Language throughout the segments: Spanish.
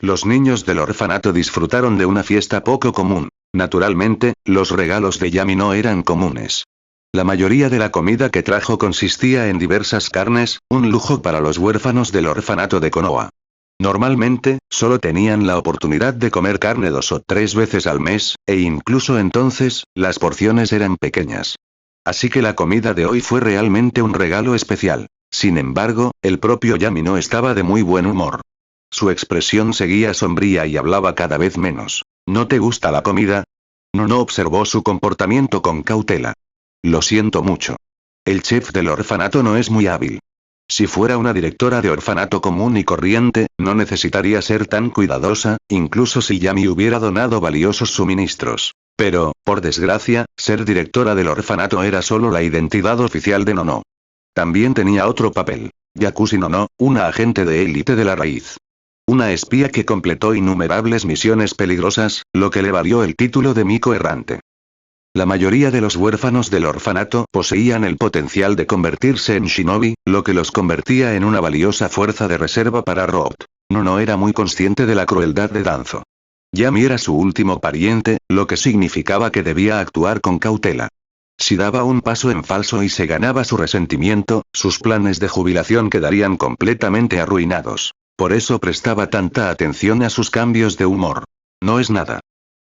Los niños del orfanato disfrutaron de una fiesta poco común. Naturalmente, los regalos de Yami no eran comunes. La mayoría de la comida que trajo consistía en diversas carnes, un lujo para los huérfanos del orfanato de Konoha. Normalmente, solo tenían la oportunidad de comer carne 2 o 3 veces al mes, e incluso entonces, las porciones eran pequeñas. Así que la comida de hoy fue realmente un regalo especial. Sin embargo, el propio Yami no estaba de muy buen humor. Su expresión seguía sombría y hablaba cada vez menos. ¿No te gusta la comida? No observó su comportamiento con cautela. Lo siento mucho. El chef del orfanato no es muy hábil. Si fuera una directora de orfanato común y corriente, no necesitaría ser tan cuidadosa, incluso si Yami hubiera donado valiosos suministros. Pero, por desgracia, ser directora del orfanato era solo la identidad oficial de Nono. También tenía otro papel. Yakushi Nono, una agente de élite de la raíz. Una espía que completó innumerables misiones peligrosas, lo que le valió el título de Miko errante. La mayoría de los huérfanos del orfanato poseían el potencial de convertirse en shinobi, lo que los convertía en una valiosa fuerza de reserva para Road. No era muy consciente de la crueldad de Danzo. Yami era su último pariente, lo que significaba que debía actuar con cautela. Si daba un paso en falso y se ganaba su resentimiento, sus planes de jubilación quedarían completamente arruinados. Por eso prestaba tanta atención a sus cambios de humor. No es nada.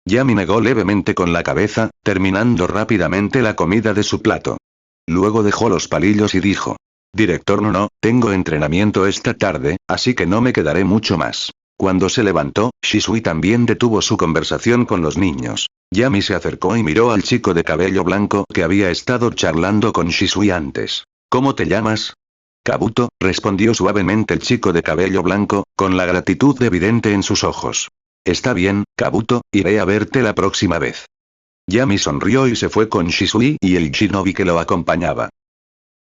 Yami negó levemente con la cabeza, terminando rápidamente la comida de su plato. Luego dejó los palillos y dijo: Director Nono, tengo entrenamiento esta tarde, así que no me quedaré mucho más. Cuando se levantó, Shisui también detuvo su conversación con los niños. Yami se acercó y miró al chico de cabello blanco que había estado charlando con Shisui antes. ¿Cómo te llamas? Kabuto, respondió suavemente el chico de cabello blanco, con la gratitud evidente en sus ojos. Está bien, Kabuto, iré a verte la próxima vez. Yami sonrió y se fue con Shisui y el shinobi que lo acompañaba.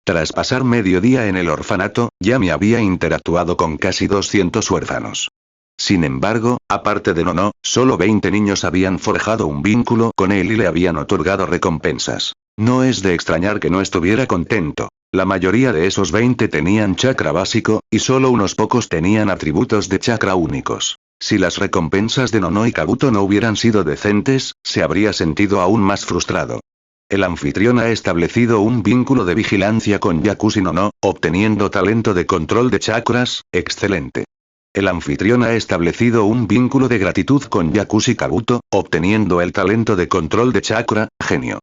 Tras pasar medio día en el orfanato, Yami había interactuado con casi 200 huérfanos. Sin embargo, aparte de Nono, solo 20 niños habían forjado un vínculo con él y le habían otorgado recompensas. No es de extrañar que no estuviera contento. La mayoría de esos 20 tenían chakra básico, y solo unos pocos tenían atributos de chakra únicos. Si las recompensas de Nono y Kabuto no hubieran sido decentes, se habría sentido aún más frustrado. El anfitrión ha establecido un vínculo de vigilancia con Yakushi Nono, obteniendo talento de control de chakras, excelente. El anfitrión ha establecido un vínculo de gratitud con Yakushi Kabuto, obteniendo el talento de control de chakra, genio.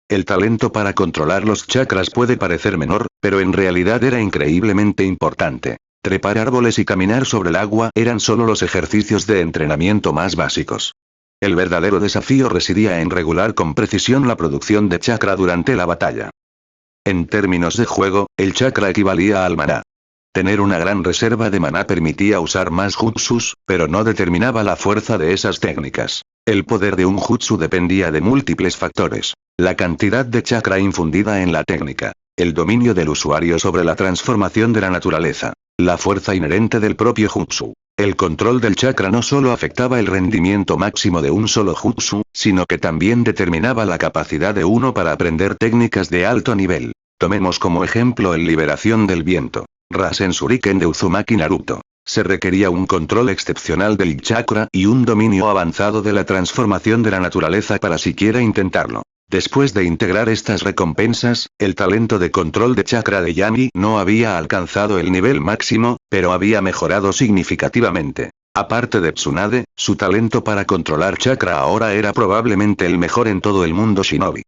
El talento para controlar los chakras puede parecer menor, pero en realidad era increíblemente importante. Trepar árboles y caminar sobre el agua eran solo los ejercicios de entrenamiento más básicos. El verdadero desafío residía en regular con precisión la producción de chakra durante la batalla. En términos de juego, el chakra equivalía al maná. Tener una gran reserva de maná permitía usar más jutsus, pero no determinaba la fuerza de esas técnicas. El poder de un jutsu dependía de múltiples factores. La cantidad de chakra infundida en la técnica. El dominio del usuario sobre la transformación de la naturaleza. La fuerza inherente del propio jutsu. El control del chakra no solo afectaba el rendimiento máximo de un solo jutsu, sino que también determinaba la capacidad de uno para aprender técnicas de alto nivel. Tomemos como ejemplo el liberación del viento. Rasen Shuriken de Uzumaki Naruto. Se requería un control excepcional del chakra y un dominio avanzado de la transformación de la naturaleza para siquiera intentarlo. Después de integrar estas recompensas, el talento de control de chakra de Yami no había alcanzado el nivel máximo, pero había mejorado significativamente. Aparte de Tsunade, su talento para controlar chakra ahora era probablemente el mejor en todo el mundo shinobi.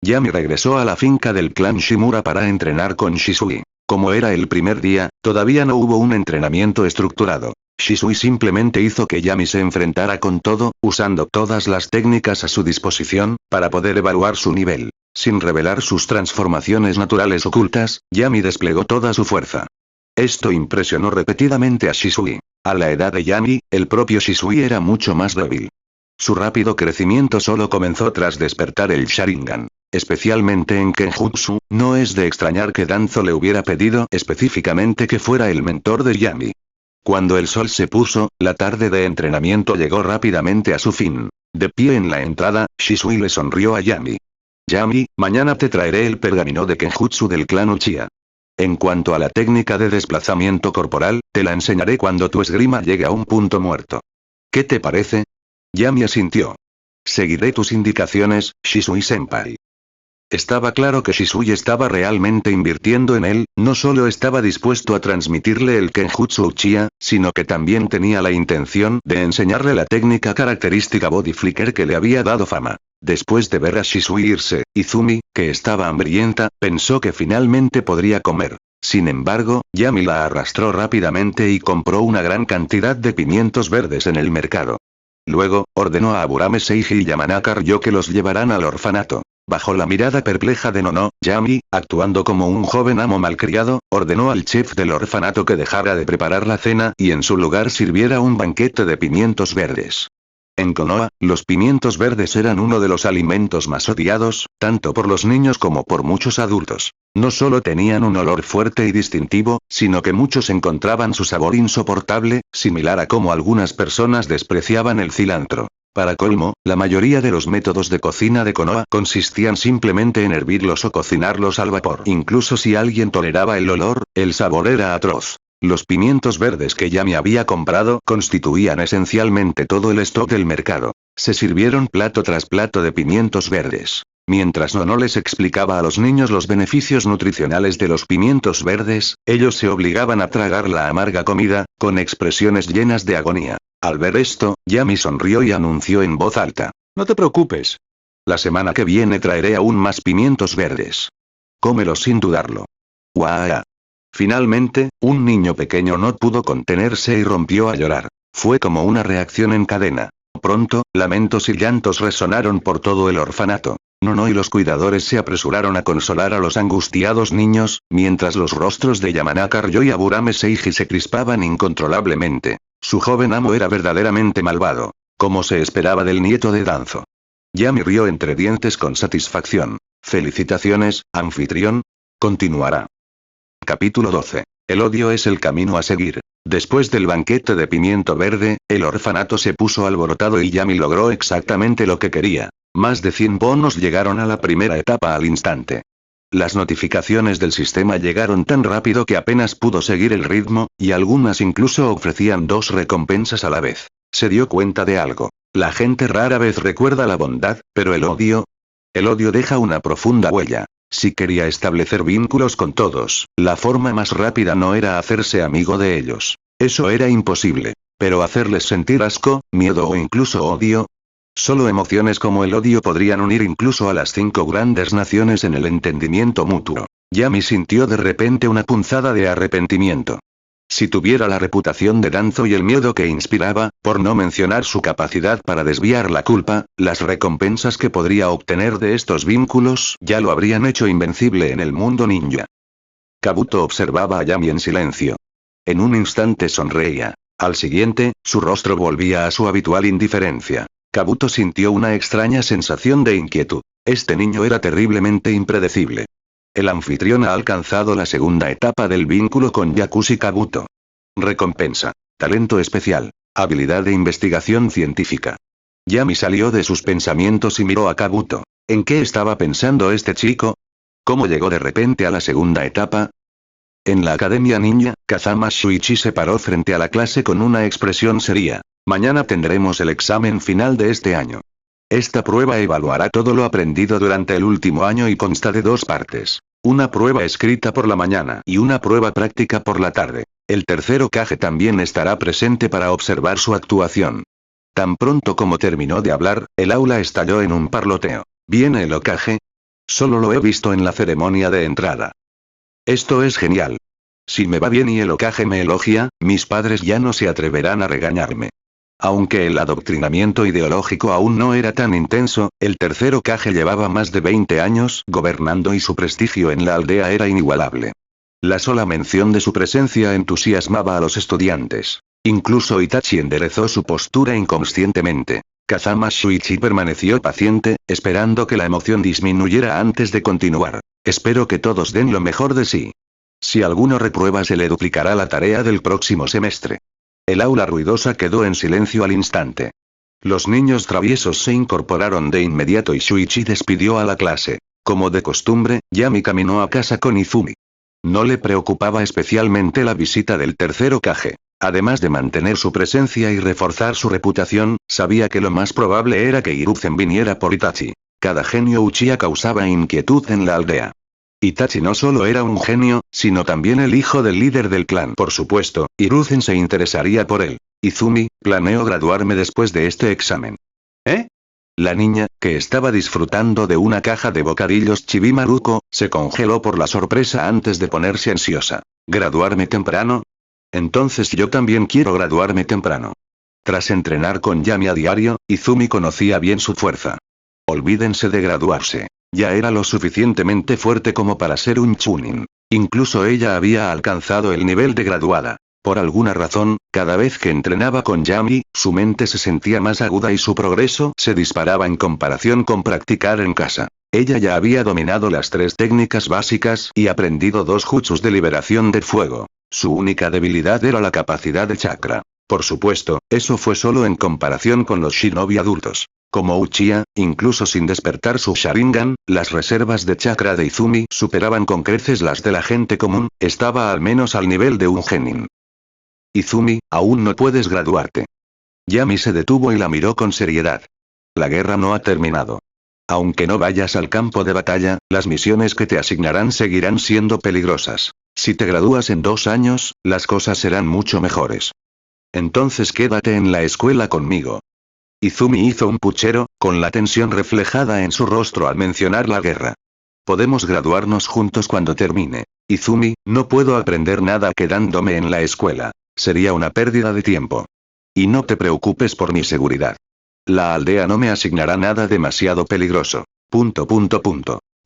Yami regresó a la finca del clan Shimura para entrenar con Shisui. Como era el primer día, todavía no hubo un entrenamiento estructurado. Shisui simplemente hizo que Yami se enfrentara con todo, usando todas las técnicas a su disposición, para poder evaluar su nivel. Sin revelar sus transformaciones naturales ocultas, Yami desplegó toda su fuerza. Esto impresionó repetidamente a Shisui. A la edad de Yami, el propio Shisui era mucho más débil. Su rápido crecimiento solo comenzó tras despertar el Sharingan. Especialmente en Kenjutsu, no es de extrañar que Danzo le hubiera pedido específicamente que fuera el mentor de Yami. Cuando el sol se puso, la tarde de entrenamiento llegó rápidamente a su fin. De pie en la entrada, Shisui le sonrió a Yami. Yami, mañana te traeré el pergamino de Kenjutsu del clan Uchiha. En cuanto a la técnica de desplazamiento corporal, te la enseñaré cuando tu esgrima llegue a un punto muerto. ¿Qué te parece? Yami asintió. Seguiré tus indicaciones, Shisui-senpai. Estaba claro que Shisui estaba realmente invirtiendo en él, no solo estaba dispuesto a transmitirle el Kenjutsu Uchiha, sino que también tenía la intención de enseñarle la técnica característica Body Flicker que le había dado fama. Después de ver a Shisui irse, Izumi, que estaba hambrienta, pensó que finalmente podría comer. Sin embargo, Yami la arrastró rápidamente y compró una gran cantidad de pimientos verdes en el mercado. Luego, ordenó a Aburame Seiji y Yamanaka Ryo que los llevaran al orfanato. Bajo la mirada perpleja de Nono, Yami, actuando como un joven amo malcriado, ordenó al chef del orfanato que dejara de preparar la cena y en su lugar sirviera un banquete de pimientos verdes. En Konoha, los pimientos verdes eran uno de los alimentos más odiados, tanto por los niños como por muchos adultos. No solo tenían un olor fuerte y distintivo, sino que muchos encontraban su sabor insoportable, similar a cómo algunas personas despreciaban el cilantro. Para colmo, la mayoría de los métodos de cocina de Konoha consistían simplemente en hervirlos o cocinarlos al vapor. Incluso si alguien toleraba el olor, el sabor era atroz. Los pimientos verdes que Yami había comprado constituían esencialmente todo el stock del mercado. Se sirvieron plato tras plato de pimientos verdes. Mientras Nono les explicaba a los niños los beneficios nutricionales de los pimientos verdes, ellos se obligaban a tragar la amarga comida, con expresiones llenas de agonía. Al ver esto, Yami sonrió y anunció en voz alta. No te preocupes. La semana que viene traeré aún más pimientos verdes. Cómelos sin dudarlo. ¡Guau! Finalmente, un niño pequeño no pudo contenerse y rompió a llorar. Fue como una reacción en cadena. Pronto, lamentos y llantos resonaron por todo el orfanato. Nono y los cuidadores se apresuraron a consolar a los angustiados niños, mientras los rostros de Yamanaka Ryo y Aburame Seiji se crispaban incontrolablemente. Su joven amo era verdaderamente malvado, como se esperaba del nieto de Danzo. Yami rió entre dientes con satisfacción. Felicitaciones, anfitrión. Continuará. Capítulo 12. El odio es el camino a seguir. Después del banquete de pimiento verde, el orfanato se puso alborotado y Yami logró exactamente lo que quería. Más de 100 bonos llegaron a la primera etapa al instante. Las notificaciones del sistema llegaron tan rápido que apenas pudo seguir el ritmo, y algunas incluso ofrecían 2 recompensas a la vez. Se dio cuenta de algo. La gente rara vez recuerda la bondad, pero el odio. El odio deja una profunda huella. Si quería establecer vínculos con todos, la forma más rápida no era hacerse amigo de ellos. Eso era imposible. Pero hacerles sentir asco, miedo o incluso odio. Solo emociones como el odio podrían unir incluso a las 5 grandes naciones en el entendimiento mutuo. Yami sintió de repente una punzada de arrepentimiento. Si tuviera la reputación de Danzo y el miedo que inspiraba, por no mencionar su capacidad para desviar la culpa, las recompensas que podría obtener de estos vínculos ya lo habrían hecho invencible en el mundo ninja. Kabuto observaba a Yami en silencio. En un instante sonreía. Al siguiente, su rostro volvía a su habitual indiferencia. Kabuto sintió una extraña sensación de inquietud. Este niño era terriblemente impredecible. El anfitrión ha alcanzado la segunda etapa del vínculo con Yakushi Kabuto. Recompensa. Talento especial. Habilidad de investigación científica. Yami salió de sus pensamientos y miró a Kabuto. ¿En qué estaba pensando este chico? ¿Cómo llegó de repente a la segunda etapa? En la academia ninja, Kazama Shuichi se paró frente a la clase con una expresión seria. Mañana tendremos el examen final de este año. Esta prueba evaluará todo lo aprendido durante el último año y consta de 2 partes. Una prueba escrita por la mañana y una prueba práctica por la tarde. El tercer Hokage también estará presente para observar su actuación. Tan pronto como terminó de hablar, el aula estalló en un parloteo. ¿Viene el Hokage? Solo lo he visto en la ceremonia de entrada. Esto es genial. Si me va bien y el Hokage me elogia, mis padres ya no se atreverán a regañarme. Aunque el adoctrinamiento ideológico aún no era tan intenso, el tercer Hokage llevaba más de 20 años gobernando y su prestigio en la aldea era inigualable. La sola mención de su presencia entusiasmaba a los estudiantes. Incluso Itachi enderezó su postura inconscientemente. Kazama Shuichi permaneció paciente, esperando que la emoción disminuyera antes de continuar. Espero que todos den lo mejor de sí. Si alguno reprueba se le duplicará la tarea del próximo semestre. El aula ruidosa quedó en silencio al instante. Los niños traviesos se incorporaron de inmediato y Shuichi despidió a la clase. Como de costumbre, Yami caminó a casa con Izumi. No le preocupaba especialmente la visita del tercer Hokage. Además de mantener su presencia y reforzar su reputación, sabía que lo más probable era que Hiruzen viniera por Itachi. Cada genio Uchiha causaba inquietud en la aldea. Itachi no solo era un genio, sino también el hijo del líder del clan. Por supuesto, Hiruzen se interesaría por él. Izumi, planeo graduarme después de este examen. ¿Eh? La niña, que estaba disfrutando de una caja de bocadillos Chibi Maruko, se congeló por la sorpresa antes de ponerse ansiosa. ¿Graduarme temprano? Entonces yo también quiero graduarme temprano. Tras entrenar con Yami a diario, Izumi conocía bien su fuerza. Olvídense de graduarse. Ya era lo suficientemente fuerte como para ser un chunin. Incluso ella había alcanzado el nivel de graduada. Por alguna razón, cada vez que entrenaba con Yami, su mente se sentía más aguda y su progreso se disparaba en comparación con practicar en casa. Ella ya había dominado las 3 técnicas básicas y aprendido 2 jutsus de liberación de fuego. Su única debilidad era la capacidad de chakra. Por supuesto, eso fue solo en comparación con los shinobi adultos. Como Uchiha, incluso sin despertar su Sharingan, las reservas de chakra de Izumi superaban con creces las de la gente común, estaba al menos al nivel de un genin. Izumi, aún no puedes graduarte. Yami se detuvo y la miró con seriedad. La guerra no ha terminado. Aunque no vayas al campo de batalla, las misiones que te asignarán seguirán siendo peligrosas. Si te gradúas en 2 años, las cosas serán mucho mejores. Entonces quédate en la escuela conmigo. Izumi hizo un puchero, con la tensión reflejada en su rostro al mencionar la guerra. Podemos graduarnos juntos cuando termine. Izumi, no puedo aprender nada quedándome en la escuela. Sería una pérdida de tiempo. Y no te preocupes por mi seguridad. La aldea no me asignará nada demasiado peligroso. ...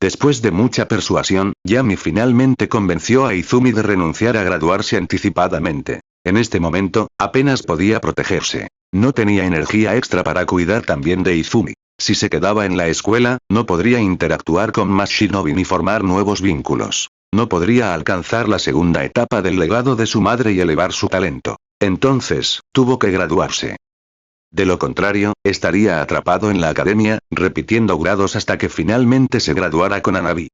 Después de mucha persuasión, Yami finalmente convenció a Izumi de renunciar a graduarse anticipadamente. En este momento, apenas podía protegerse. No tenía energía extra para cuidar también de Izumi. Si se quedaba en la escuela, no podría interactuar con más shinobi ni formar nuevos vínculos. No podría alcanzar la segunda etapa del legado de su madre y elevar su talento. Entonces, tuvo que graduarse. De lo contrario, estaría atrapado en la academia, repitiendo grados hasta que finalmente se graduara con Hanabi.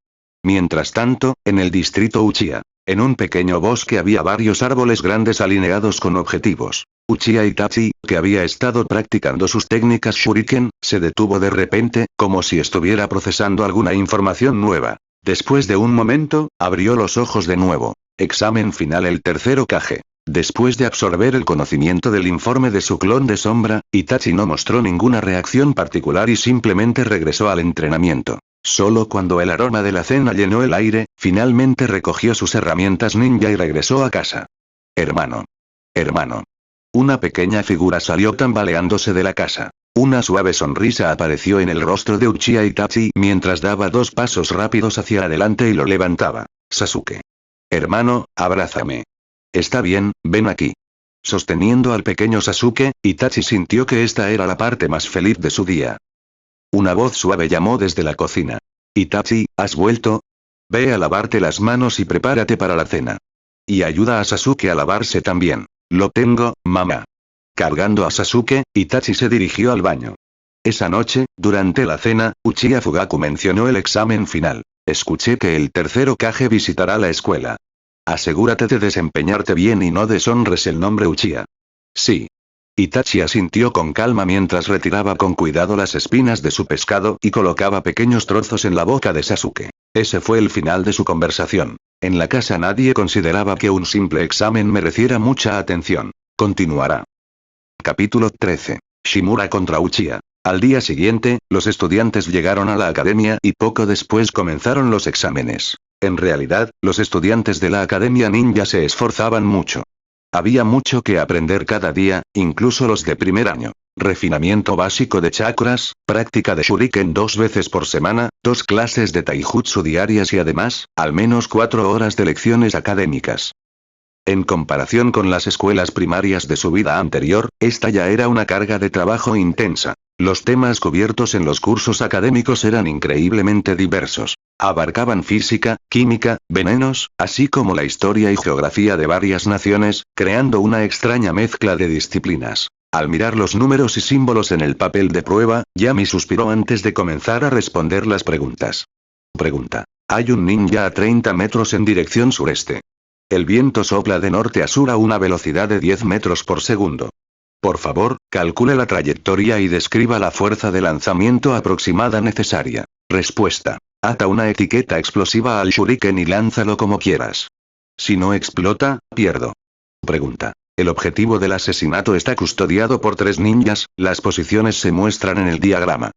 Mientras tanto, en el distrito Uchiha. En un pequeño bosque había varios árboles grandes alineados con objetivos. Uchiha Itachi, que había estado practicando sus técnicas Shuriken, se detuvo de repente, como si estuviera procesando alguna información nueva. Después de un momento, abrió los ojos de nuevo. Examen final el tercer Hokage. Después de absorber el conocimiento del informe de su clon de sombra, Itachi no mostró ninguna reacción particular y simplemente regresó al entrenamiento. Solo cuando el aroma de la cena llenó el aire, finalmente recogió sus herramientas ninja y regresó a casa. Hermano. Hermano. Una pequeña figura salió tambaleándose de la casa. Una suave sonrisa apareció en el rostro de Uchiha Itachi mientras daba 2 pasos rápidos hacia adelante y lo levantaba. Sasuke. Hermano, abrázame. Está bien, ven aquí. Sosteniendo al pequeño Sasuke, Itachi sintió que esta era la parte más feliz de su día. Una voz suave llamó desde la cocina. Itachi, ¿has vuelto? Ve a lavarte las manos y prepárate para la cena. Y ayuda a Sasuke a lavarse también. Lo tengo, mamá. Cargando a Sasuke, Itachi se dirigió al baño. Esa noche, durante la cena, Uchiha Fugaku mencionó el examen final. Escuché que el tercer Hokage visitará la escuela. Asegúrate de desempeñarte bien y no deshonres el nombre Uchiha. Sí. Itachi asintió con calma mientras retiraba con cuidado las espinas de su pescado y colocaba pequeños trozos en la boca de Sasuke. Ese fue el final de su conversación. En la casa nadie consideraba que un simple examen mereciera mucha atención. Continuará. Capítulo 13. Shimura contra Uchiha. Al día siguiente, los estudiantes llegaron a la academia y poco después comenzaron los exámenes. En realidad, los estudiantes de la Academia Ninja se esforzaban mucho. Había mucho que aprender cada día, incluso los de primer año. Refinamiento básico de chakras, práctica de shuriken 2 veces por semana, 2 clases de taijutsu diarias y además, al menos 4 horas de lecciones académicas. En comparación con las escuelas primarias de su vida anterior, esta ya era una carga de trabajo intensa. Los temas cubiertos en los cursos académicos eran increíblemente diversos. Abarcaban física, química, venenos, así como la historia y geografía de varias naciones, creando una extraña mezcla de disciplinas. Al mirar los números y símbolos en el papel de prueba, Yami suspiró antes de comenzar a responder las preguntas. Pregunta. Hay un ninja a 30 metros en dirección sureste. El viento sopla de norte a sur a una velocidad de 10 metros por segundo. Por favor, calcule la trayectoria y describa la fuerza de lanzamiento aproximada necesaria. Respuesta. Ata una etiqueta explosiva al shuriken y lánzalo como quieras. Si no explota, pierdo. Pregunta. El objetivo del asesinato está custodiado por 3 ninjas, las posiciones se muestran en el diagrama.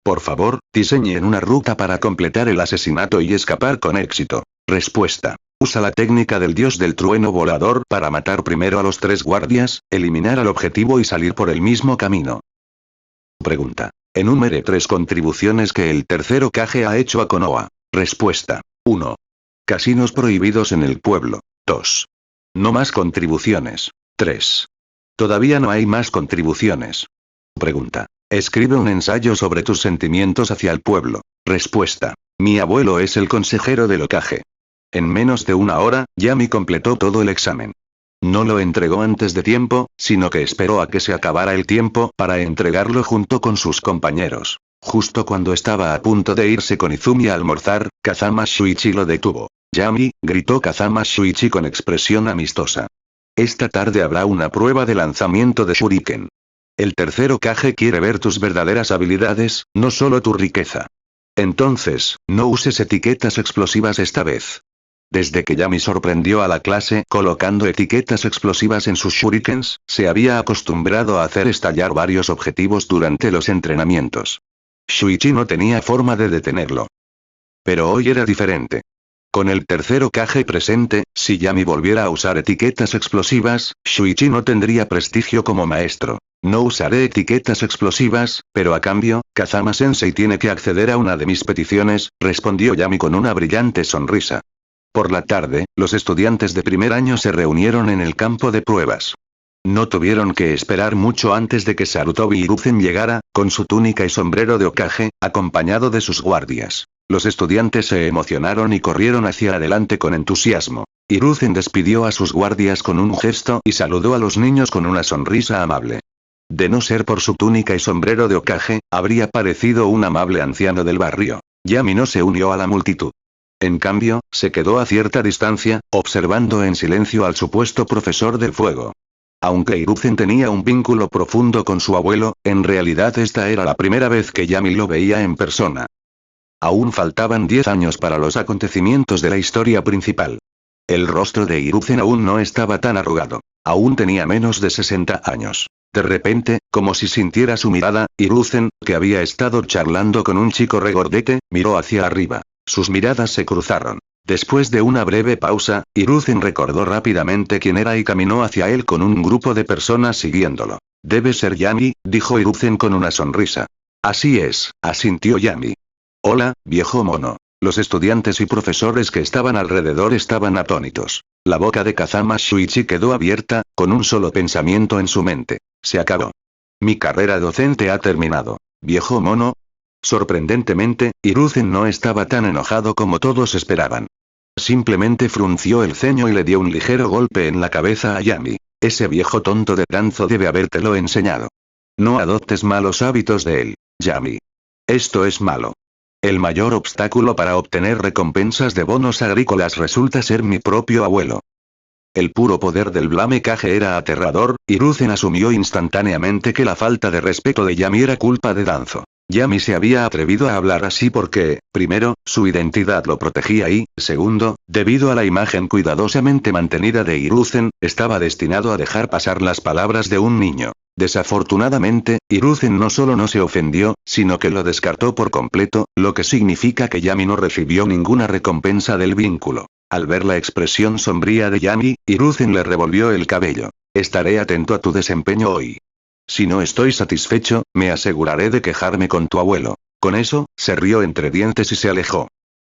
Por favor, diseñen una ruta para completar el asesinato y escapar con éxito. Respuesta. Usa la técnica del dios del trueno volador para matar primero a los 3 guardias, eliminar al objetivo y salir por el mismo camino. Pregunta. Enumere 3 contribuciones que el tercer Hokage ha hecho a Konoha. Respuesta. 1. Casinos prohibidos en el pueblo. 2. No más contribuciones. 3. Todavía no hay más contribuciones. Pregunta. Escribe un ensayo sobre tus sentimientos hacia el pueblo. Respuesta. Mi abuelo es el consejero del Hokage. En menos de una hora, Yami completó todo el examen. No lo entregó antes de tiempo, sino que esperó a que se acabara el tiempo para entregarlo junto con sus compañeros. Justo cuando estaba a punto de irse con Izumi a almorzar, Kazama Shuichi lo detuvo. Yami, gritó Kazama Shuichi con expresión amistosa. Esta tarde habrá una prueba de lanzamiento de shuriken. El tercer Hokage quiere ver tus verdaderas habilidades, no solo tu riqueza. Entonces, no uses etiquetas explosivas esta vez. Desde que Yami sorprendió a la clase colocando etiquetas explosivas en sus shurikens, se había acostumbrado a hacer estallar varios objetivos durante los entrenamientos. Shuichi no tenía forma de detenerlo. Pero hoy era diferente. Con el tercer Hokage presente, si Yami volviera a usar etiquetas explosivas, Shuichi no tendría prestigio como maestro. No usaré etiquetas explosivas, pero a cambio, Kazama-sensei tiene que acceder a una de mis peticiones, respondió Yami con una brillante sonrisa. Por la tarde, los estudiantes de primer año se reunieron en el campo de pruebas. No tuvieron que esperar mucho antes de que Sarutobi Hiruzen llegara, con su túnica y sombrero de Hokage, acompañado de sus guardias. Los estudiantes se emocionaron y corrieron hacia adelante con entusiasmo. Hiruzen despidió a sus guardias con un gesto y saludó a los niños con una sonrisa amable. De no ser por su túnica y sombrero de Hokage, habría parecido un amable anciano del barrio. Yami no se unió a la multitud. En cambio, se quedó a cierta distancia, observando en silencio al supuesto profesor del fuego. Aunque Hiruzen tenía un vínculo profundo con su abuelo, en realidad esta era la primera vez que Yami lo veía en persona. Aún faltaban 10 años para los acontecimientos de la historia principal. El rostro de Hiruzen aún no estaba tan arrugado. Aún tenía menos de 60 años. De repente, como si sintiera su mirada, Hiruzen, que había estado charlando con un chico regordete, miró hacia arriba. Sus miradas se cruzaron. Después de una breve pausa, Hiruzen recordó rápidamente quién era y caminó hacia él con un grupo de personas siguiéndolo. Debe ser Yami, dijo Hiruzen con una sonrisa. Así es, asintió Yami. Hola, viejo mono. Los estudiantes y profesores que estaban alrededor estaban atónitos. La boca de Kazama Shuichi quedó abierta, con un solo pensamiento en su mente. Se acabó. Mi carrera docente ha terminado. Viejo mono. Sorprendentemente, Hiruzen no estaba tan enojado como todos esperaban. Simplemente frunció el ceño y le dio un ligero golpe en la cabeza a Yami. Ese viejo tonto de Danzo debe habértelo enseñado. No adoptes malos hábitos de él, Yami. Esto es malo. El mayor obstáculo para obtener recompensas de bonos agrícolas resulta ser mi propio abuelo. El puro poder del Blame Cage era aterrador, Hiruzen asumió instantáneamente que la falta de respeto de Yami era culpa de Danzo. Yami se había atrevido a hablar así porque, primero, su identidad lo protegía y, segundo, debido a la imagen cuidadosamente mantenida de Hiruzen, estaba destinado a dejar pasar las palabras de un niño. Desafortunadamente, Hiruzen no solo no se ofendió, sino que lo descartó por completo, lo que significa que Yami no recibió ninguna recompensa del vínculo. Al ver la expresión sombría de Yami, Hiruzen le revolvió el cabello. Estaré atento a tu desempeño hoy. Si no estoy satisfecho, me aseguraré de quejarme con tu abuelo. Con eso, se rió entre dientes y se alejó.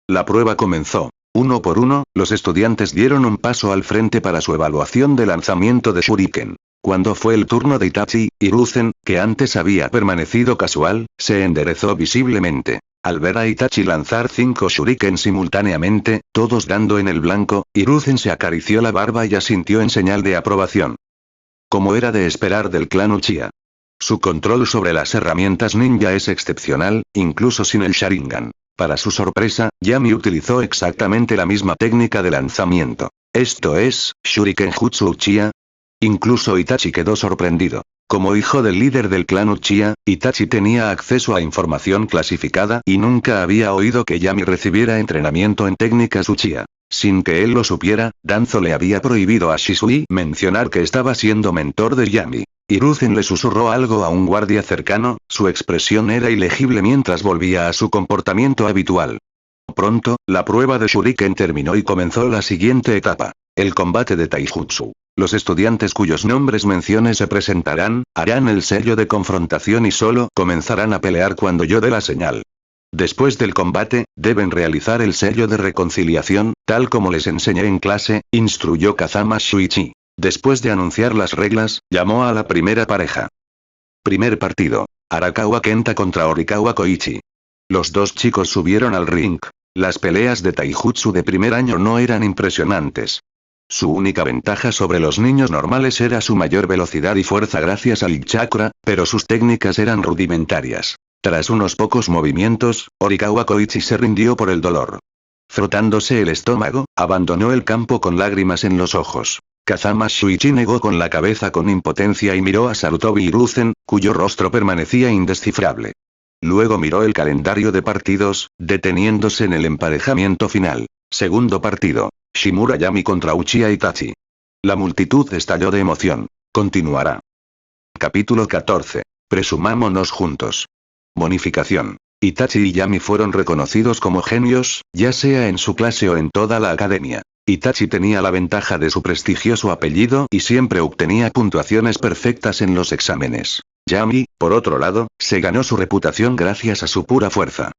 La prueba comenzó. Uno por uno, los estudiantes dieron un paso al frente para su evaluación de lanzamiento de shuriken. Cuando fue el turno de Itachi, Hiruzen, que antes había permanecido casual, se enderezó visiblemente. Al ver a Itachi lanzar 5 shuriken simultáneamente, todos dando en el blanco, Hiruzen se acarició la barba y asintió en señal de aprobación. Como era de esperar del clan Uchiha. Su control sobre las herramientas ninja es excepcional, incluso sin el Sharingan. Para su sorpresa, Yami utilizó exactamente la misma técnica de lanzamiento. Esto es, Shuriken Jutsu Uchiha. Incluso Itachi quedó sorprendido. Como hijo del líder del clan Uchiha, Itachi tenía acceso a información clasificada y nunca había oído que Yami recibiera entrenamiento en técnicas Uchiha. Sin que él lo supiera, Danzo le había prohibido a Shisui mencionar que estaba siendo mentor de Yami. Hiruzen le susurró algo a un guardia cercano, su expresión era ilegible mientras volvía a su comportamiento habitual. Pronto, la prueba de Shuriken terminó y comenzó la siguiente etapa. El combate de Taijutsu. Los estudiantes cuyos nombres mencione se presentarán, harán el sello de confrontación y solo comenzarán a pelear cuando yo dé la señal. Después del combate, deben realizar el sello de reconciliación, tal como les enseñé en clase, instruyó Kazama Shuichi. Después de anunciar las reglas, llamó a la primera pareja. Primer partido. Arakawa Kenta contra Horikawa Koichi. Los dos chicos subieron al ring. Las peleas de Taijutsu de primer año no eran impresionantes. Su única ventaja sobre los niños normales era su mayor velocidad y fuerza gracias al chakra, pero sus técnicas eran rudimentarias. Tras unos pocos movimientos, Horikawa Koichi se rindió por el dolor. Frotándose el estómago, abandonó el campo con lágrimas en los ojos. Kazama Shuichi negó con la cabeza con impotencia y miró a Sarutobi Hiruzen, cuyo rostro permanecía indescifrable. Luego miró el calendario de partidos, deteniéndose en el emparejamiento final. Segundo partido. Shimura Yami contra Uchiha Itachi. La multitud estalló de emoción. Continuará. Capítulo 14. Presumámonos juntos. Bonificación. Itachi y Yami fueron reconocidos como genios, ya sea en su clase o en toda la academia. Itachi tenía la ventaja de su prestigioso apellido y siempre obtenía puntuaciones perfectas en los exámenes. Yami, por otro lado, se ganó su reputación gracias a su pura fuerza.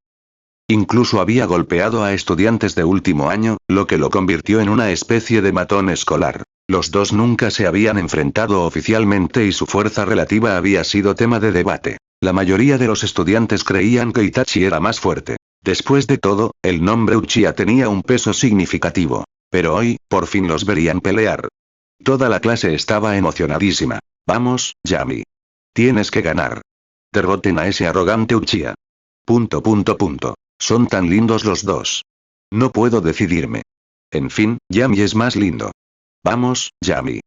Incluso había golpeado a estudiantes de último año, lo que lo convirtió en una especie de matón escolar. Los dos nunca se habían enfrentado oficialmente y su fuerza relativa había sido tema de debate. La mayoría de los estudiantes creían que Itachi era más fuerte. Después de todo, el nombre Uchiha tenía un peso significativo. Pero hoy, por fin los verían pelear. Toda la clase estaba emocionadísima. Vamos, Yami. Tienes que ganar. Derroten a ese arrogante Uchiha. Son tan lindos los dos. No puedo decidirme. En fin, Yami es más lindo. Vamos, Yami.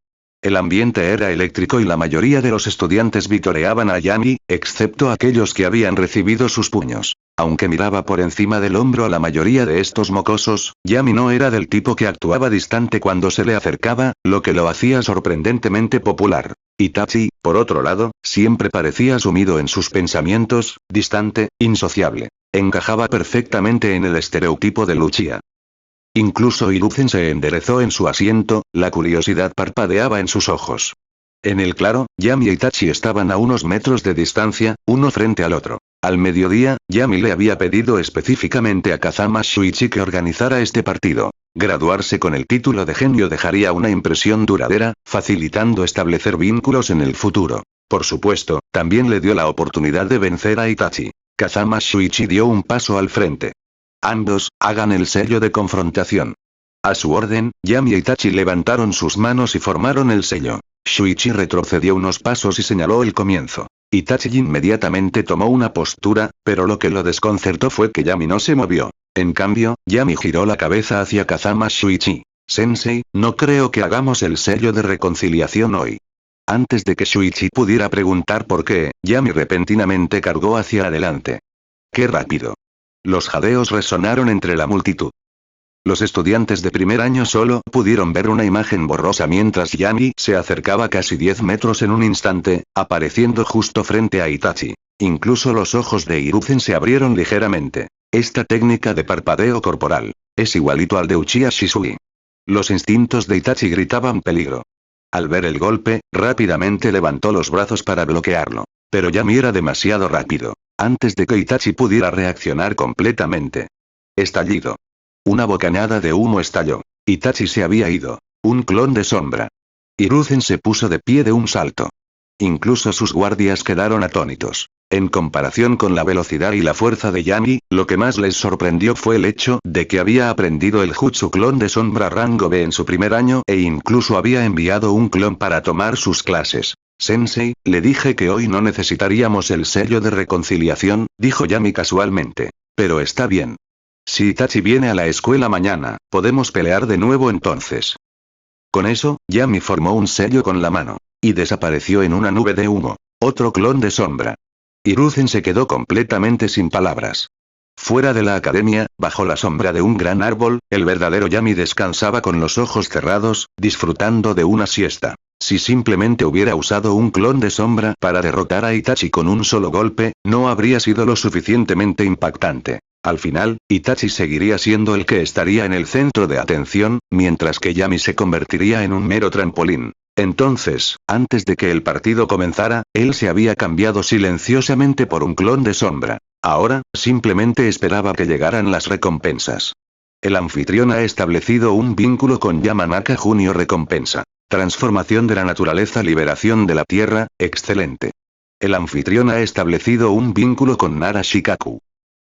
El ambiente era eléctrico y la mayoría de los estudiantes vitoreaban a Yami, excepto aquellos que habían recibido sus puños. Aunque miraba por encima del hombro a la mayoría de estos mocosos, Yami no era del tipo que actuaba distante cuando se le acercaba, lo que lo hacía sorprendentemente popular. Itachi, por otro lado, siempre parecía sumido en sus pensamientos, distante, insociable. Encajaba perfectamente en el estereotipo de Uchiha. Incluso Hiruzen se enderezó en su asiento, la curiosidad parpadeaba en sus ojos. En el claro, Yami y Itachi estaban a unos metros de distancia, uno frente al otro. Al mediodía, Yami le había pedido específicamente a Kazama Shuichi que organizara este partido. Graduarse con el título de genio dejaría una impresión duradera, facilitando establecer vínculos en el futuro. Por supuesto, también le dio la oportunidad de vencer a Itachi. Kazama Shuichi dio un paso al frente. Ambos, hagan el sello de confrontación. A su orden, Yami y Itachi levantaron sus manos y formaron el sello. Shuichi retrocedió unos pasos y señaló el comienzo. Itachi inmediatamente tomó una postura, pero lo que lo desconcertó fue que Yami no se movió. En cambio, Yami giró la cabeza hacia Kazama Shuichi. Sensei, no creo que hagamos el sello de reconciliación hoy. Antes de que Shuichi pudiera preguntar por qué, Yami repentinamente cargó hacia adelante. ¡Qué rápido! Los jadeos resonaron entre la multitud. Los estudiantes de primer año solo pudieron ver una imagen borrosa mientras Yami se acercaba casi 10 metros en un instante, apareciendo justo frente a Itachi. Incluso los ojos de Hiruzen se abrieron ligeramente. Esta técnica de parpadeo corporal es igualito al de Uchiha Shisui. Los instintos de Itachi gritaban peligro. Al ver el golpe, rápidamente levantó los brazos para bloquearlo. Pero Yami era demasiado rápido. Antes de que Itachi pudiera reaccionar completamente. Estallido. Una bocanada de humo estalló. Itachi se había ido. Un clon de sombra. Hiruzen se puso de pie de un salto. Incluso sus guardias quedaron atónitos. En comparación con la velocidad y la fuerza de Yami, lo que más les sorprendió fue el hecho de que había aprendido el Jutsu clon de sombra rango B en su primer año e incluso había enviado un clon para tomar sus clases. Sensei, le dije que hoy no necesitaríamos el sello de reconciliación, dijo Yami casualmente. Pero está bien. Si Itachi viene a la escuela mañana, podemos pelear de nuevo entonces. Con eso, Yami formó un sello con la mano. Y desapareció en una nube de humo. Otro clon de sombra. Hiruzen se quedó completamente sin palabras. Fuera de la academia, bajo la sombra de un gran árbol, el verdadero Yami descansaba con los ojos cerrados, disfrutando de una siesta. Si simplemente hubiera usado un clon de sombra para derrotar a Itachi con un solo golpe, no habría sido lo suficientemente impactante. Al final, Itachi seguiría siendo el que estaría en el centro de atención, mientras que Yami se convertiría en un mero trampolín. Entonces, antes de que el partido comenzara, él se había cambiado silenciosamente por un clon de sombra. Ahora, simplemente esperaba que llegaran las recompensas. El anfitrión ha establecido un vínculo con Yamanaka Junior. Recompensa. Transformación de la naturaleza, liberación de la tierra, excelente. El anfitrión ha establecido un vínculo con Nara Shikaku.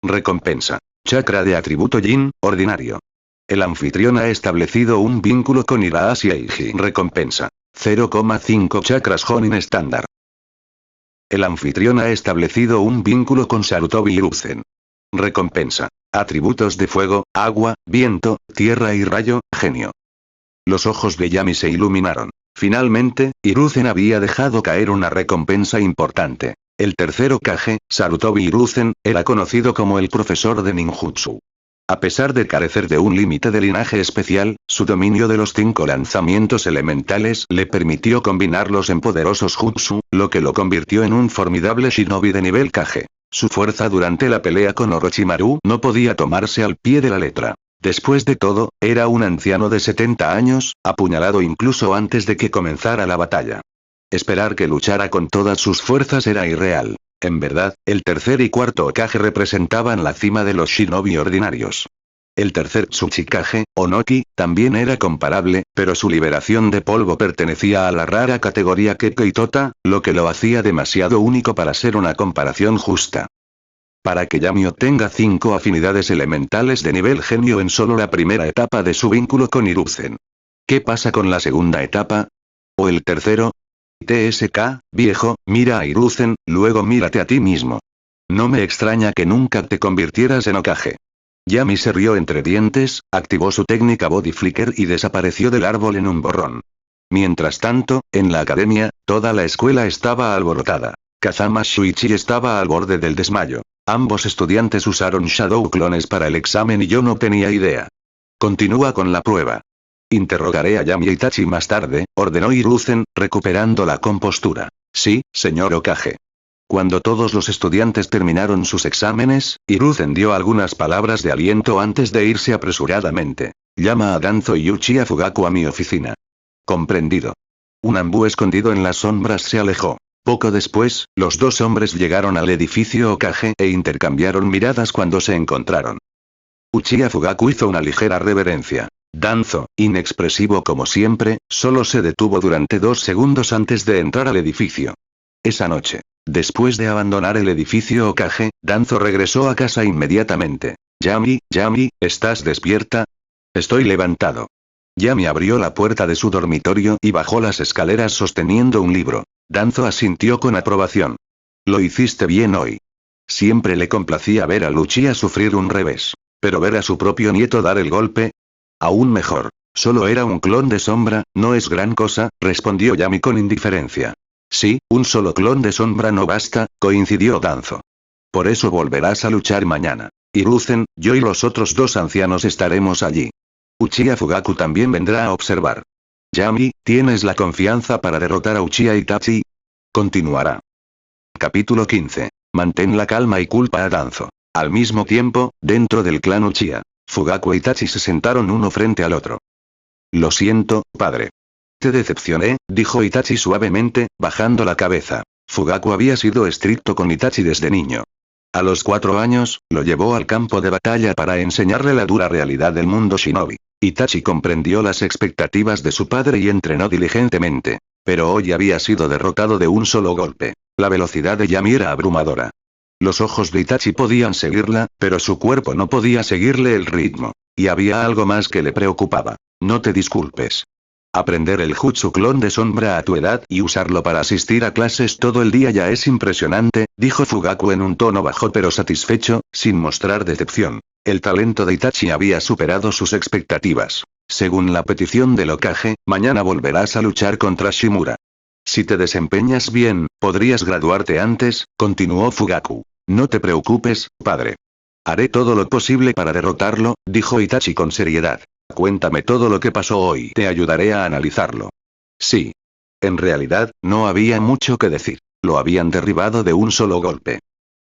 Recompensa. Chakra de atributo Yin, ordinario. El anfitrión ha establecido un vínculo con Irashi Eiji. Recompensa. 0,5 chakras Jonin estándar. El anfitrión ha establecido un vínculo con Sarutobi Hiruzen. Recompensa. Atributos de fuego, agua, viento, tierra y rayo, genio. Los ojos de Yami se iluminaron. Finalmente, Hiruzen había dejado caer una recompensa importante. El tercer Hokage, Sarutobi Hiruzen, era conocido como el profesor de ninjutsu. A pesar de carecer de un límite de linaje especial, su dominio de los 5 lanzamientos elementales le permitió combinarlos en poderosos jutsu, lo que lo convirtió en un formidable shinobi de nivel Kage. Su fuerza durante la pelea con Orochimaru no podía tomarse al pie de la letra. Después de todo, era un anciano de 70 años, apuñalado incluso antes de que comenzara la batalla. Esperar que luchara con todas sus fuerzas era irreal. En verdad, el tercer y cuarto Hokage representaban la cima de los shinobi ordinarios. El tercer Tsuchikage, Onoki, también era comparable, pero su liberación de polvo pertenecía a la rara categoría Kekkei Tota, lo que lo hacía demasiado único para ser una comparación justa. Para que Yami obtenga 5 afinidades elementales de nivel genio en solo la primera etapa de su vínculo con Hiruzen. ¿Qué pasa con la segunda etapa? ¿O el tercero? TSK, viejo, mira a Hiruzen, luego mírate a ti mismo. No me extraña que nunca te convirtieras en Hokage. Yami se rió entre dientes, activó su técnica Body Flicker y desapareció del árbol en un borrón. Mientras tanto, en la academia, toda la escuela estaba alborotada. Kazama Shuichi estaba al borde del desmayo. Ambos estudiantes usaron Shadow Clones para el examen y yo no tenía idea. Continúa con la prueba. Interrogaré a Yami y Itachi más tarde, ordenó Hiruzen, recuperando la compostura. Sí, señor Hokage. Cuando todos los estudiantes terminaron sus exámenes, Hiruzen dio algunas palabras de aliento antes de irse apresuradamente. Llama a Danzo y Uchiha Fugaku a mi oficina. Comprendido. Un ambú escondido en las sombras se alejó. Poco después, los dos hombres llegaron al edificio Hokage e intercambiaron miradas cuando se encontraron. Uchiha Fugaku hizo una ligera reverencia. Danzo, inexpresivo como siempre, solo se detuvo durante 2 segundos antes de entrar al edificio. Esa noche, después de abandonar el edificio Hokage, Danzo regresó a casa inmediatamente. Yami, ¿estás despierta? Estoy levantado. Yami abrió la puerta de su dormitorio y bajó las escaleras sosteniendo un libro. Danzo asintió con aprobación. Lo hiciste bien hoy. Siempre le complacía ver a Uchiha sufrir un revés. Pero ver a su propio nieto dar el golpe, aún mejor. Solo era un clon de sombra, no es gran cosa, respondió Yami con indiferencia. Sí, un solo clon de sombra no basta, coincidió Danzo. Por eso volverás a luchar mañana. Hiruzen, yo y los otros 2 ancianos estaremos allí. Uchiha Fugaku también vendrá a observar. Yami, ¿tienes la confianza para derrotar a Uchiha Itachi? Continuará. Capítulo 15. Mantén la calma y culpa a Danzo. Al mismo tiempo, dentro del clan Uchiha, Fugaku e Itachi se sentaron uno frente al otro. Lo siento, padre. Te decepcioné, dijo Itachi suavemente, bajando la cabeza. Fugaku había sido estricto con Itachi desde niño. A los 4 años, lo llevó al campo de batalla para enseñarle la dura realidad del mundo shinobi. Itachi comprendió las expectativas de su padre y entrenó diligentemente. Pero hoy había sido derrotado de un solo golpe. La velocidad de Yami era abrumadora. Los ojos de Itachi podían seguirla, pero su cuerpo no podía seguirle el ritmo. Y había algo más que le preocupaba. No te disculpes. Aprender el jutsu clon de sombra a tu edad y usarlo para asistir a clases todo el día ya es impresionante, dijo Fugaku en un tono bajo pero satisfecho, sin mostrar decepción. El talento de Itachi había superado sus expectativas. Según la petición del Hokage, mañana volverás a luchar contra Shimura. Si te desempeñas bien, podrías graduarte antes, continuó Fugaku. No te preocupes, padre. Haré todo lo posible para derrotarlo, dijo Itachi con seriedad. Cuéntame todo lo que pasó hoy. Te ayudaré a analizarlo. Sí. En realidad, no había mucho que decir. Lo habían derribado de un solo golpe.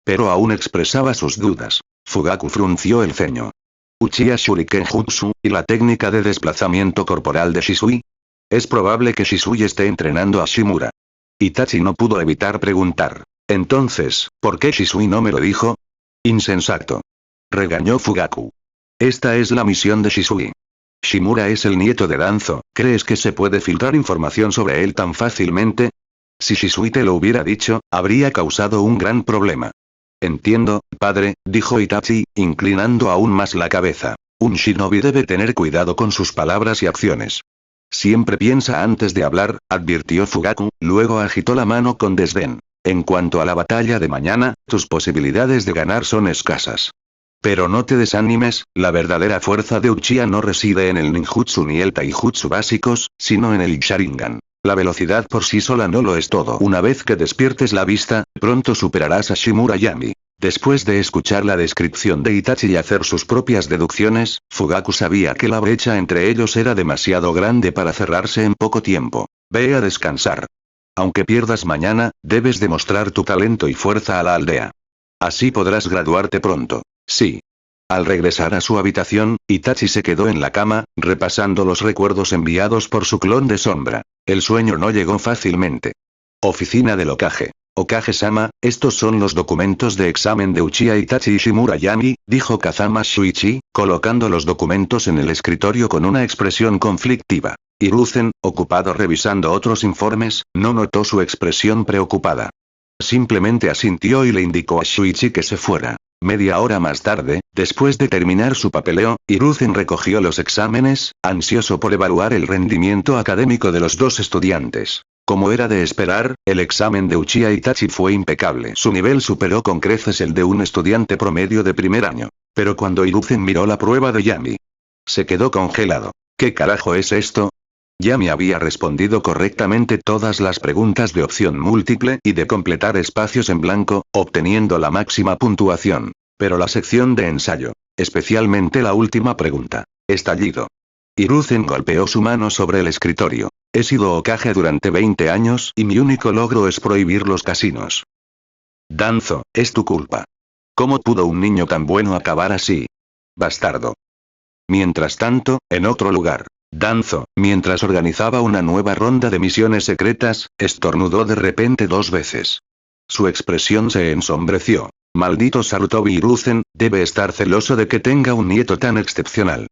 Pero aún expresaba sus dudas. Fugaku frunció el ceño. Uchiha Shuriken Jutsu, ¿y la técnica de desplazamiento corporal de Shisui? Es probable que Shisui esté entrenando a Shimura. Itachi no pudo evitar preguntar. Entonces, ¿por qué Shisui no me lo dijo? Insensato. Regañó Fugaku. Esta es la misión de Shisui. Shimura es el nieto de Danzo, ¿crees que se puede filtrar información sobre él tan fácilmente? Si Shisui te lo hubiera dicho, habría causado un gran problema. Entiendo, padre, dijo Itachi, inclinando aún más la cabeza. Un shinobi debe tener cuidado con sus palabras y acciones. Siempre piensa antes de hablar, advirtió Fugaku, luego agitó la mano con desdén. En cuanto a la batalla de mañana, tus posibilidades de ganar son escasas. Pero no te desanimes, la verdadera fuerza de Uchiha no reside en el ninjutsu ni el taijutsu básicos, sino en el Sharingan. La velocidad por sí sola no lo es todo. Una vez que despiertes la vista, pronto superarás a Shimura Yami. Después de escuchar la descripción de Itachi y hacer sus propias deducciones, Fugaku sabía que la brecha entre ellos era demasiado grande para cerrarse en poco tiempo. Ve a descansar. Aunque pierdas mañana, debes demostrar tu talento y fuerza a la aldea. Así podrás graduarte pronto. Sí. Al regresar a su habitación, Itachi se quedó en la cama, repasando los recuerdos enviados por su clon de sombra. El sueño no llegó fácilmente. Oficina del Hokage. Hokage-sama, estos son los documentos de examen de Uchiha Itachi y Shimura Yami, dijo Kazama Shuichi, colocando los documentos en el escritorio con una expresión conflictiva. Hiruzen, ocupado revisando otros informes, no notó su expresión preocupada. Simplemente asintió y le indicó a Shuichi que se fuera. Media hora más tarde, después de terminar su papeleo, Hiruzen recogió los exámenes, ansioso por evaluar el rendimiento académico de los dos estudiantes. Como era de esperar, el examen de Uchiha Itachi fue impecable. Su nivel superó con creces el de un estudiante promedio de primer año. Pero cuando Hiruzen miró la prueba de Yami, se quedó congelado. ¿Qué carajo es esto? Yami había respondido correctamente todas las preguntas de opción múltiple y de completar espacios en blanco, obteniendo la máxima puntuación. Pero la sección de ensayo, especialmente la última pregunta, estallido. Hiruzen golpeó su mano sobre el escritorio. He sido Hokage durante 20 años y mi único logro es prohibir los casinos. Danzo, es tu culpa. ¿Cómo pudo un niño tan bueno acabar así? Bastardo. Mientras tanto, en otro lugar. Danzo, mientras organizaba una nueva ronda de misiones secretas, estornudó de repente 2 veces. Su expresión se ensombreció. Maldito Sarutobi Hiruzen, debe estar celoso de que tenga un nieto tan excepcional.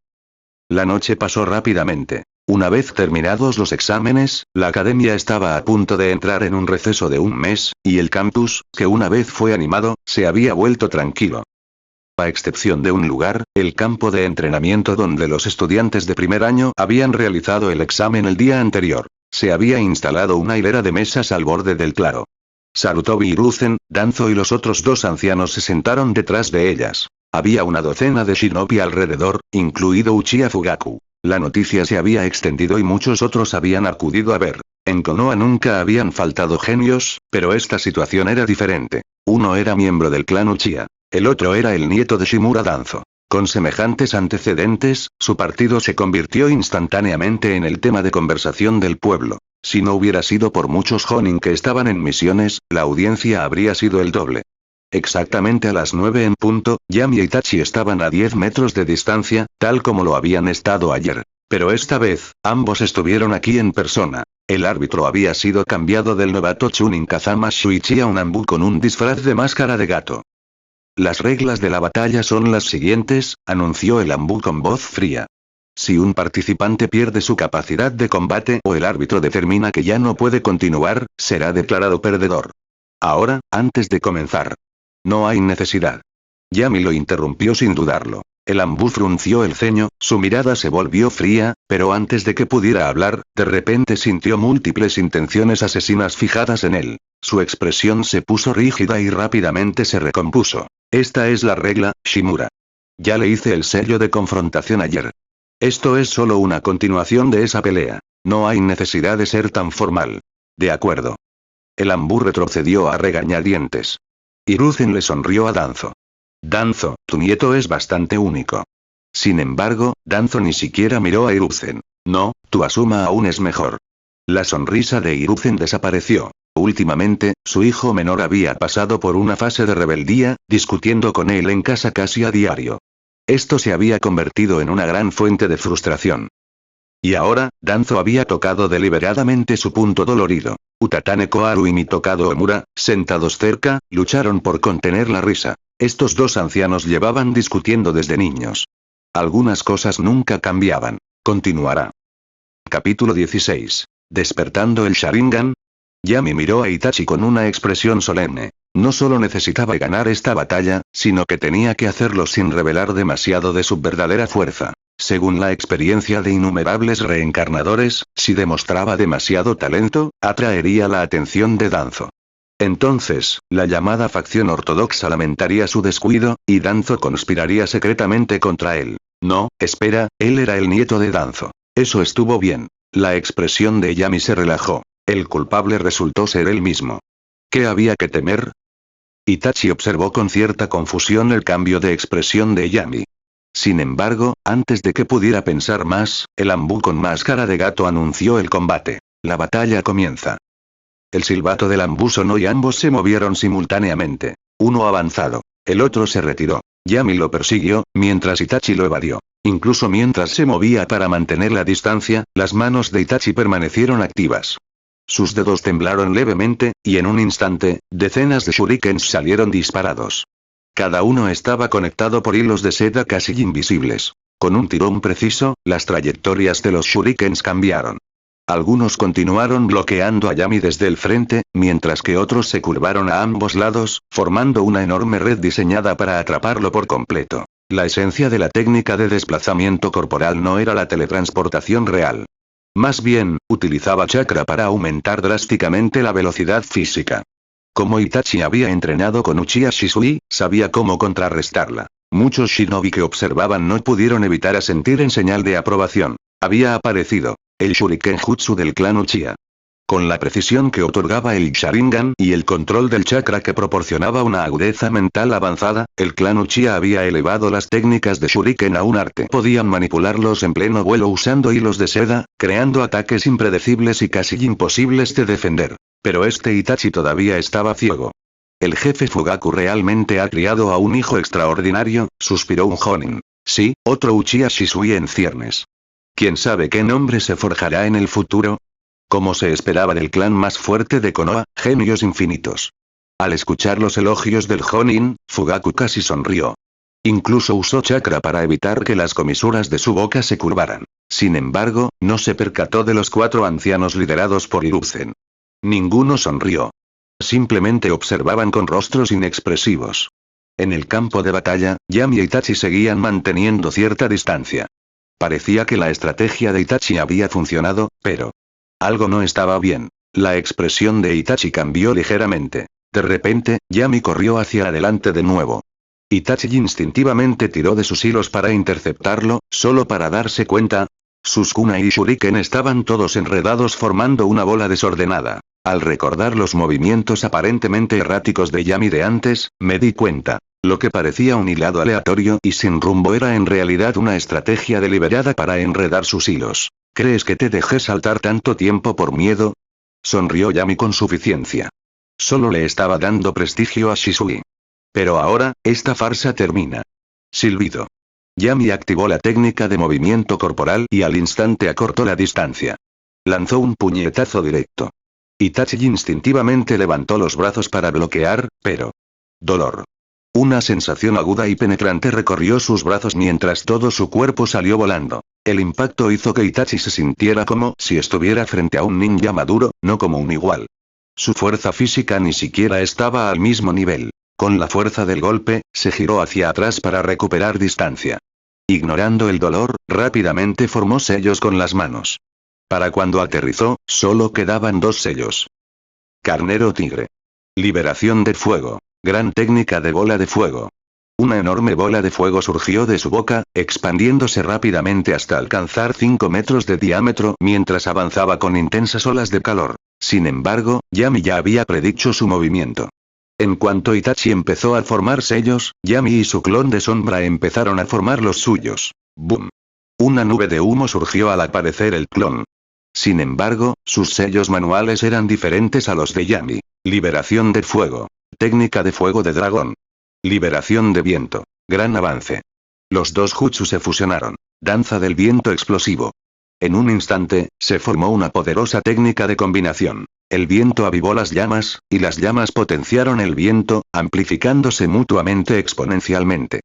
La noche pasó rápidamente. Una vez terminados los exámenes, la academia estaba a punto de entrar en un receso de 1 mes, y el campus, que una vez fue animado, se había vuelto tranquilo. A excepción de un lugar, el campo de entrenamiento donde los estudiantes de primer año habían realizado el examen el día anterior. Se había instalado una hilera de mesas al borde del claro. Sarutobi Hiruzen, Danzo y los otros 2 ancianos se sentaron detrás de ellas. Había una docena de shinobi alrededor, incluido Uchiha Fugaku. La noticia se había extendido y muchos otros habían acudido a ver. En Konoha nunca habían faltado genios, pero esta situación era diferente. Uno era miembro del clan Uchiha. El otro era el nieto de Shimura Danzo. Con semejantes antecedentes, su partido se convirtió instantáneamente en el tema de conversación del pueblo. Si no hubiera sido por muchos Jonin que estaban en misiones, la audiencia habría sido el doble. Exactamente a las 9 en punto, Yami y Itachi estaban a 10 metros de distancia, tal como lo habían estado ayer. Pero esta vez, ambos estuvieron aquí en persona. El árbitro había sido cambiado del novato Chunin Kazama Shuichi a un Anbu con un disfraz de máscara de gato. Las reglas de la batalla son las siguientes, anunció el Anbu con voz fría. Si un participante pierde su capacidad de combate o el árbitro determina que ya no puede continuar, será declarado perdedor. Ahora, antes de comenzar. No hay necesidad. Yami lo interrumpió sin dudarlo. El Anbu frunció el ceño, su mirada se volvió fría, pero antes de que pudiera hablar, de repente sintió múltiples intenciones asesinas fijadas en él. Su expresión se puso rígida y rápidamente se recompuso. Esta es la regla, Shimura. Ya le hice el sello de confrontación ayer. Esto es solo una continuación de esa pelea. No hay necesidad de ser tan formal. De acuerdo. El Ambú retrocedió a regañadientes. Hiruzen le sonrió a Danzo. Danzo, tu nieto es bastante único. Sin embargo, Danzo ni siquiera miró a Hiruzen. No, tu Asuma aún es mejor. La sonrisa de Hiruzen desapareció. Últimamente, su hijo menor había pasado por una fase de rebeldía, discutiendo con él en casa casi a diario. Esto se había convertido en una gran fuente de frustración. Y ahora, Danzo había tocado deliberadamente su punto dolorido. Utatane Koharu y Mitokado Omura, sentados cerca, lucharon por contener la risa. Estos dos ancianos llevaban discutiendo desde niños. Algunas cosas nunca cambiaban. Continuará. Capítulo 16. Despertando el Sharingan. Yami miró a Itachi con una expresión solemne. No solo necesitaba ganar esta batalla, sino que tenía que hacerlo sin revelar demasiado de su verdadera fuerza. Según la experiencia de innumerables reencarnadores, si demostraba demasiado talento, atraería la atención de Danzo. Entonces, la llamada facción ortodoxa lamentaría su descuido, y Danzo conspiraría secretamente contra él. No, espera, él era el nieto de Danzo. Eso estuvo bien. La expresión de Yami se relajó. El culpable resultó ser él mismo. ¿Qué había que temer? Itachi observó con cierta confusión el cambio de expresión de Yami. Sin embargo, antes de que pudiera pensar más, el Ambú con máscara de gato anunció el combate. La batalla comienza. El silbato del Ambú sonó y ambos se movieron simultáneamente. Uno avanzado. El otro se retiró. Yami lo persiguió, mientras Itachi lo evadió. Incluso mientras se movía para mantener la distancia, las manos de Itachi permanecieron activas. Sus dedos temblaron levemente, y en un instante, decenas de shurikens salieron disparados. Cada uno estaba conectado por hilos de seda casi invisibles. Con un tirón preciso, las trayectorias de los shurikens cambiaron. Algunos continuaron bloqueando a Yami desde el frente, mientras que otros se curvaron a ambos lados, formando una enorme red diseñada para atraparlo por completo. La esencia de la técnica de desplazamiento corporal no era la teletransportación real. Más bien, utilizaba chakra para aumentar drásticamente la velocidad física. Como Itachi había entrenado con Uchiha Shisui, sabía cómo contrarrestarla. Muchos shinobi que observaban no pudieron evitar asentir en señal de aprobación. Había aparecido el Shuriken Jutsu del clan Uchiha. Con la precisión que otorgaba el Sharingan y el control del chakra que proporcionaba una agudeza mental avanzada, el clan Uchiha había elevado las técnicas de Shuriken a un arte. Podían manipularlos en pleno vuelo usando hilos de seda, creando ataques impredecibles y casi imposibles de defender. Pero este Itachi todavía estaba ciego. El jefe Fugaku realmente ha criado a un hijo extraordinario, suspiró un Jonin. Sí, otro Uchiha Shisui en ciernes. ¿Quién sabe qué nombre se forjará en el futuro? Como se esperaba del clan más fuerte de Konoha, genios infinitos. Al escuchar los elogios del Jonin, Fugaku casi sonrió. Incluso usó chakra para evitar que las comisuras de su boca se curvaran. Sin embargo, no se percató de los 4 ancianos liderados por Hiruzen. Ninguno sonrió. Simplemente observaban con rostros inexpresivos. En el campo de batalla, Yami y Itachi seguían manteniendo cierta distancia. Parecía que la estrategia de Itachi había funcionado, pero algo no estaba bien. La expresión de Itachi cambió ligeramente. De repente, Yami corrió hacia adelante de nuevo. Itachi instintivamente tiró de sus hilos para interceptarlo, solo para darse cuenta. Sus kunai y shuriken estaban todos enredados formando una bola desordenada. Al recordar los movimientos aparentemente erráticos de Yami de antes, me di cuenta. Lo que parecía un hilado aleatorio y sin rumbo era en realidad una estrategia deliberada para enredar sus hilos. ¿Crees que te dejé saltar tanto tiempo por miedo? Sonrió Yami con suficiencia. Solo le estaba dando prestigio a Shisui. Pero ahora, esta farsa termina. Silbido. Yami activó la técnica de movimiento corporal y al instante acortó la distancia. Lanzó un puñetazo directo. Itachi instintivamente levantó los brazos para bloquear, pero dolor. Una sensación aguda y penetrante recorrió sus brazos mientras todo su cuerpo salió volando. El impacto hizo que Itachi se sintiera como si estuviera frente a un ninja maduro, no como un igual. Su fuerza física ni siquiera estaba al mismo nivel. Con la fuerza del golpe, se giró hacia atrás para recuperar distancia. Ignorando el dolor, rápidamente formó sellos con las manos. Para cuando aterrizó, solo quedaban 2 sellos. Carnero tigre. Liberación de fuego. Gran técnica de bola de fuego. Una enorme bola de fuego surgió de su boca, expandiéndose rápidamente hasta alcanzar 5 metros de diámetro mientras avanzaba con intensas olas de calor. Sin embargo, Yami ya había predicho su movimiento. En cuanto Itachi empezó a formar sellos, Yami y su clon de sombra empezaron a formar los suyos. ¡Boom! Una nube de humo surgió al aparecer el clon. Sin embargo, sus sellos manuales eran diferentes a los de Yami. Liberación de fuego. Técnica de fuego de dragón. Liberación de viento. Gran avance. Los dos jutsu se fusionaron. Danza del viento explosivo. En un instante, se formó una poderosa técnica de combinación. El viento avivó las llamas, y las llamas potenciaron el viento, amplificándose mutuamente exponencialmente.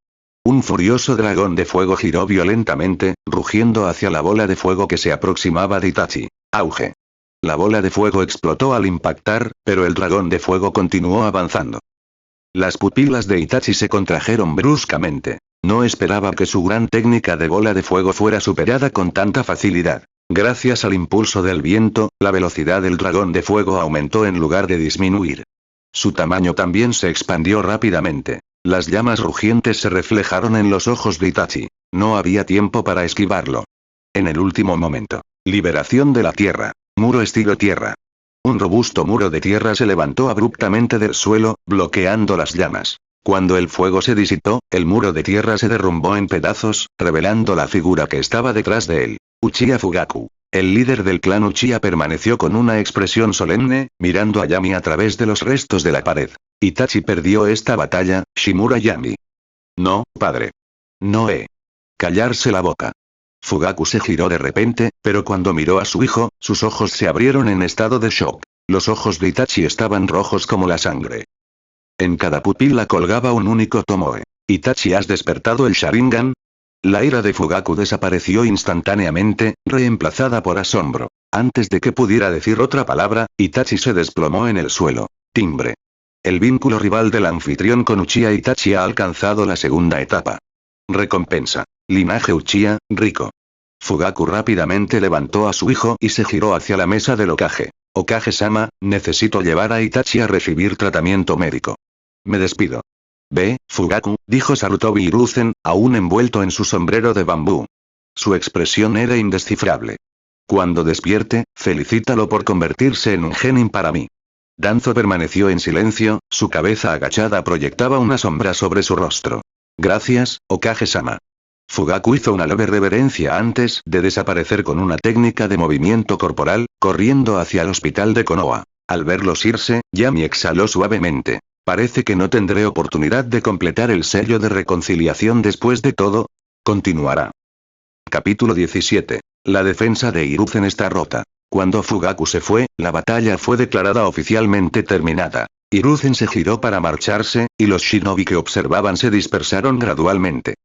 Un furioso dragón de fuego giró violentamente, rugiendo hacia la bola de fuego que se aproximaba de Itachi. Auge. La bola de fuego explotó al impactar, pero el dragón de fuego continuó avanzando. Las pupilas de Itachi se contrajeron bruscamente. No esperaba que su gran técnica de bola de fuego fuera superada con tanta facilidad. Gracias al impulso del viento, la velocidad del dragón de fuego aumentó en lugar de disminuir. Su tamaño también se expandió rápidamente. Las llamas rugientes se reflejaron en los ojos de Itachi. No había tiempo para esquivarlo. En el último momento. Liberación de la tierra. Muro estilo tierra. Un robusto muro de tierra se levantó abruptamente del suelo, bloqueando las llamas. Cuando el fuego se disipó, el muro de tierra se derrumbó en pedazos, revelando la figura que estaba detrás de él. Uchiha Fugaku. El líder del clan Uchiha permaneció con una expresión solemne, mirando a Yami a través de los restos de la pared. Itachi perdió esta batalla, Shimura Yami. No, padre. No callarse la boca. Fugaku se giró de repente, pero cuando miró a su hijo, sus ojos se abrieron en estado de shock. Los ojos de Itachi estaban rojos como la sangre. En cada pupila colgaba un único tomoe. Itachi, ¿has despertado el Sharingan? La ira de Fugaku desapareció instantáneamente, reemplazada por asombro. Antes de que pudiera decir otra palabra, Itachi se desplomó en el suelo. Timbre. El vínculo rival del anfitrión con Uchiha Itachi ha alcanzado la segunda etapa. Recompensa. Linaje Uchiha, rico. Fugaku rápidamente levantó a su hijo y se giró hacia la mesa del Hokage. Hokage-sama, necesito llevar a Itachi a recibir tratamiento médico. Me despido. Ve, Fugaku, dijo Sarutobi Hiruzen, aún envuelto en su sombrero de bambú. Su expresión era indescifrable. Cuando despierte, felicítalo por convertirse en un genin para mí. Danzo permaneció en silencio, su cabeza agachada proyectaba una sombra sobre su rostro. Gracias, Hokage-sama. Fugaku hizo una leve reverencia antes de desaparecer con una técnica de movimiento corporal, corriendo hacia el hospital de Konoha. Al verlos irse, Yami exhaló suavemente. Parece que no tendré oportunidad de completar el sello de reconciliación después de todo. Continuará. Capítulo 17. La defensa de Hiruzen está rota. Cuando Fugaku se fue, la batalla fue declarada oficialmente terminada. Hiruzen se giró para marcharse, y los shinobi que observaban se dispersaron gradualmente.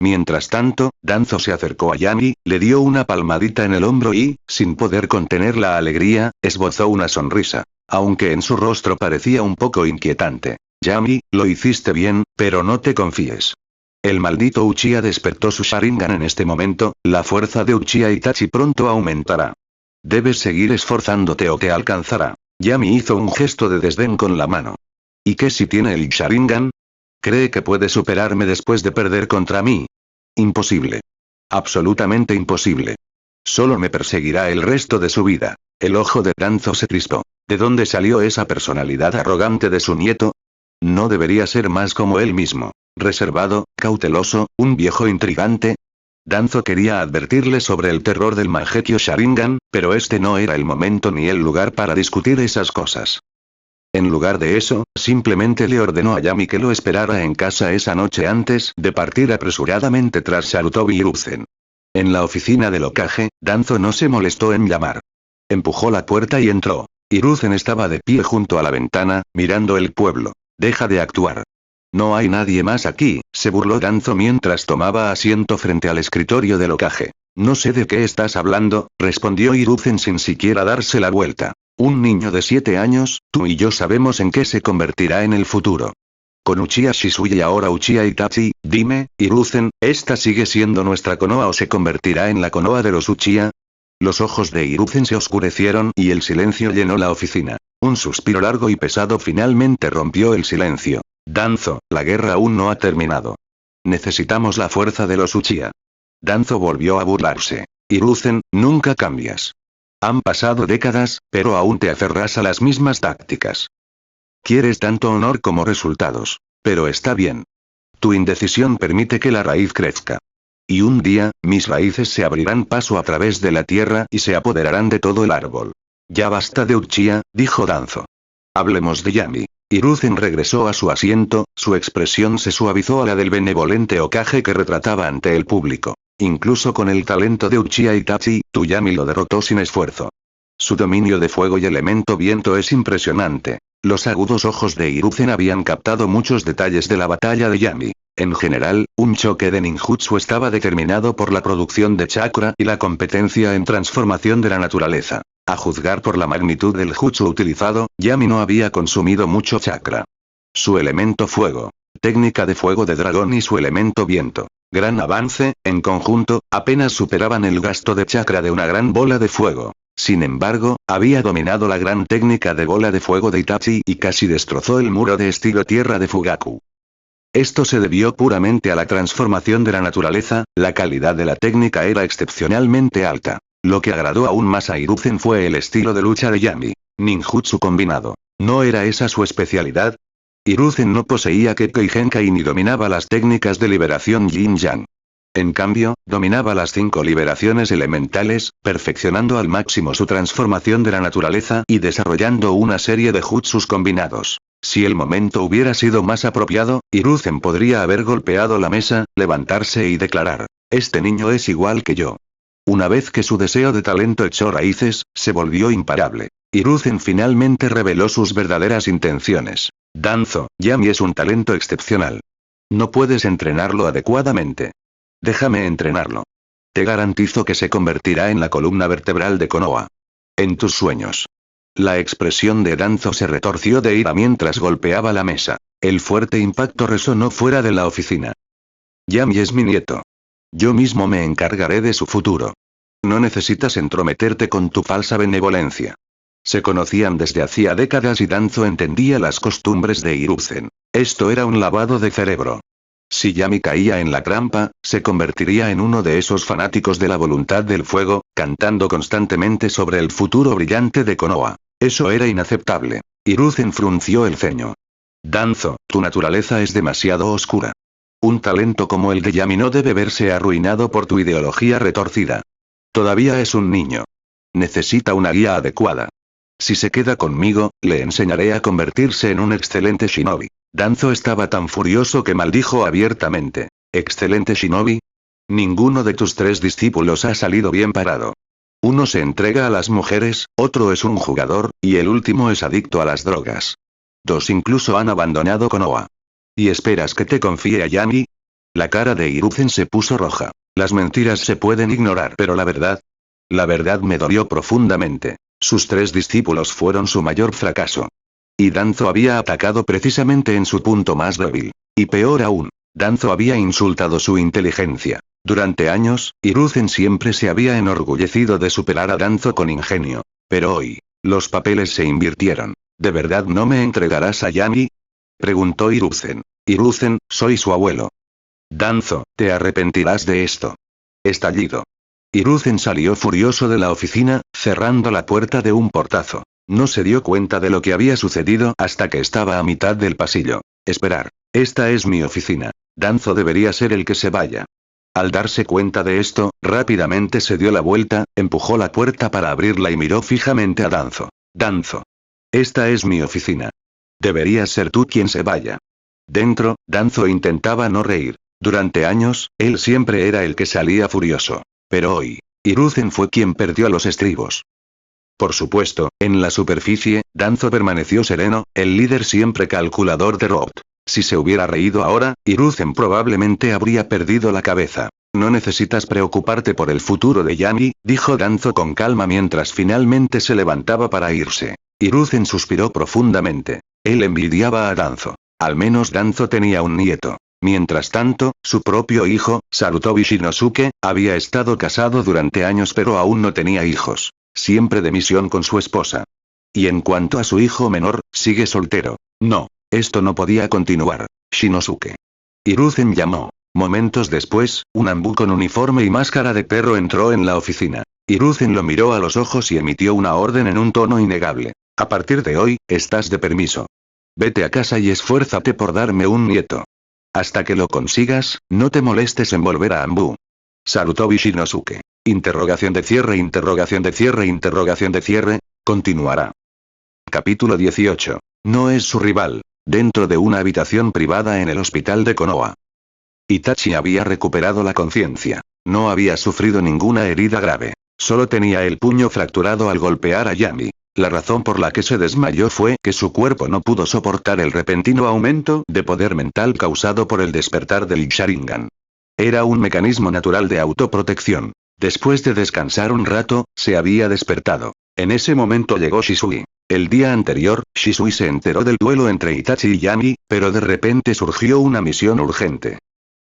Mientras tanto, Danzo se acercó a Yami, le dio una palmadita en el hombro y, sin poder contener la alegría, esbozó una sonrisa. Aunque en su rostro parecía un poco inquietante. Yami, lo hiciste bien, pero no te confíes. El maldito Uchiha despertó su Sharingan en este momento, la fuerza de Uchiha Itachi pronto aumentará. Debes seguir esforzándote o te alcanzará. Yami hizo un gesto de desdén con la mano. ¿Y qué si tiene el Sharingan? ¿Cree que puede superarme después de perder contra mí? Imposible. Absolutamente imposible. Solo me perseguirá el resto de su vida. El ojo de Danzo se crispó. ¿De dónde salió esa personalidad arrogante de su nieto? No debería ser más como él mismo. Reservado, cauteloso, un viejo intrigante. Danzo quería advertirle sobre el terror del Mangekyo Sharingan, pero este no era el momento ni el lugar para discutir esas cosas. En lugar de eso, simplemente le ordenó a Yami que lo esperara en casa esa noche antes de partir apresuradamente tras Sarutobi Hiruzen. En la oficina del Hokage, Danzo no se molestó en llamar. Empujó la puerta y entró. Hiruzen estaba de pie junto a la ventana, mirando el pueblo. Deja de actuar. No hay nadie más aquí, se burló Danzo mientras tomaba asiento frente al escritorio del Hokage. No sé de qué estás hablando, respondió Hiruzen sin siquiera darse la vuelta. Un niño de 7 años, tú y yo sabemos en qué se convertirá en el futuro. Con Uchiha Shisui y ahora Uchiha Itachi, dime, Hiruzen, ¿esta sigue siendo nuestra Konoha o se convertirá en la Konoha de los Uchiha? Los ojos de Hiruzen se oscurecieron y el silencio llenó la oficina. Un suspiro largo y pesado finalmente rompió el silencio. Danzo, la guerra aún no ha terminado. Necesitamos la fuerza de los Uchiha. Danzo volvió a burlarse. Hiruzen, nunca cambias. Han pasado décadas, pero aún te aferras a las mismas tácticas. Quieres tanto honor como resultados. Pero está bien. Tu indecisión permite que la raíz crezca. Y un día, mis raíces se abrirán paso a través de la tierra y se apoderarán de todo el árbol. Ya basta de Uchiha, dijo Danzo. Hablemos de Yami. Hiruzen regresó a su asiento, su expresión se suavizó a la del benevolente Hokage que retrataba ante el público. Incluso con el talento de Uchiha Itachi, tu Yami lo derrotó sin esfuerzo. Su dominio de fuego y elemento viento es impresionante. Los agudos ojos de Hiruzen habían captado muchos detalles de la batalla de Yami. En general, un choque de ninjutsu estaba determinado por la producción de chakra y la competencia en transformación de la naturaleza. A juzgar por la magnitud del jutsu utilizado, Yami no había consumido mucho chakra. Su elemento fuego, técnica de fuego de dragón y su elemento viento. Gran avance, en conjunto, apenas superaban el gasto de chakra de una gran bola de fuego. Sin embargo, había dominado la gran técnica de bola de fuego de Itachi y casi destrozó el muro de estilo tierra de Fugaku. Esto se debió puramente a la transformación de la naturaleza, la calidad de la técnica era excepcionalmente alta. Lo que agradó aún más a Hiruzen fue el estilo de lucha de Yami. Ninjutsu combinado. ¿No era esa su especialidad? Hiruzen no poseía Kekkei Genkai ni dominaba las técnicas de liberación Yin-Yang. En cambio, dominaba las 5 liberaciones elementales, perfeccionando al máximo su transformación de la naturaleza y desarrollando una serie de jutsus combinados. Si el momento hubiera sido más apropiado, Hiruzen podría haber golpeado la mesa, levantarse y declarar: "Este niño es igual que yo". Una vez que su deseo de talento echó raíces, se volvió imparable. Hiruzen finalmente reveló sus verdaderas intenciones. Danzo, Yami es un talento excepcional. No puedes entrenarlo adecuadamente. Déjame entrenarlo. Te garantizo que se convertirá en la columna vertebral de Konoha. En tus sueños. La expresión de Danzo se retorció de ira mientras golpeaba la mesa. El fuerte impacto resonó fuera de la oficina. Yami es mi nieto. Yo mismo me encargaré de su futuro. No necesitas entrometerte con tu falsa benevolencia. Se conocían desde hacía décadas y Danzo entendía las costumbres de Hiruzen. Esto era un lavado de cerebro. Si Yami caía en la trampa, se convertiría en uno de esos fanáticos de la voluntad del fuego, cantando constantemente sobre el futuro brillante de Konoha. Eso era inaceptable. Hiruzen frunció el ceño. Danzo, tu naturaleza es demasiado oscura. Un talento como el de Yami no debe verse arruinado por tu ideología retorcida. Todavía es un niño. Necesita una guía adecuada. Si se queda conmigo, le enseñaré a convertirse en un excelente shinobi. Danzo estaba tan furioso que maldijo abiertamente. ¿Excelente shinobi? Ninguno de tus 3 discípulos ha salido bien parado. Uno se entrega a las mujeres, otro es un jugador, y el último es adicto a las drogas. 2 incluso han abandonado Konoha. ¿Y esperas que te confíe a Yami? La cara de Hiruzen se puso roja. Las mentiras se pueden ignorar, pero la verdad me dolió profundamente. Sus 3 discípulos fueron su mayor fracaso. Y Danzo había atacado precisamente en su punto más débil. Y peor aún, Danzo había insultado su inteligencia. Durante años, Hiruzen siempre se había enorgullecido de superar a Danzo con ingenio. Pero hoy, los papeles se invirtieron. ¿De verdad no me entregarás a Yami? Preguntó Hiruzen. Hiruzen, soy su abuelo. Danzo, te arrepentirás de esto. Estallido. Hiruzen salió furioso de la oficina, cerrando la puerta de un portazo. No se dio cuenta de lo que había sucedido hasta que estaba a mitad del pasillo. Esperar. Esta es mi oficina. Danzo debería ser el que se vaya. Al darse cuenta de esto, rápidamente se dio la vuelta, empujó la puerta para abrirla y miró fijamente a Danzo. Danzo. Esta es mi oficina. Deberías ser tú quien se vaya. Dentro, Danzo intentaba no reír. Durante años, él siempre era el que salía furioso. Pero hoy, Hiruzen fue quien perdió los estribos. Por supuesto, en la superficie, Danzo permaneció sereno, el líder siempre calculador de Rout. Si se hubiera reído ahora, Hiruzen probablemente habría perdido la cabeza. No necesitas preocuparte por el futuro de Yami, dijo Danzo con calma mientras finalmente se levantaba para irse. Hiruzen suspiró profundamente. Él envidiaba a Danzo. Al menos Danzo tenía un nieto. Mientras tanto, su propio hijo, Sarutobi Shinosuke, había estado casado durante años pero aún no tenía hijos. Siempre de misión con su esposa. Y en cuanto a su hijo menor, sigue soltero. No, esto no podía continuar. Shinosuke. Hiruzen llamó. Momentos después, un Anbu con uniforme y máscara de perro entró en la oficina. Hiruzen lo miró a los ojos y emitió una orden en un tono innegable. A partir de hoy, estás de permiso. Vete a casa y esfuérzate por darme un nieto. Hasta que lo consigas, no te molestes en volver a Anbu. Sarutobi Shinosuke. Interrogación de cierre, interrogación de cierre, interrogación de cierre. Continuará. Capítulo 18. No es su rival. Dentro de una habitación privada en el hospital de Konoha. Itachi había recuperado la conciencia. No había sufrido ninguna herida grave. Solo tenía el puño fracturado al golpear a Yami. La razón por la que se desmayó fue que su cuerpo no pudo soportar el repentino aumento de poder mental causado por el despertar del Sharingan. Era un mecanismo natural de autoprotección. Después de descansar un rato, se había despertado. En ese momento llegó Shisui. El día anterior, Shisui se enteró del duelo entre Itachi y Yami, pero de repente surgió una misión urgente.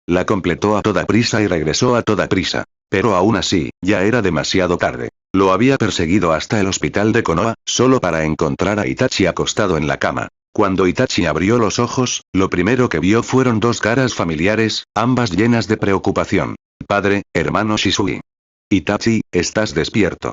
La completó a toda prisa y regresó a toda prisa. Pero aún así, ya era demasiado tarde. Lo había perseguido hasta el hospital de Konoha, solo para encontrar a Itachi acostado en la cama. Cuando Itachi abrió los ojos, lo primero que vio fueron dos caras familiares, ambas llenas de preocupación. Padre, hermano Shisui. Itachi, ¿estás despierto?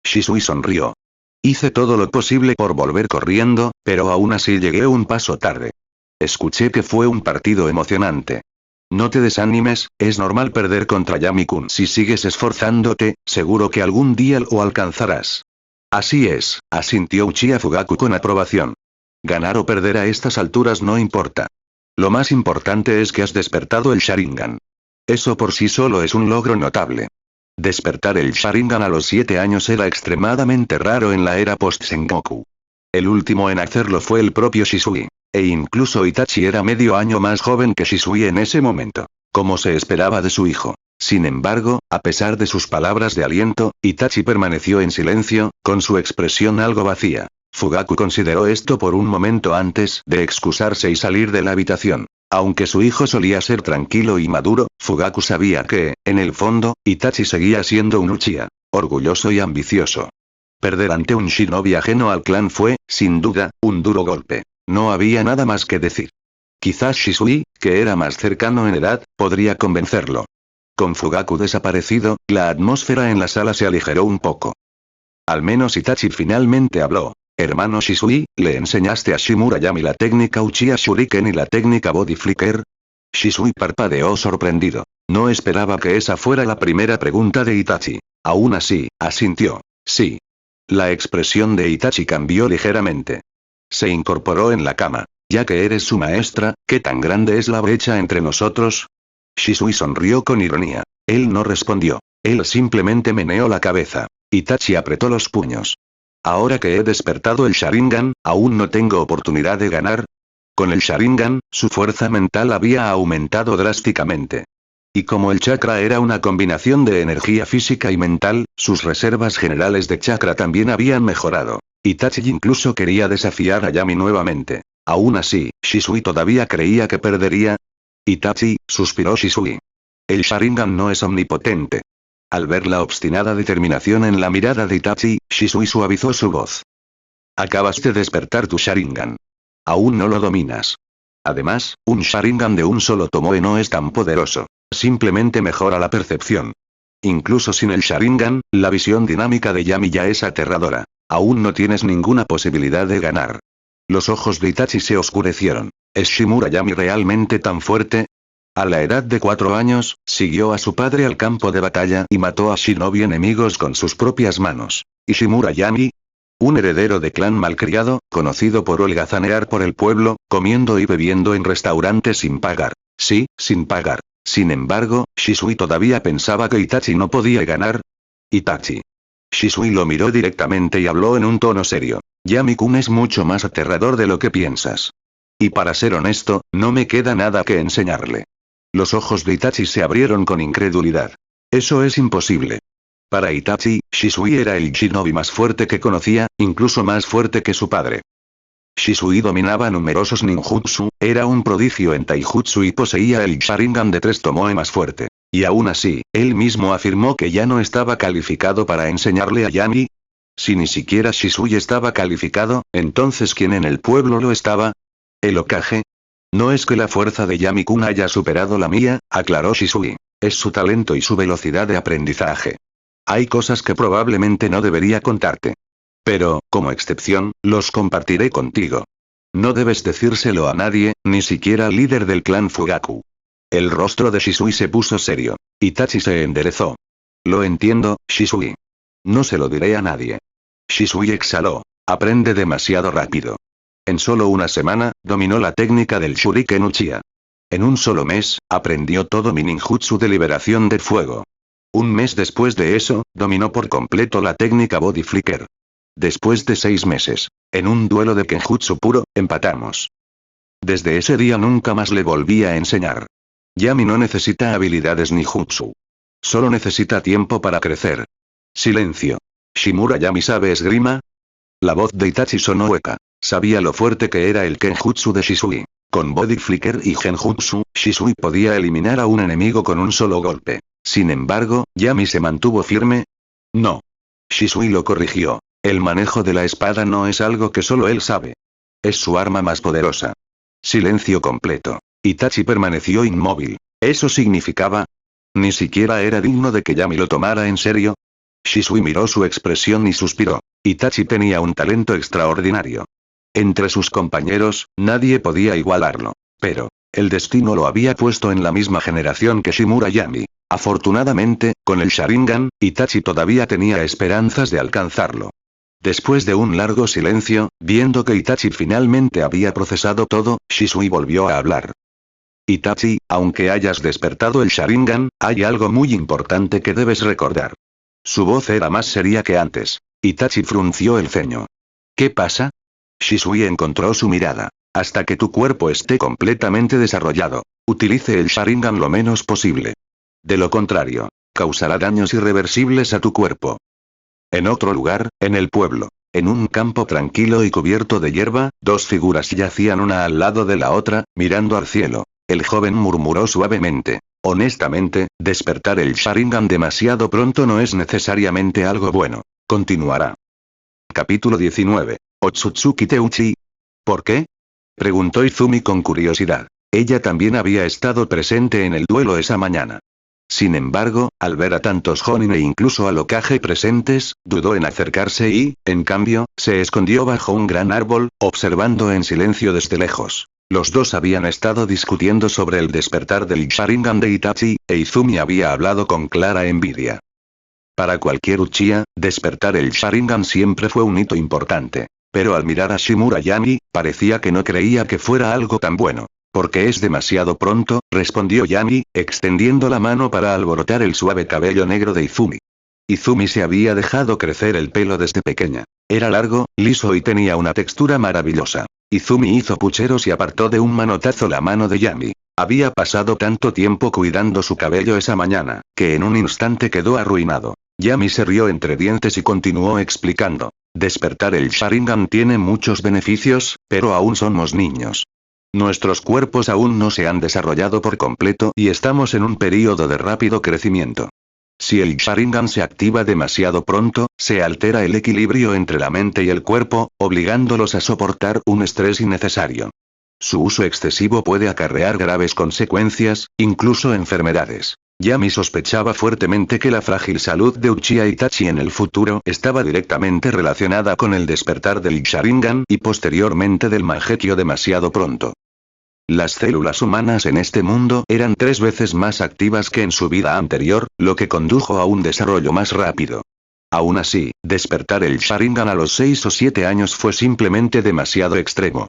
Shisui sonrió. Hice todo lo posible por volver corriendo, pero aún así llegué un paso tarde. Escuché que fue un partido emocionante. No te desanimes, es normal perder contra Yami-kun. Si sigues esforzándote, seguro que algún día lo alcanzarás. Así es, asintió Uchiha Fugaku con aprobación. Ganar o perder a estas alturas no importa. Lo más importante es que has despertado el Sharingan. Eso por sí solo es un logro notable. Despertar el Sharingan a los 7 años era extremadamente raro en la era post-Sengoku. El último en hacerlo fue el propio Shisui. E incluso Itachi era medio año más joven que Shisui en ese momento. Como se esperaba de su hijo. Sin embargo, a pesar de sus palabras de aliento, Itachi permaneció en silencio, con su expresión algo vacía. Fugaku consideró esto por un momento antes de excusarse y salir de la habitación. Aunque su hijo solía ser tranquilo y maduro, Fugaku sabía que, en el fondo, Itachi seguía siendo un Uchiha. Orgulloso y ambicioso. Perder ante un shinobi ajeno al clan fue, sin duda, un duro golpe. No había nada más que decir. Quizás Shisui, que era más cercano en edad, podría convencerlo. Con Fugaku desaparecido, la atmósfera en la sala se aligeró un poco. Al menos Itachi finalmente habló. Hermano Shisui, ¿le enseñaste a Shimura Yami la técnica Uchiha Shuriken y la técnica Body Flicker? Shisui parpadeó sorprendido. No esperaba que esa fuera la primera pregunta de Itachi. Aún así, asintió. Sí. La expresión de Itachi cambió ligeramente. Se incorporó en la cama. Ya que eres su maestra, ¿qué tan grande es la brecha entre nosotros? Shisui sonrió con ironía. Él no respondió. Él simplemente meneó la cabeza. Itachi apretó los puños. Ahora que he despertado el Sharingan, ¿aún no tengo oportunidad de ganar? Con el Sharingan, su fuerza mental había aumentado drásticamente. Y como el chakra era una combinación de energía física y mental, sus reservas generales de chakra también habían mejorado. Itachi incluso quería desafiar a Yami nuevamente. Aún así, Shisui todavía creía que perdería. Itachi, suspiró Shisui. El Sharingan no es omnipotente. Al ver la obstinada determinación en la mirada de Itachi, Shisui suavizó su voz. Acabas de despertar tu Sharingan. Aún no lo dominas. Además, un Sharingan de un solo tomoe no es tan poderoso. Simplemente mejora la percepción. Incluso sin el Sharingan, la visión dinámica de Yami ya es aterradora. Aún no tienes ninguna posibilidad de ganar. Los ojos de Itachi se oscurecieron. ¿Es Shimura Yami realmente tan fuerte? A la edad de 4 años, siguió a su padre al campo de batalla y mató a shinobi enemigos con sus propias manos. ¿Y Shimura Yami? Un heredero de clan malcriado, conocido por holgazanear por el pueblo, comiendo y bebiendo en restaurantes sin pagar. Sí, sin pagar. Sin embargo, Shisui todavía pensaba que Itachi no podía ganar. Itachi. Shisui lo miró directamente y habló en un tono serio. Yami-kun es mucho más aterrador de lo que piensas. Y para ser honesto, no me queda nada que enseñarle. Los ojos de Itachi se abrieron con incredulidad. Eso es imposible. Para Itachi, Shisui era el shinobi más fuerte que conocía, incluso más fuerte que su padre. Shisui dominaba numerosos ninjutsu, era un prodigio en taijutsu y poseía el Sharingan de 3 tomoe más fuerte. Y aún así, él mismo afirmó que ya no estaba calificado para enseñarle a Yami. Si ni siquiera Shisui estaba calificado, entonces ¿quién en el pueblo lo estaba? ¿El Hokage? No es que la fuerza de Yami-kun haya superado la mía, aclaró Shisui. Es su talento y su velocidad de aprendizaje. Hay cosas que probablemente no debería contarte. Pero, como excepción, los compartiré contigo. No debes decírselo a nadie, ni siquiera al líder del clan Fugaku. El rostro de Shisui se puso serio. Itachi se enderezó. Lo entiendo, Shisui. No se lo diré a nadie. Shisui exhaló. Aprende demasiado rápido. En solo una semana, dominó la técnica del Shuriken Uchiha. En un solo mes, aprendió todo mi ninjutsu de liberación de fuego. Un mes después de eso, dominó por completo la técnica Body Flicker. Después de 6 meses, en un duelo de Kenjutsu puro, empatamos. Desde ese día nunca más le volví a enseñar. Yami no necesita habilidades ni jutsu. Solo necesita tiempo para crecer. Silencio. ¿Shimura Yami sabe esgrima? La voz de Itachi sonó hueca. Sabía lo fuerte que era el Kenjutsu de Shisui. Con Body Flicker y Genjutsu, Shisui podía eliminar a un enemigo con un solo golpe. Sin embargo, Yami se mantuvo firme. No. Shisui lo corrigió. El manejo de la espada no es algo que solo él sabe. Es su arma más poderosa. Silencio completo. Itachi permaneció inmóvil. ¿Eso significaba? Ni siquiera era digno de que Yami lo tomara en serio. Shisui miró su expresión y suspiró. Itachi tenía un talento extraordinario. Entre sus compañeros, nadie podía igualarlo. Pero, el destino lo había puesto en la misma generación que Shimura Yami. Afortunadamente, con el Sharingan, Itachi todavía tenía esperanzas de alcanzarlo. Después de un largo silencio, viendo que Itachi finalmente había procesado todo, Shisui volvió a hablar. Itachi, aunque hayas despertado el Sharingan, hay algo muy importante que debes recordar. Su voz era más seria que antes. Itachi frunció el ceño. ¿Qué pasa? Shisui encontró su mirada. Hasta que tu cuerpo esté completamente desarrollado, utilice el Sharingan lo menos posible. De lo contrario, causará daños irreversibles a tu cuerpo. En otro lugar, en el pueblo, en un campo tranquilo y cubierto de hierba, 2 figuras yacían una al lado de la otra, mirando al cielo. El joven murmuró suavemente. Honestamente, despertar el Sharingan demasiado pronto no es necesariamente algo bueno. Continuará. Capítulo 19. Otsutsuki Teuchi. ¿Por qué? Preguntó Izumi con curiosidad. Ella también había estado presente en el duelo esa mañana. Sin embargo, al ver a tantos Jonin e incluso al Hokage presentes, dudó en acercarse y, en cambio, se escondió bajo un gran árbol, observando en silencio desde lejos. Los dos habían estado discutiendo sobre el despertar del Sharingan de Itachi, e Izumi había hablado con clara envidia. Para cualquier Uchiha, despertar el Sharingan siempre fue un hito importante. Pero al mirar a Shimura Yami, parecía que no creía que fuera algo tan bueno. Porque es demasiado pronto, respondió Yami, extendiendo la mano para alborotar el suave cabello negro de Izumi. Izumi se había dejado crecer el pelo desde pequeña. Era largo, liso y tenía una textura maravillosa. Izumi hizo pucheros y apartó de un manotazo la mano de Yami. Había pasado tanto tiempo cuidando su cabello esa mañana, que en un instante quedó arruinado. Yami se rió entre dientes y continuó explicando. Despertar el Sharingan tiene muchos beneficios, pero aún somos niños. Nuestros cuerpos aún no se han desarrollado por completo y estamos en un período de rápido crecimiento. Si el Sharingan se activa demasiado pronto, se altera el equilibrio entre la mente y el cuerpo, obligándolos a soportar un estrés innecesario. Su uso excesivo puede acarrear graves consecuencias, incluso enfermedades. Yami sospechaba fuertemente que la frágil salud de Uchiha Itachi en el futuro estaba directamente relacionada con el despertar del Sharingan y posteriormente del Mangekyo demasiado pronto. Las células humanas en este mundo eran 3 veces más activas que en su vida anterior, lo que condujo a un desarrollo más rápido. Aún así, despertar el Sharingan a los 6 o 7 años fue simplemente demasiado extremo.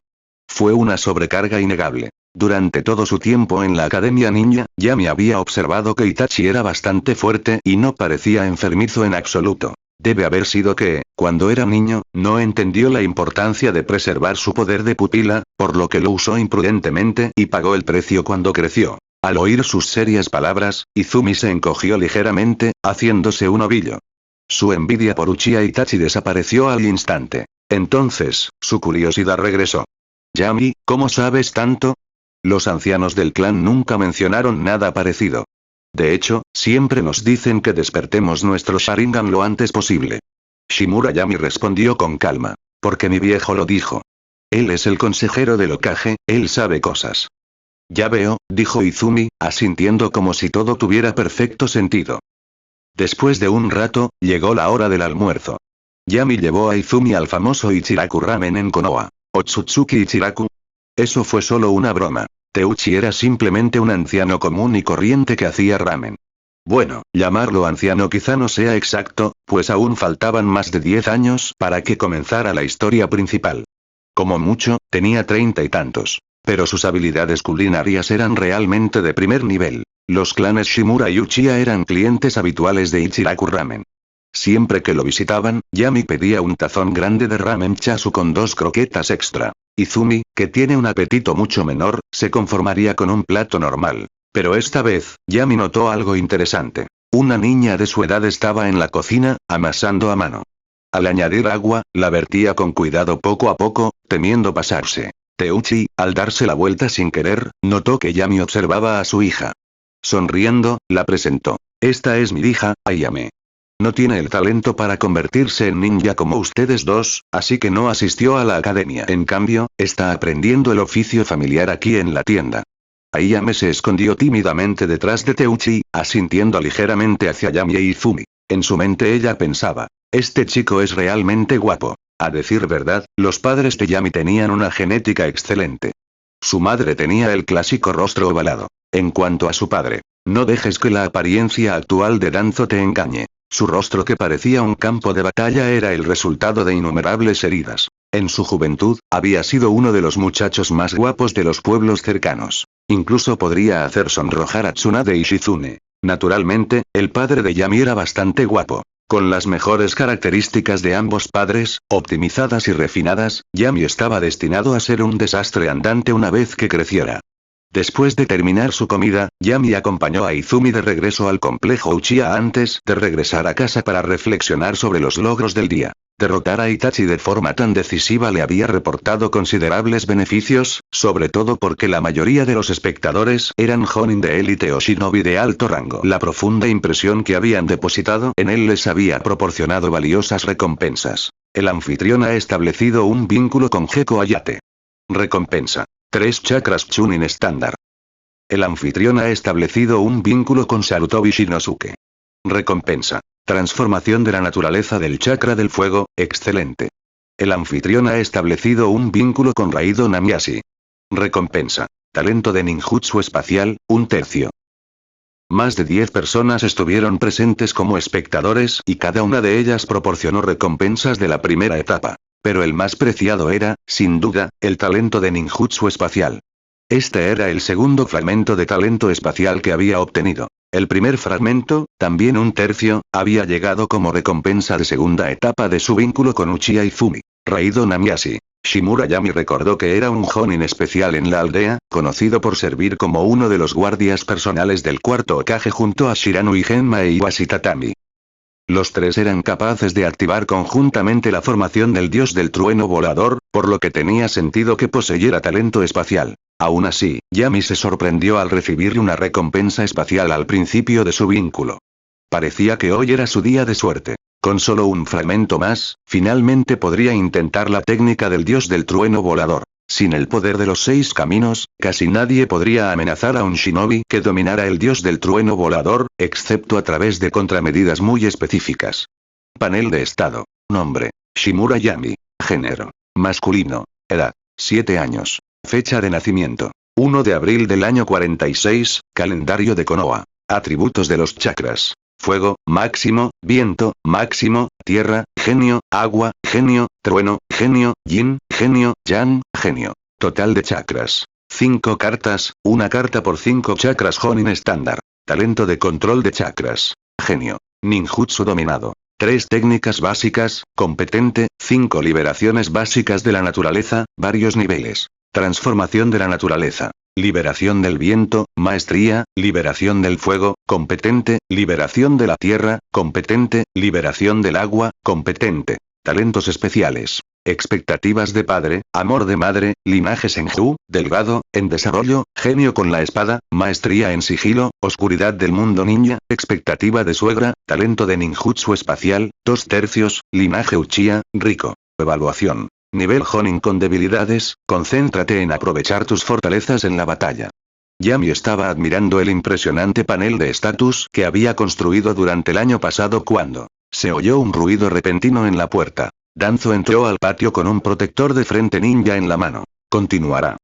Fue una sobrecarga innegable. Durante todo su tiempo en la Academia Ninja, Yami había observado que Itachi era bastante fuerte y no parecía enfermizo en absoluto. Debe haber sido que, cuando era niño, no entendió la importancia de preservar su poder de pupila, por lo que lo usó imprudentemente y pagó el precio cuando creció. Al oír sus serias palabras, Izumi se encogió ligeramente, haciéndose un ovillo. Su envidia por Uchiha Itachi desapareció al instante. Entonces, su curiosidad regresó. Yami, ¿cómo sabes tanto? Los ancianos del clan nunca mencionaron nada parecido. De hecho, siempre nos dicen que despertemos nuestro Sharingan lo antes posible. Shimura Yami respondió con calma. Porque mi viejo lo dijo. Él es el consejero del Hokage, él sabe cosas. Ya veo, dijo Izumi, asintiendo como si todo tuviera perfecto sentido. Después de un rato, llegó la hora del almuerzo. Yami llevó a Izumi al famoso Ichiraku Ramen en Konoha. Otsutsuki Ichiraku. Eso fue solo una broma. Teuchi era simplemente un anciano común y corriente que hacía ramen. Bueno, llamarlo anciano quizá no sea exacto, pues aún faltaban más de 10 años para que comenzara la historia principal. Como mucho, tenía 30 y tantos. Pero sus habilidades culinarias eran realmente de primer nivel. Los clanes Shimura y Uchiha eran clientes habituales de Ichiraku Ramen. Siempre que lo visitaban, Yami pedía un tazón grande de ramen chasu con 2 croquetas extra. Izumi, que tiene un apetito mucho menor, se conformaría con un plato normal. Pero esta vez, Yami notó algo interesante. Una niña de su edad estaba en la cocina, amasando a mano. Al añadir agua, la vertía con cuidado poco a poco, temiendo pasarse. Teuchi, al darse la vuelta sin querer, notó que Yami observaba a su hija. Sonriendo, la presentó. Esta es mi hija, Ayame. No tiene el talento para convertirse en ninja como ustedes dos, así que no asistió a la academia. En cambio, está aprendiendo el oficio familiar aquí en la tienda. Ayame se escondió tímidamente detrás de Teuchi, asintiendo ligeramente hacia Yami e Izumi. En su mente ella pensaba, este chico es realmente guapo. A decir verdad, los padres de Yami tenían una genética excelente. Su madre tenía el clásico rostro ovalado. En cuanto a su padre, no dejes que la apariencia actual de Danzo te engañe. Su rostro que parecía un campo de batalla era el resultado de innumerables heridas. En su juventud, había sido uno de los muchachos más guapos de los pueblos cercanos. Incluso podría hacer sonrojar a Tsunade y Shizune. Naturalmente, el padre de Yami era bastante guapo. Con las mejores características de ambos padres, optimizadas y refinadas, Yami estaba destinado a ser un desastre andante una vez que creciera. Después de terminar su comida, Yami acompañó a Izumi de regreso al complejo Uchiha antes de regresar a casa para reflexionar sobre los logros del día. Derrotar a Itachi de forma tan decisiva le había reportado considerables beneficios, sobre todo porque la mayoría de los espectadores eran Jonin de élite o shinobi de alto rango. La profunda impresión que habían depositado en él les había proporcionado valiosas recompensas. El anfitrión ha establecido un vínculo con Gekko Hayate. Recompensa. 3 chakras Chunin estándar. El anfitrión ha establecido un vínculo con Sarutobi Shinosuke. Recompensa. Transformación de la naturaleza del chakra del fuego, excelente. El anfitrión ha establecido un vínculo con Raido Namiyashi. Recompensa. Talento de ninjutsu espacial, 1/3. Más de 10 personas estuvieron presentes como espectadores y cada una de ellas proporcionó recompensas de la primera etapa. Pero el más preciado era, sin duda, el talento de ninjutsu espacial. Este era el segundo fragmento de talento espacial que había obtenido. El primer fragmento, también 1/3, había llegado como recompensa de segunda etapa de su vínculo con Uchiha Izumi. Raido Namiyashi. Shimura Yami recordó que era un Jonin especial en la aldea, conocido por servir como uno de los guardias personales del cuarto Hokage junto a Shiranu y Genma e Iwashi Tatami. Los tres eran capaces de activar conjuntamente la formación del dios del trueno volador, por lo que tenía sentido que poseyera talento espacial. Aún así, Yami se sorprendió al recibir una recompensa espacial al principio de su vínculo. Parecía que hoy era su día de suerte. Con solo un fragmento más, finalmente podría intentar la técnica del dios del trueno volador. Sin el poder de los 6 caminos, casi nadie podría amenazar a un shinobi que dominara el dios del trueno volador, excepto a través de contramedidas muy específicas. Panel de estado. Nombre. Shimura Yami. Género. Masculino. Edad. 7 años. Fecha de nacimiento. 1 de abril del año 46, calendario de Konoha. Atributos de los chakras. Fuego, máximo, viento, máximo, tierra, genio, agua, genio, trueno, genio, yin, genio, yang, genio. Total de chakras. 5 cartas, una carta por 5 chakras Jonin estándar. Talento de control de chakras. Genio. Ninjutsu dominado. 3 técnicas básicas, competente, 5 liberaciones básicas de la naturaleza, varios niveles. Transformación de la naturaleza. Liberación del viento, maestría, liberación del fuego, competente, liberación de la tierra, competente, liberación del agua, competente. Talentos especiales. Expectativas de padre, amor de madre, linaje Senju, delgado, en desarrollo, genio con la espada, maestría en sigilo, oscuridad del mundo ninja, expectativa de suegra, talento de ninjutsu espacial, 2/3, linaje Uchiha, rico. Evaluación. Nivel Jonin con debilidades, concéntrate en aprovechar tus fortalezas en la batalla. Yami estaba admirando el impresionante panel de estatus que había construido durante el año pasado cuando se oyó un ruido repentino en la puerta. Danzo entró al patio con un protector de frente ninja en la mano. Continuará.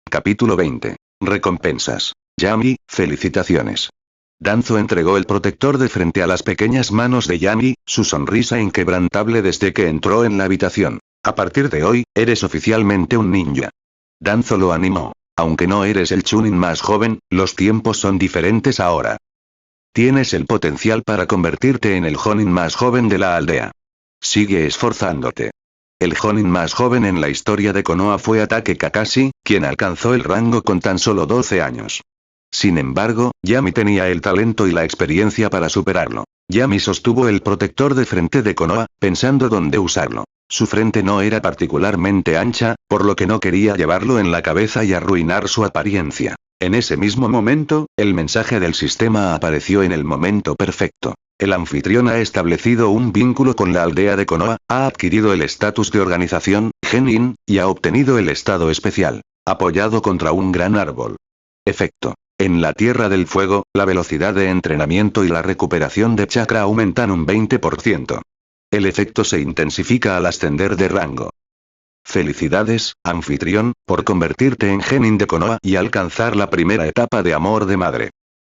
Capítulo 20. Recompensas. Yami, felicitaciones. Danzo entregó el protector de frente a las pequeñas manos de Yami, su sonrisa inquebrantable desde que entró en la habitación. A partir de hoy, eres oficialmente un ninja. Danzo lo animó. Aunque no eres el Chunin más joven, los tiempos son diferentes ahora. Tienes el potencial para convertirte en el Jonin más joven de la aldea. Sigue esforzándote. El Jonin más joven en la historia de Konoha fue Atake Kakashi, quien alcanzó el rango con tan solo 12 años. Sin embargo, Yami tenía el talento y la experiencia para superarlo. Yami sostuvo el protector de frente de Konoha, pensando dónde usarlo. Su frente no era particularmente ancha, por lo que no quería llevarlo en la cabeza y arruinar su apariencia. En ese mismo momento, el mensaje del sistema apareció en el momento perfecto. El anfitrión ha establecido un vínculo con la aldea de Konoha, ha adquirido el estatus de organización, Genin, y ha obtenido el estado especial. Apoyado contra un gran árbol. Efecto. En la Tierra del Fuego, la velocidad de entrenamiento y la recuperación de chakra aumentan un 20%. El efecto se intensifica al ascender de rango. Felicidades, anfitrión, por convertirte en Genin de Konoha y alcanzar la primera etapa de amor de madre.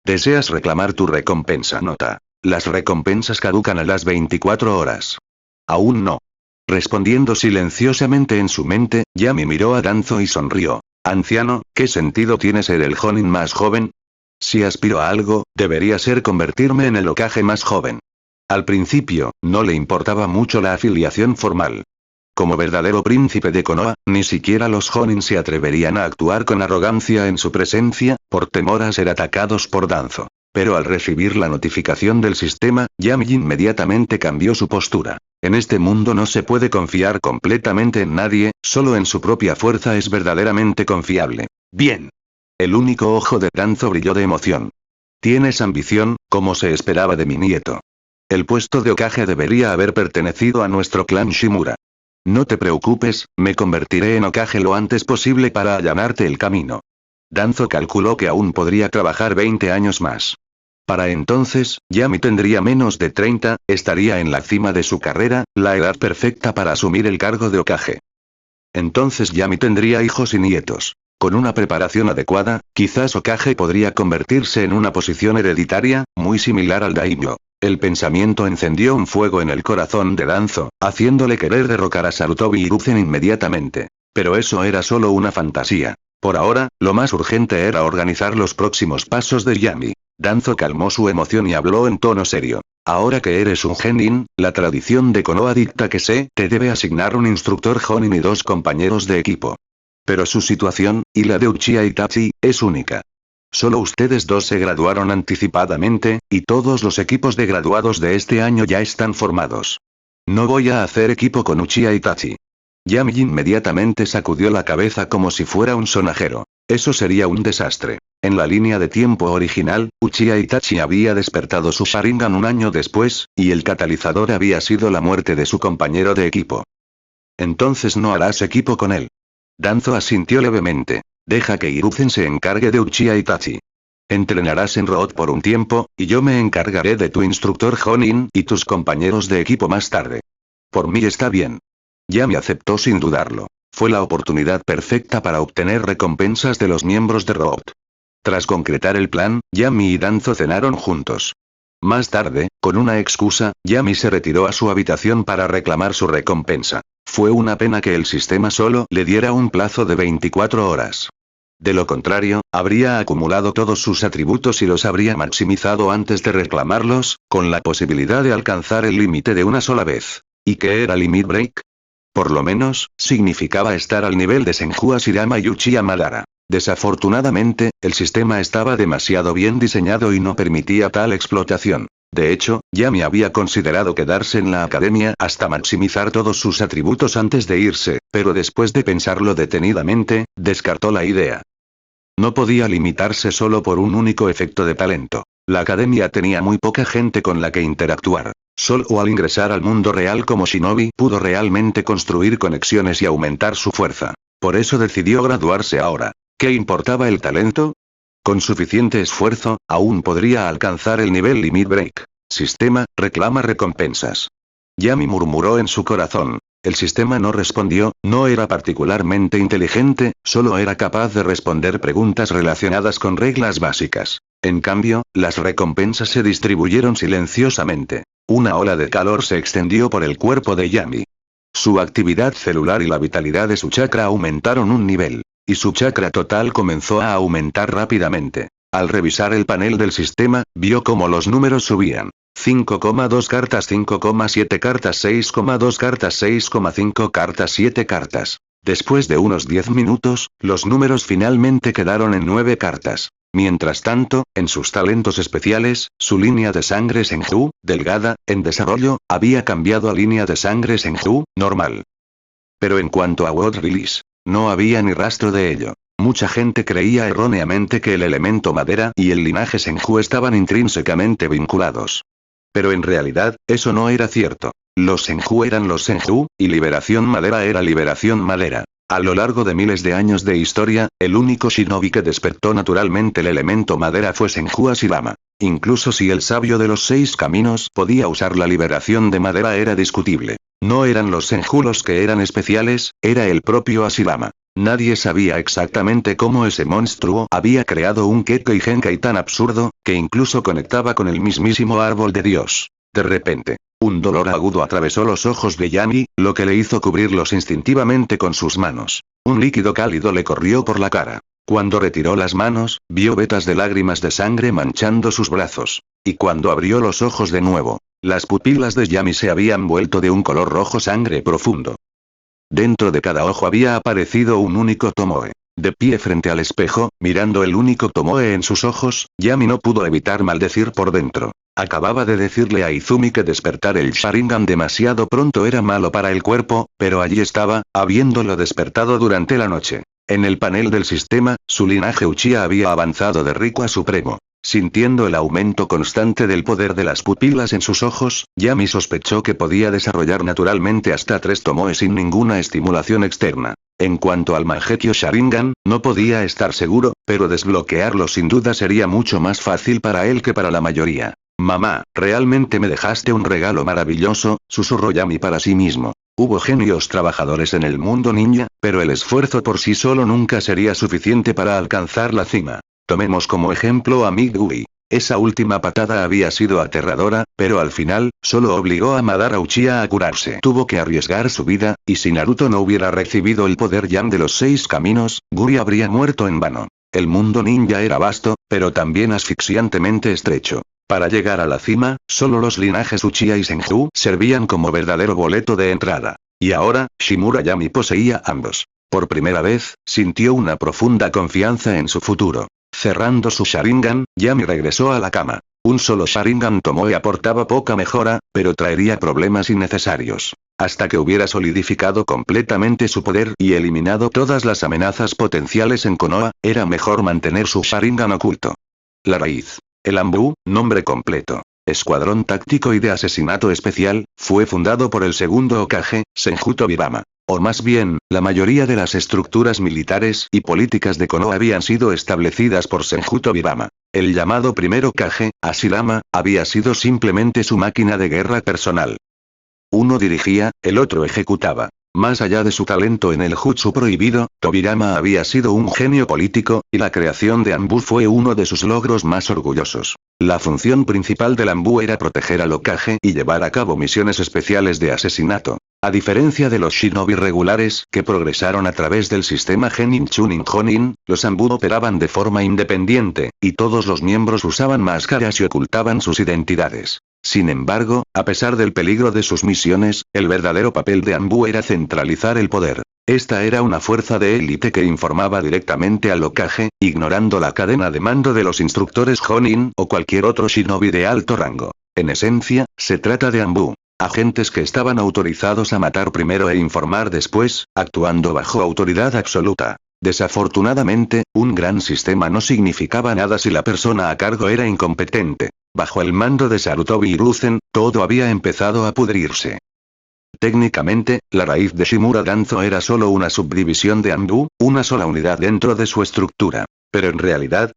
¿Deseas reclamar tu recompensa? Nota. Las recompensas caducan a las 24 horas. Aún no. Respondiendo silenciosamente en su mente, Yami miró a Danzo y sonrió. Anciano, ¿qué sentido tiene ser el Jonin más joven? Si aspiro a algo, debería ser convertirme en el Hokage más joven. Al principio, no le importaba mucho la afiliación formal. Como verdadero príncipe de Konoha, ni siquiera los Jonin se atreverían a actuar con arrogancia en su presencia, por temor a ser atacados por Danzo. Pero al recibir la notificación del sistema, Yami inmediatamente cambió su postura. En este mundo no se puede confiar completamente en nadie, solo en su propia fuerza es verdaderamente confiable. Bien. El único ojo de Danzo brilló de emoción. Tienes ambición, como se esperaba de mi nieto. El puesto de Hokage debería haber pertenecido a nuestro clan Shimura. No te preocupes, me convertiré en Hokage lo antes posible para allanarte el camino. Danzo calculó que aún podría trabajar 20 años más. Para entonces, Yami tendría menos de 30, estaría en la cima de su carrera, la edad perfecta para asumir el cargo de Hokage. Entonces Yami tendría hijos y nietos. Con una preparación adecuada, quizás Hokage podría convertirse en una posición hereditaria, muy similar al daimyo. El pensamiento encendió un fuego en el corazón de Danzo, haciéndole querer derrocar a Sarutobi Hiruzen inmediatamente. Pero eso era solo una fantasía. Por ahora, lo más urgente era organizar los próximos pasos de Yami. Danzo calmó su emoción y habló en tono serio. Ahora que eres un Genin, la tradición de Konoha dicta que te debe asignar un instructor Jonin y 2 compañeros de equipo. Pero su situación, y la de Uchiha Itachi, es única. Solo ustedes 2 se graduaron anticipadamente, y todos los equipos de graduados de este año ya están formados. No voy a hacer equipo con Uchiha Itachi. Yami inmediatamente sacudió la cabeza como si fuera un sonajero. Eso sería un desastre. En la línea de tiempo original, Uchiha Itachi había despertado su Sharingan un año después, y el catalizador había sido la muerte de su compañero de equipo. Entonces no harás equipo con él. Danzo asintió levemente. Deja que Hiruzen se encargue de Uchiha Itachi. Entrenarás en Road por un tiempo, y yo me encargaré de tu instructor Jonin y tus compañeros de equipo más tarde. Por mí está bien. Yami aceptó sin dudarlo. Fue la oportunidad perfecta para obtener recompensas de los miembros de Road. Tras concretar el plan, Yami y Danzo cenaron juntos. Más tarde, con una excusa, Yami se retiró a su habitación para reclamar su recompensa. Fue una pena que el sistema solo le diera un plazo de 24 horas. De lo contrario, habría acumulado todos sus atributos y los habría maximizado antes de reclamarlos, con la posibilidad de alcanzar el límite de una sola vez. ¿Y qué era Limit Break? Por lo menos, significaba estar al nivel de Senju Ashirama y Uchiha Madara. Desafortunadamente, el sistema estaba demasiado bien diseñado y no permitía tal explotación. De hecho, Yami había considerado quedarse en la academia hasta maximizar todos sus atributos antes de irse, pero después de pensarlo detenidamente, descartó la idea. No podía limitarse solo por un único efecto de talento. La academia tenía muy poca gente con la que interactuar. Solo al ingresar al mundo real como shinobi pudo realmente construir conexiones y aumentar su fuerza. Por eso decidió graduarse ahora. ¿Qué importaba el talento? Con suficiente esfuerzo, aún podría alcanzar el nivel Limit Break. Sistema, reclama recompensas. Yami murmuró en su corazón. El sistema no respondió, no era particularmente inteligente, solo era capaz de responder preguntas relacionadas con reglas básicas. En cambio, las recompensas se distribuyeron silenciosamente. Una ola de calor se extendió por el cuerpo de Yami. Su actividad celular y la vitalidad de su chakra aumentaron un nivel. Y su chakra total comenzó a aumentar rápidamente. Al revisar el panel del sistema, vio cómo los números subían. 5,2 cartas, 5,7 cartas, 6,2 cartas, 6,5 cartas, 7 cartas. Después de unos 10 minutos, los números finalmente quedaron en 9 cartas. Mientras tanto, en sus talentos especiales, su línea de sangre Senju, delgada, en desarrollo, había cambiado a línea de sangre Senju, normal. Pero en cuanto a World Release, no había ni rastro de ello. Mucha gente creía erróneamente que el elemento madera y el linaje Senju estaban intrínsecamente vinculados. Pero en realidad, eso no era cierto. Los Senju eran los Senju, y Liberación Madera era Liberación Madera. A lo largo de miles de años de historia, el único shinobi que despertó naturalmente el elemento madera fue Senju Ashirama. Incluso si el sabio de los 6 caminos podía usar la liberación de madera era discutible. No eran los Senju los que eran especiales, era el propio Ashirama. Nadie sabía exactamente cómo ese monstruo había creado un Kekkei Genkai tan absurdo, que incluso conectaba con el mismísimo árbol de Dios. De repente, un dolor agudo atravesó los ojos de Yami, lo que le hizo cubrirlos instintivamente con sus manos. Un líquido cálido le corrió por la cara. Cuando retiró las manos, vio vetas de lágrimas de sangre manchando sus brazos. Y cuando abrió los ojos de nuevo, las pupilas de Yami se habían vuelto de un color rojo sangre profundo. Dentro de cada ojo había aparecido un único Tomoe. De pie frente al espejo, mirando el único Tomoe en sus ojos, Yami no pudo evitar maldecir por dentro. Acababa de decirle a Izumi que despertar el Sharingan demasiado pronto era malo para el cuerpo, pero allí estaba, habiéndolo despertado durante la noche. En el panel del sistema, su linaje Uchiha había avanzado de rico a supremo. Sintiendo el aumento constante del poder de las pupilas en sus ojos, Yami sospechó que podía desarrollar naturalmente hasta 3 Tomoe sin ninguna estimulación externa. En cuanto al Mangekyo Sharingan, no podía estar seguro, pero desbloquearlo sin duda sería mucho más fácil para él que para la mayoría. Mamá, realmente me dejaste un regalo maravilloso, susurró Yami para sí mismo. Hubo genios trabajadores en el mundo ninja, pero el esfuerzo por sí solo nunca sería suficiente para alcanzar la cima. Tomemos como ejemplo a Midori. Esa última patada había sido aterradora, pero al final, solo obligó a Madara Uchiha a curarse. Tuvo que arriesgar su vida, y si Naruto no hubiera recibido el poder Yan de los 6 caminos, Guri habría muerto en vano. El mundo ninja era vasto, pero también asfixiantemente estrecho. Para llegar a la cima, solo los linajes Uchiha y Senju servían como verdadero boleto de entrada. Y ahora, Shimura Yami poseía ambos. Por primera vez, sintió una profunda confianza en su futuro. Cerrando su Sharingan, Yami regresó a la cama. Un solo Sharingan Tomoe aportaba poca mejora, pero traería problemas innecesarios. Hasta que hubiera solidificado completamente su poder y eliminado todas las amenazas potenciales en Konoha, era mejor mantener su Sharingan oculto. La raíz. El Anbu, nombre completo. Escuadrón táctico y de asesinato especial, fue fundado por el segundo Hokage, Senju Tobirama. O más bien, la mayoría de las estructuras militares y políticas de Konoha habían sido establecidas por Senju Tobirama. El llamado primer Hokage, Hashirama, había sido simplemente su máquina de guerra personal. Uno dirigía, el otro ejecutaba. Más allá de su talento en el jutsu prohibido, Tobirama había sido un genio político, y la creación de Anbu fue uno de sus logros más orgullosos. La función principal del Anbu era proteger al Hokage y llevar a cabo misiones especiales de asesinato. A diferencia de los shinobi regulares que progresaron a través del sistema Genin Chunin Jonin, los Anbu operaban de forma independiente, y todos los miembros usaban máscaras y ocultaban sus identidades. Sin embargo, a pesar del peligro de sus misiones, el verdadero papel de Anbu era centralizar el poder. Esta era una fuerza de élite que informaba directamente al Hokage, ignorando la cadena de mando de los instructores Jonin o cualquier otro shinobi de alto rango. En esencia, se trata de Anbu. Agentes que estaban autorizados a matar primero e informar después, actuando bajo autoridad absoluta. Desafortunadamente, un gran sistema no significaba nada si la persona a cargo era incompetente. Bajo el mando de Sarutobi Hiruzen, todo había empezado a pudrirse. Técnicamente, la raíz de Shimura Danzo era solo una subdivisión de Anbu, una sola unidad dentro de su estructura. Pero en realidad,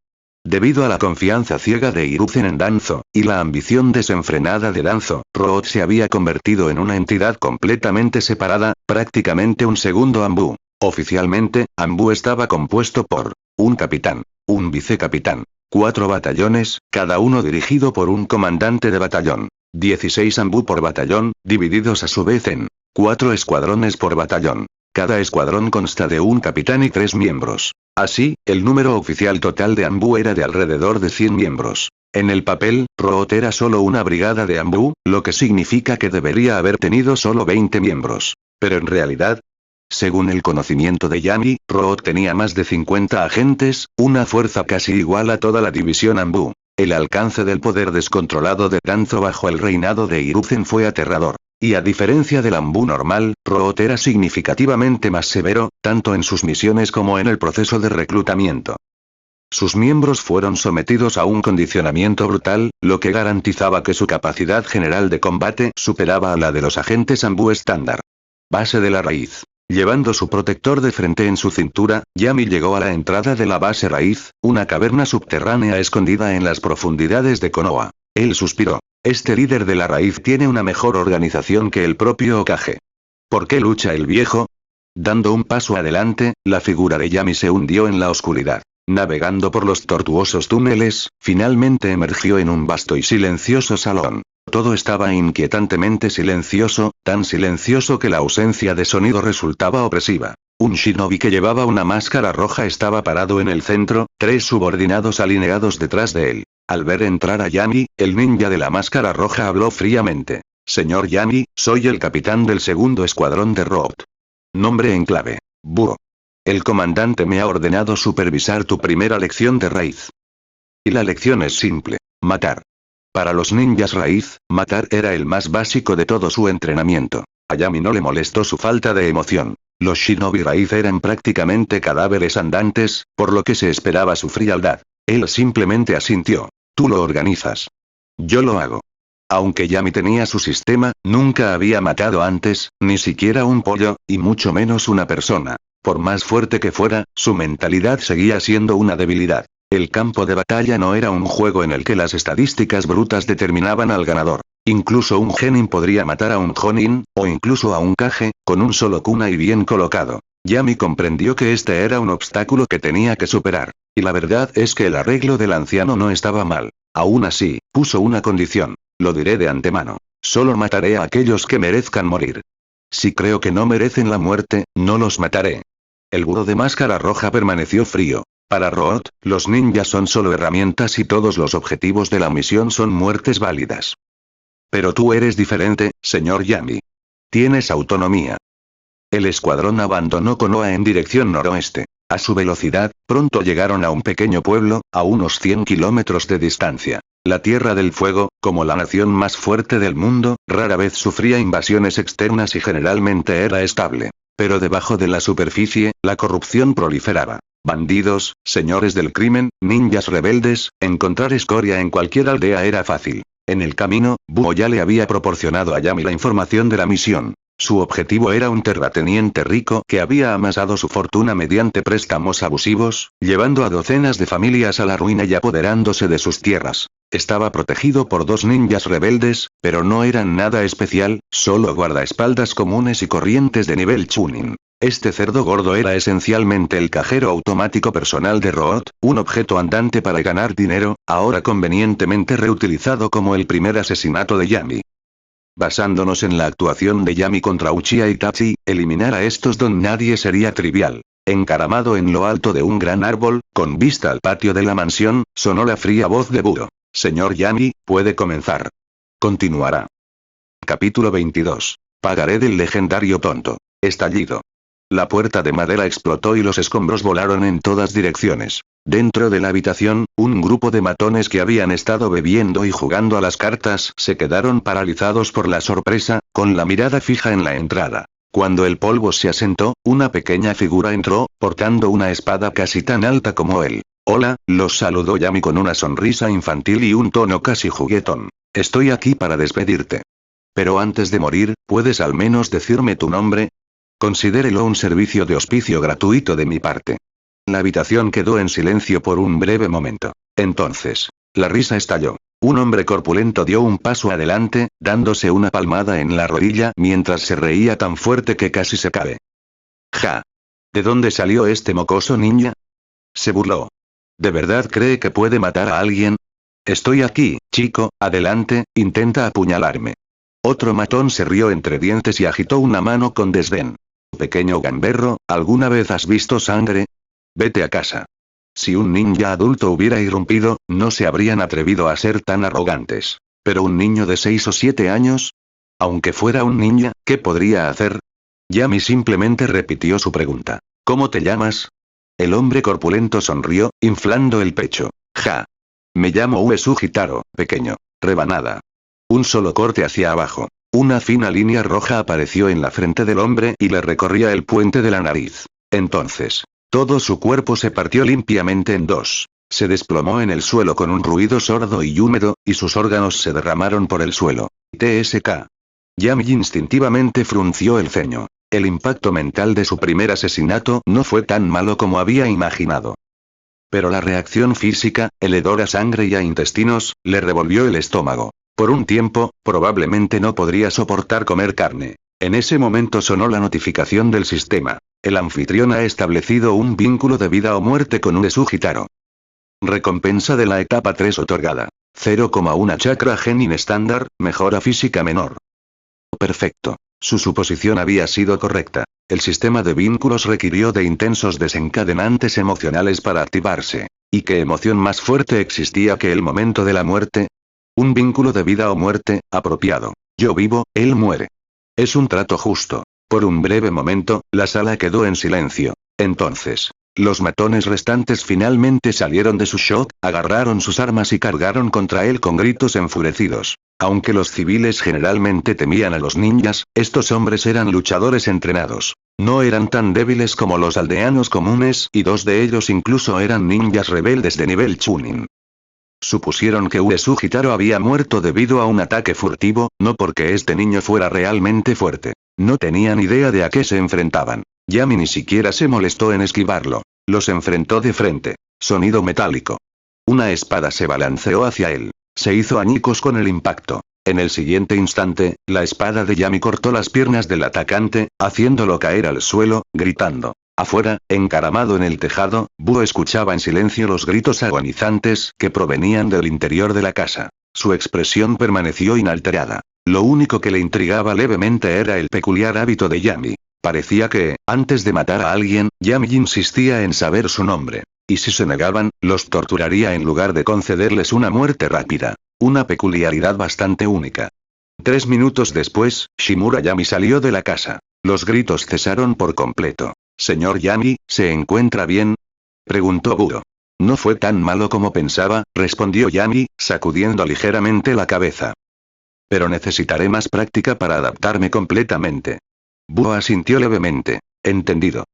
Debido a la confianza ciega de Hiruzen en Danzo, y la ambición desenfrenada de Danzo, Root se había convertido en una entidad completamente separada, prácticamente un segundo Anbu. Oficialmente, Anbu estaba compuesto por un capitán, un vicecapitán, 4 batallones, cada uno dirigido por un comandante de batallón. 16 Anbu por batallón, divididos a su vez en 4 escuadrones por batallón. Cada escuadrón consta de un capitán y 3 miembros. Así, el número oficial total de Anbu era de alrededor de 100 miembros. En el papel, Root era solo una brigada de Anbu, lo que significa que debería haber tenido solo 20 miembros. Pero en realidad, según el conocimiento de Yami, Root tenía más de 50 agentes, una fuerza casi igual a toda la división Anbu. El alcance del poder descontrolado de Danzo bajo el reinado de Hiruzen fue aterrador. Y a diferencia del Anbu normal, Root era significativamente más severo, tanto en sus misiones como en el proceso de reclutamiento. Sus miembros fueron sometidos a un condicionamiento brutal, lo que garantizaba que su capacidad general de combate superaba a la de los agentes Anbu estándar. Base de la raíz. Llevando su protector de frente en su cintura, Yami llegó a la entrada de la base raíz, una caverna subterránea escondida en las profundidades de Konoha. Él suspiró. Este líder de la raíz tiene una mejor organización que el propio Hokage. ¿Por qué lucha el viejo? Dando un paso adelante, la figura de Yami se hundió en la oscuridad. Navegando por los tortuosos túneles, finalmente emergió en un vasto y silencioso salón. Todo estaba inquietantemente silencioso, tan silencioso que la ausencia de sonido resultaba opresiva. Un shinobi que llevaba una máscara roja estaba parado en el centro, 3 subordinados alineados detrás de él. Al ver entrar a Yami, el ninja de la máscara roja habló fríamente. Señor Yami, soy el capitán del segundo escuadrón de Root. Nombre en clave. Búho. El comandante me ha ordenado supervisar tu primera lección de raíz. Y la lección es simple. Matar. Para los ninjas raíz, matar era el más básico de todo su entrenamiento. A Yami no le molestó su falta de emoción. Los shinobi raíz eran prácticamente cadáveres andantes, por lo que se esperaba su frialdad. Él simplemente asintió. Tú lo organizas. Yo lo hago. Aunque Yami tenía su sistema, nunca había matado antes, ni siquiera un pollo, y mucho menos una persona. Por más fuerte que fuera, su mentalidad seguía siendo una debilidad. El campo de batalla no era un juego en el que las estadísticas brutas determinaban al ganador. Incluso un genin podría matar a un jonin, o incluso a un kage, con un solo kunai bien colocado. Yami comprendió que este era un obstáculo que tenía que superar. Y la verdad es que el arreglo del anciano no estaba mal. Aún así, puso una condición. Lo diré de antemano. Solo mataré a aquellos que merezcan morir. Si creo que no merecen la muerte, no los mataré. El búho de máscara roja permaneció frío. Para Root, los ninjas son solo herramientas y todos los objetivos de la misión son muertes válidas. Pero tú eres diferente, señor Yami. Tienes autonomía. El escuadrón abandonó Konoha en dirección noroeste. A su velocidad, pronto llegaron a un pequeño pueblo, a unos 100 kilómetros de distancia. La Tierra del Fuego, como la nación más fuerte del mundo, rara vez sufría invasiones externas y generalmente era estable. Pero debajo de la superficie, la corrupción proliferaba. Bandidos, señores del crimen, ninjas rebeldes, encontrar escoria en cualquier aldea era fácil. En el camino, Búho ya le había proporcionado a Yami la información de la misión. Su objetivo era un terrateniente rico que había amasado su fortuna mediante préstamos abusivos, llevando a docenas de familias a la ruina y apoderándose de sus tierras. Estaba protegido por 2 ninjas rebeldes, pero no eran nada especial, solo guardaespaldas comunes y corrientes de nivel Chunin. Este cerdo gordo era esencialmente el cajero automático personal de Root, un objeto andante para ganar dinero, ahora convenientemente reutilizado como el primer asesinato de Yami. Basándonos en la actuación de Yami contra Uchiha Itachi, eliminar a estos don nadie sería trivial. Encaramado en lo alto de un gran árbol, con vista al patio de la mansión, sonó la fría voz de Búho. Señor Yami, puede comenzar. Continuará. Capítulo 22. Pagaré del legendario tonto. Estallido. La puerta de madera explotó y los escombros volaron en todas direcciones. Dentro de la habitación, un grupo de matones que habían estado bebiendo y jugando a las cartas se quedaron paralizados por la sorpresa, con la mirada fija en la entrada. Cuando el polvo se asentó, una pequeña figura entró, portando una espada casi tan alta como él. Hola, los saludó Yami con una sonrisa infantil y un tono casi juguetón. Estoy aquí para despedirte. Pero antes de morir, ¿puedes al menos decirme tu nombre? Considérelo un servicio de hospicio gratuito de mi parte. La habitación quedó en silencio por un breve momento. Entonces, la risa estalló. Un hombre corpulento dio un paso adelante, dándose una palmada en la rodilla mientras se reía tan fuerte que casi se cae. Ja. ¿De dónde salió este mocoso ninja? Se burló. ¿De verdad cree que puede matar a alguien? Estoy aquí, chico, adelante, intenta apuñalarme. Otro matón se rió entre dientes y agitó una mano con desdén. Pequeño gamberro, ¿alguna vez has visto sangre? Vete a casa. Si un ninja adulto hubiera irrumpido, no se habrían atrevido a ser tan arrogantes. Pero un niño de 6 o 7 años. Aunque fuera un ninja, ¿qué podría hacer? Yami simplemente repitió su pregunta. ¿Cómo te llamas? El hombre corpulento sonrió, inflando el pecho. Ja. Me llamo Uesugi Taro, pequeño. Rebanada. Un solo corte hacia abajo. Una fina línea roja apareció en la frente del hombre y le recorría el puente de la nariz. Entonces, todo su cuerpo se partió limpiamente en dos. Se desplomó en el suelo con un ruido sordo y húmedo, y sus órganos se derramaron por el suelo. TSK. Yami instintivamente frunció el ceño. El impacto mental de su primer asesinato no fue tan malo como había imaginado. Pero la reacción física, el hedor a sangre y a intestinos, le revolvió el estómago. Por un tiempo, probablemente no podría soportar comer carne. En ese momento sonó la notificación del sistema. El anfitrión ha establecido un vínculo de vida o muerte con Uesugi Taro. Recompensa de la etapa 3 otorgada. 0,1 chakra genin estándar, mejora física menor. Perfecto. Su suposición había sido correcta. El sistema de vínculos requirió de intensos desencadenantes emocionales para activarse. ¿Y qué emoción más fuerte existía que el momento de la muerte? Un vínculo de vida o muerte, apropiado. Yo vivo, él muere. Es un trato justo. Por un breve momento, la sala quedó en silencio. Entonces, los matones restantes finalmente salieron de su shock, agarraron sus armas y cargaron contra él con gritos enfurecidos. Aunque los civiles generalmente temían a los ninjas, estos hombres eran luchadores entrenados. No eran tan débiles como los aldeanos comunes y dos de ellos incluso eran ninjas rebeldes de nivel Chunin. Supusieron que Uesugi Taro había muerto debido a un ataque furtivo, no porque este niño fuera realmente fuerte. No tenían idea de a qué se enfrentaban. Yami ni siquiera se molestó en esquivarlo. Los enfrentó de frente. Sonido metálico. Una espada se balanceó hacia él. Se hizo añicos con el impacto. En el siguiente instante, la espada de Yami cortó las piernas del atacante, haciéndolo caer al suelo, gritando. Afuera, encaramado en el tejado, Búho escuchaba en silencio los gritos agonizantes que provenían del interior de la casa. Su expresión permaneció inalterada. Lo único que le intrigaba levemente era el peculiar hábito de Yami. Parecía que, antes de matar a alguien, Yami insistía en saber su nombre. Y si se negaban, los torturaría en lugar de concederles una muerte rápida. Una peculiaridad bastante única. 3 minutos después, Shimura Yami salió de la casa. Los gritos cesaron por completo. «Señor Yami, ¿se encuentra bien?», preguntó Búho. «No fue tan malo como pensaba», respondió Yami, sacudiendo ligeramente la cabeza. «Pero necesitaré más práctica para adaptarme completamente». Búho asintió levemente. «Entendido.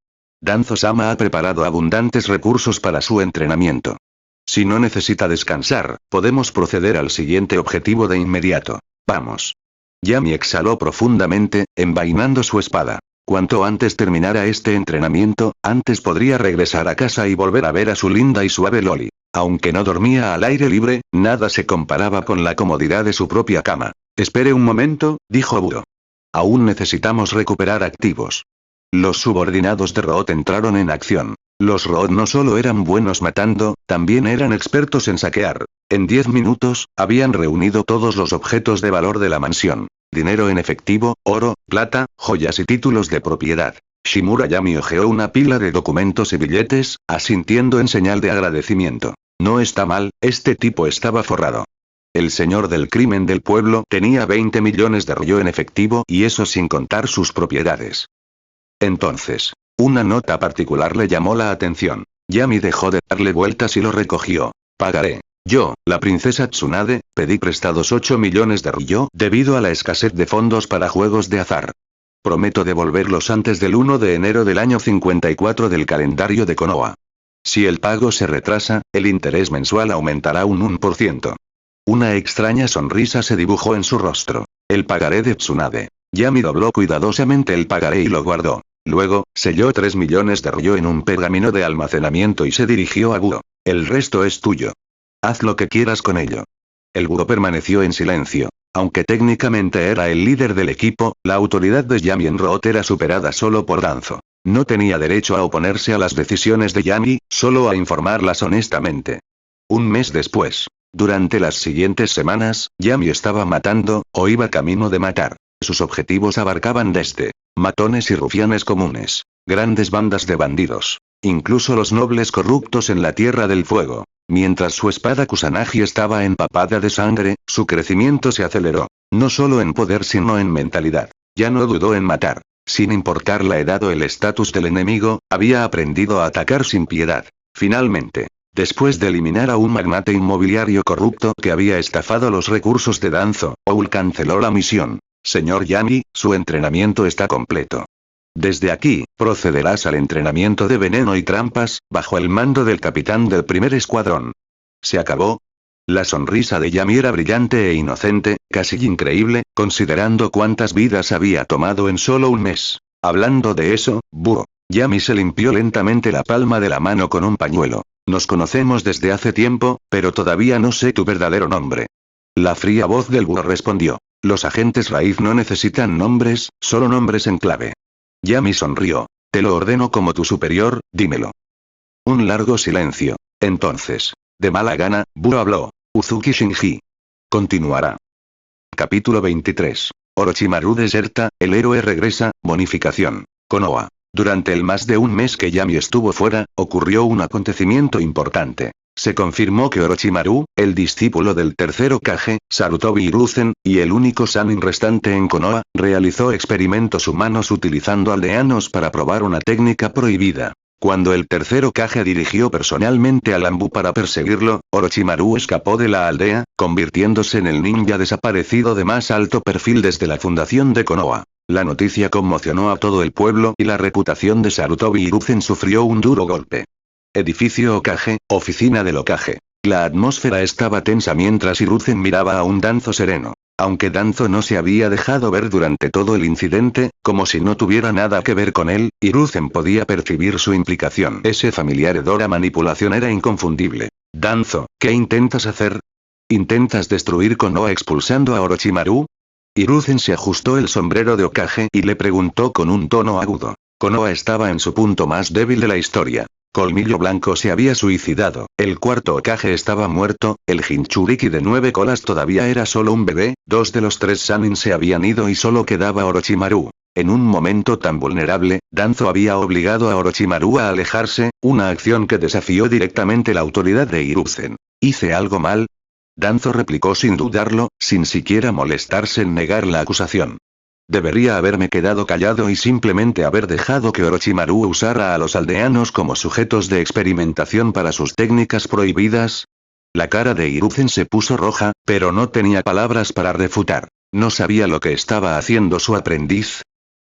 Danzo-sama ha preparado abundantes recursos para su entrenamiento. Si no necesita descansar, podemos proceder al siguiente objetivo de inmediato. Vamos». Yami exhaló profundamente, envainando su espada. Cuanto antes terminara este entrenamiento, antes podría regresar a casa y volver a ver a su linda y suave Loli. Aunque no dormía al aire libre, nada se comparaba con la comodidad de su propia cama. «Espere un momento», dijo Búho. «Aún necesitamos recuperar activos». Los subordinados de Root entraron en acción. Los Root no solo eran buenos matando, también eran expertos en saquear. En 10 minutos, habían reunido todos los objetos de valor de la mansión. Dinero en efectivo, oro, plata, joyas y títulos de propiedad. Shimura Yami hojeó una pila de documentos y billetes, asintiendo en señal de agradecimiento. No está mal, este tipo estaba forrado. El señor del crimen del pueblo tenía 20 millones de ryo en efectivo y eso sin contar sus propiedades. Entonces, una nota particular le llamó la atención. Yami dejó de darle vueltas y lo recogió. «Pagaré. Yo, la princesa Tsunade, pedí prestados 8 millones de ryo debido a la escasez de fondos para juegos de azar. Prometo devolverlos antes del 1 de enero del año 54 del calendario de Konoha. Si el pago se retrasa, el interés mensual aumentará un 1%. Una extraña sonrisa se dibujó en su rostro. «El pagaré de Tsunade». Yami dobló cuidadosamente el pagaré y lo guardó. Luego, selló 3 millones de ryo en un pergamino de almacenamiento y se dirigió a Guo. El resto es tuyo. Haz lo que quieras con ello. El Guo permaneció en silencio. Aunque técnicamente era el líder del equipo, la autoridad de Yami en Root era superada solo por Danzo. No tenía derecho a oponerse a las decisiones de Yami, solo a informarlas honestamente. Un mes después. Durante las siguientes semanas, Yami estaba matando, o iba camino de matar. Sus objetivos abarcaban desde matones y rufianes comunes, grandes bandas de bandidos, incluso los nobles corruptos en la Tierra del Fuego. Mientras su espada Kusanagi estaba empapada de sangre, su crecimiento se aceleró. No solo en poder sino en mentalidad. Ya no dudó en matar. Sin importar la edad o el estatus del enemigo, había aprendido a atacar sin piedad. Finalmente, después de eliminar a un magnate inmobiliario corrupto que había estafado los recursos de Danzo, Owl canceló la misión. Señor Yami, su entrenamiento está completo. Desde aquí, procederás al entrenamiento de veneno y trampas, bajo el mando del capitán del primer escuadrón. ¿Se acabó? La sonrisa de Yami era brillante e inocente, casi increíble, considerando cuántas vidas había tomado en solo un mes. Hablando de eso, Búho. Yami se limpió lentamente la palma de la mano con un pañuelo. Nos conocemos desde hace tiempo, pero todavía no sé tu verdadero nombre. La fría voz del Búho respondió. Los agentes raíz no necesitan nombres, solo nombres en clave. Yami sonrió. Te lo ordeno como tu superior, dímelo. Un largo silencio. Entonces, de mala gana, Búho habló. Uzuki Shinji. Continuará. Capítulo 23. Orochimaru deserta, el héroe regresa, bonificación. Konoha. Durante el más de un mes que Yami estuvo fuera, ocurrió un acontecimiento importante. Se confirmó que Orochimaru, el discípulo del tercer Hokage, Sarutobi Hiruzen, y el único Sannin restante en Konoha, realizó experimentos humanos utilizando aldeanos para probar una técnica prohibida. Cuando el tercer Hokage dirigió personalmente al Anbu para perseguirlo, Orochimaru escapó de la aldea, convirtiéndose en el ninja desaparecido de más alto perfil desde la fundación de Konoha. La noticia conmocionó a todo el pueblo y la reputación de Sarutobi Hiruzen sufrió un duro golpe. Edificio Hokage, oficina del Hokage. La atmósfera estaba tensa mientras Hiruzen miraba a un Danzo sereno. Aunque Danzo no se había dejado ver durante todo el incidente, como si no tuviera nada que ver con él, Hiruzen podía percibir su implicación. Ese familiar hedor a manipulación era inconfundible. Danzo, ¿qué intentas hacer? ¿Intentas destruir Konoha expulsando a Orochimaru? Hiruzen se ajustó el sombrero de Hokage y le preguntó con un tono agudo. Konoha estaba en su punto más débil de la historia. Colmillo Blanco se había suicidado, el cuarto Hokage estaba muerto, el Jinchuriki de 9 colas todavía era solo un bebé, 2 de los 3 Sannin se habían ido y solo quedaba Orochimaru. En un momento tan vulnerable, Danzo había obligado a Orochimaru a alejarse, una acción que desafió directamente la autoridad de Hiruzen. ¿Hice algo mal? Danzo replicó sin dudarlo, sin siquiera molestarse en negar la acusación. Debería haberme quedado callado y simplemente haber dejado que Orochimaru usara a los aldeanos como sujetos de experimentación para sus técnicas prohibidas. La cara de Hiruzen se puso roja, pero no tenía palabras para refutar. ¿No sabía lo que estaba haciendo su aprendiz?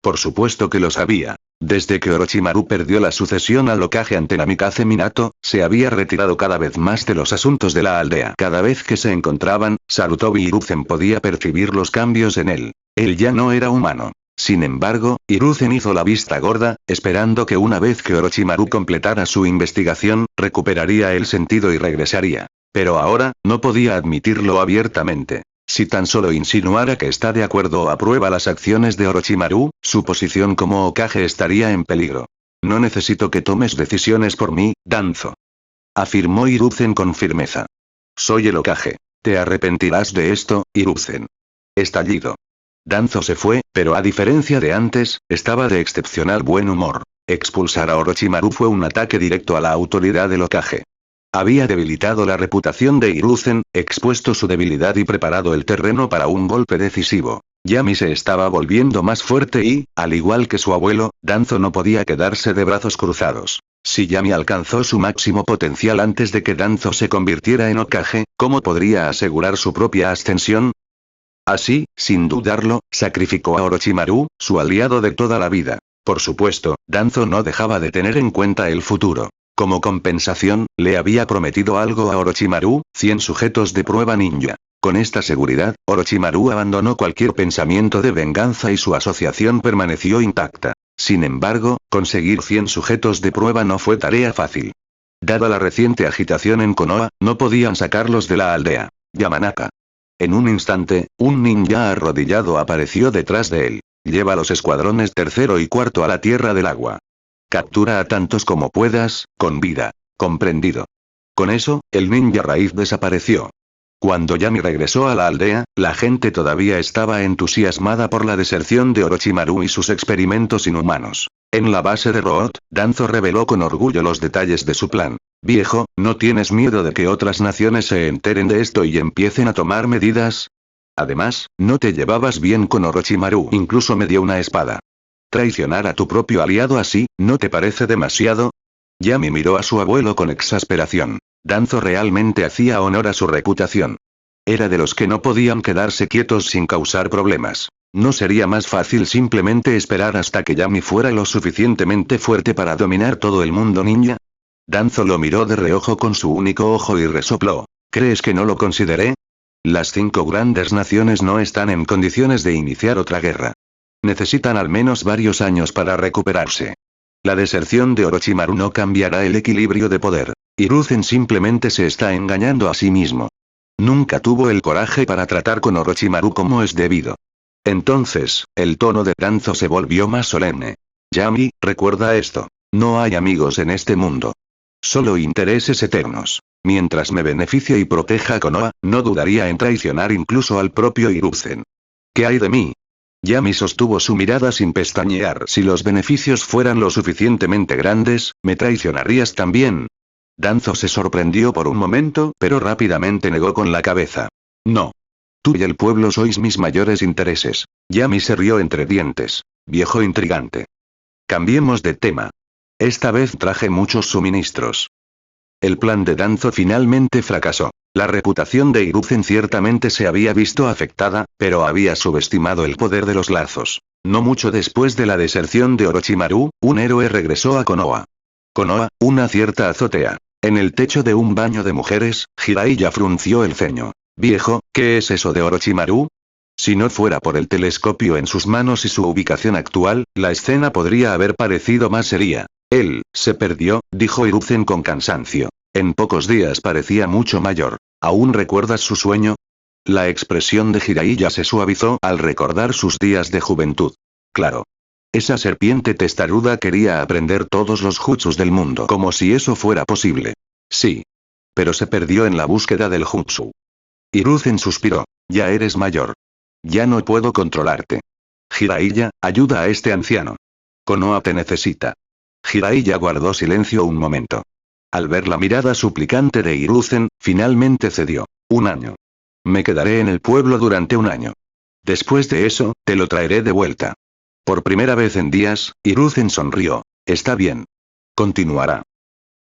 Por supuesto que lo sabía. Desde que Orochimaru perdió la sucesión al Hokage ante Namikaze Minato, se había retirado cada vez más de los asuntos de la aldea. Cada vez que se encontraban, Sarutobi Hiruzen podía percibir los cambios en él. Él ya no era humano. Sin embargo, Hiruzen hizo la vista gorda, esperando que una vez que Orochimaru completara su investigación, recuperaría el sentido y regresaría. Pero ahora, no podía admitirlo abiertamente. Si tan solo insinuara que está de acuerdo o aprueba las acciones de Orochimaru, su posición como Hokage estaría en peligro. No necesito que tomes decisiones por mí, Danzo. Afirmó Hiruzen con firmeza. Soy el Hokage. Te arrepentirás de esto, Hiruzen. Estallido. Danzo se fue, pero a diferencia de antes, estaba de excepcional buen humor. Expulsar a Orochimaru fue un ataque directo a la autoridad del Hokage. Había debilitado la reputación de Hiruzen, expuesto su debilidad y preparado el terreno para un golpe decisivo. Yami se estaba volviendo más fuerte y, al igual que su abuelo, Danzo no podía quedarse de brazos cruzados. Si Yami alcanzó su máximo potencial antes de que Danzo se convirtiera en Hokage, ¿cómo podría asegurar su propia ascensión? Así, sin dudarlo, sacrificó a Orochimaru, su aliado de toda la vida. Por supuesto, Danzo no dejaba de tener en cuenta el futuro. Como compensación, le había prometido algo a Orochimaru, 100 sujetos de prueba ninja. Con esta seguridad, Orochimaru abandonó cualquier pensamiento de venganza y su asociación permaneció intacta. Sin embargo, conseguir 100 sujetos de prueba no fue tarea fácil. Dada la reciente agitación en Konoha, no podían sacarlos de la aldea Yamanaka. En un instante, un ninja arrodillado apareció detrás de él. Lleva los escuadrones tercero y cuarto a la Tierra del Agua. Captura a tantos como puedas, con vida. Comprendido. Con eso, el ninja raíz desapareció. Cuando Yami regresó a la aldea, la gente todavía estaba entusiasmada por la deserción de Orochimaru y sus experimentos inhumanos. En la base de Root, Danzo reveló con orgullo los detalles de su plan. Viejo, ¿no tienes miedo de que otras naciones se enteren de esto y empiecen a tomar medidas? Además, ¿no te llevabas bien con Orochimaru? Incluso me dio una espada. Traicionar a tu propio aliado así, ¿no te parece demasiado? Yami miró a su abuelo con exasperación. Danzo realmente hacía honor a su reputación. Era de los que no podían quedarse quietos sin causar problemas. ¿No sería más fácil simplemente esperar hasta que Yami fuera lo suficientemente fuerte para dominar todo el mundo ninja? Danzo lo miró de reojo con su único ojo y resopló. ¿Crees que no lo consideré? Las 5 grandes naciones no están en condiciones de iniciar otra guerra. Necesitan al menos varios años para recuperarse. La deserción de Orochimaru no cambiará el equilibrio de poder. Hiruzen simplemente se está engañando a sí mismo. Nunca tuvo el coraje para tratar con Orochimaru como es debido. Entonces, el tono de Danzo se volvió más solemne. Yami, recuerda esto. No hay amigos en este mundo. Solo intereses eternos. Mientras me beneficie y proteja a Konoha, no dudaría en traicionar incluso al propio Hiruzen. ¿Qué hay de mí? Yami sostuvo su mirada sin pestañear. Si los beneficios fueran lo suficientemente grandes, ¿me traicionarías también? Danzo se sorprendió por un momento, pero rápidamente negó con la cabeza. No. Tú y el pueblo sois mis mayores intereses. Yami se rió entre dientes. Viejo intrigante. Cambiemos de tema. Esta vez traje muchos suministros. El plan de Danzo finalmente fracasó. La reputación de Hiruzen ciertamente se había visto afectada, pero había subestimado el poder de los lazos. No mucho después de la deserción de Orochimaru, un héroe regresó a Konoha. Konoha, una cierta azotea. En el techo de un baño de mujeres, Jiraiya frunció el ceño. Viejo, ¿qué es eso de Orochimaru? Si no fuera por el telescopio en sus manos y su ubicación actual, la escena podría haber parecido más seria. Él, se perdió, dijo Hiruzen con cansancio. En pocos días parecía mucho mayor. ¿Aún recuerdas su sueño? La expresión de Jiraiya se suavizó al recordar sus días de juventud. Claro. Esa serpiente testaruda quería aprender todos los jutsus del mundo como si eso fuera posible. Sí. Pero se perdió en la búsqueda del jutsu. Hiruzen suspiró. Ya eres mayor. Ya no puedo controlarte. Jiraiya, ayuda a este anciano. Konoha te necesita. Jiraiya guardó silencio un momento. Al ver la mirada suplicante de Hiruzen, finalmente cedió. 1 año. Me quedaré en el pueblo durante 1 año. Después de eso, te lo traeré de vuelta. Por primera vez en días, Hiruzen sonrió. Está bien. Continuará.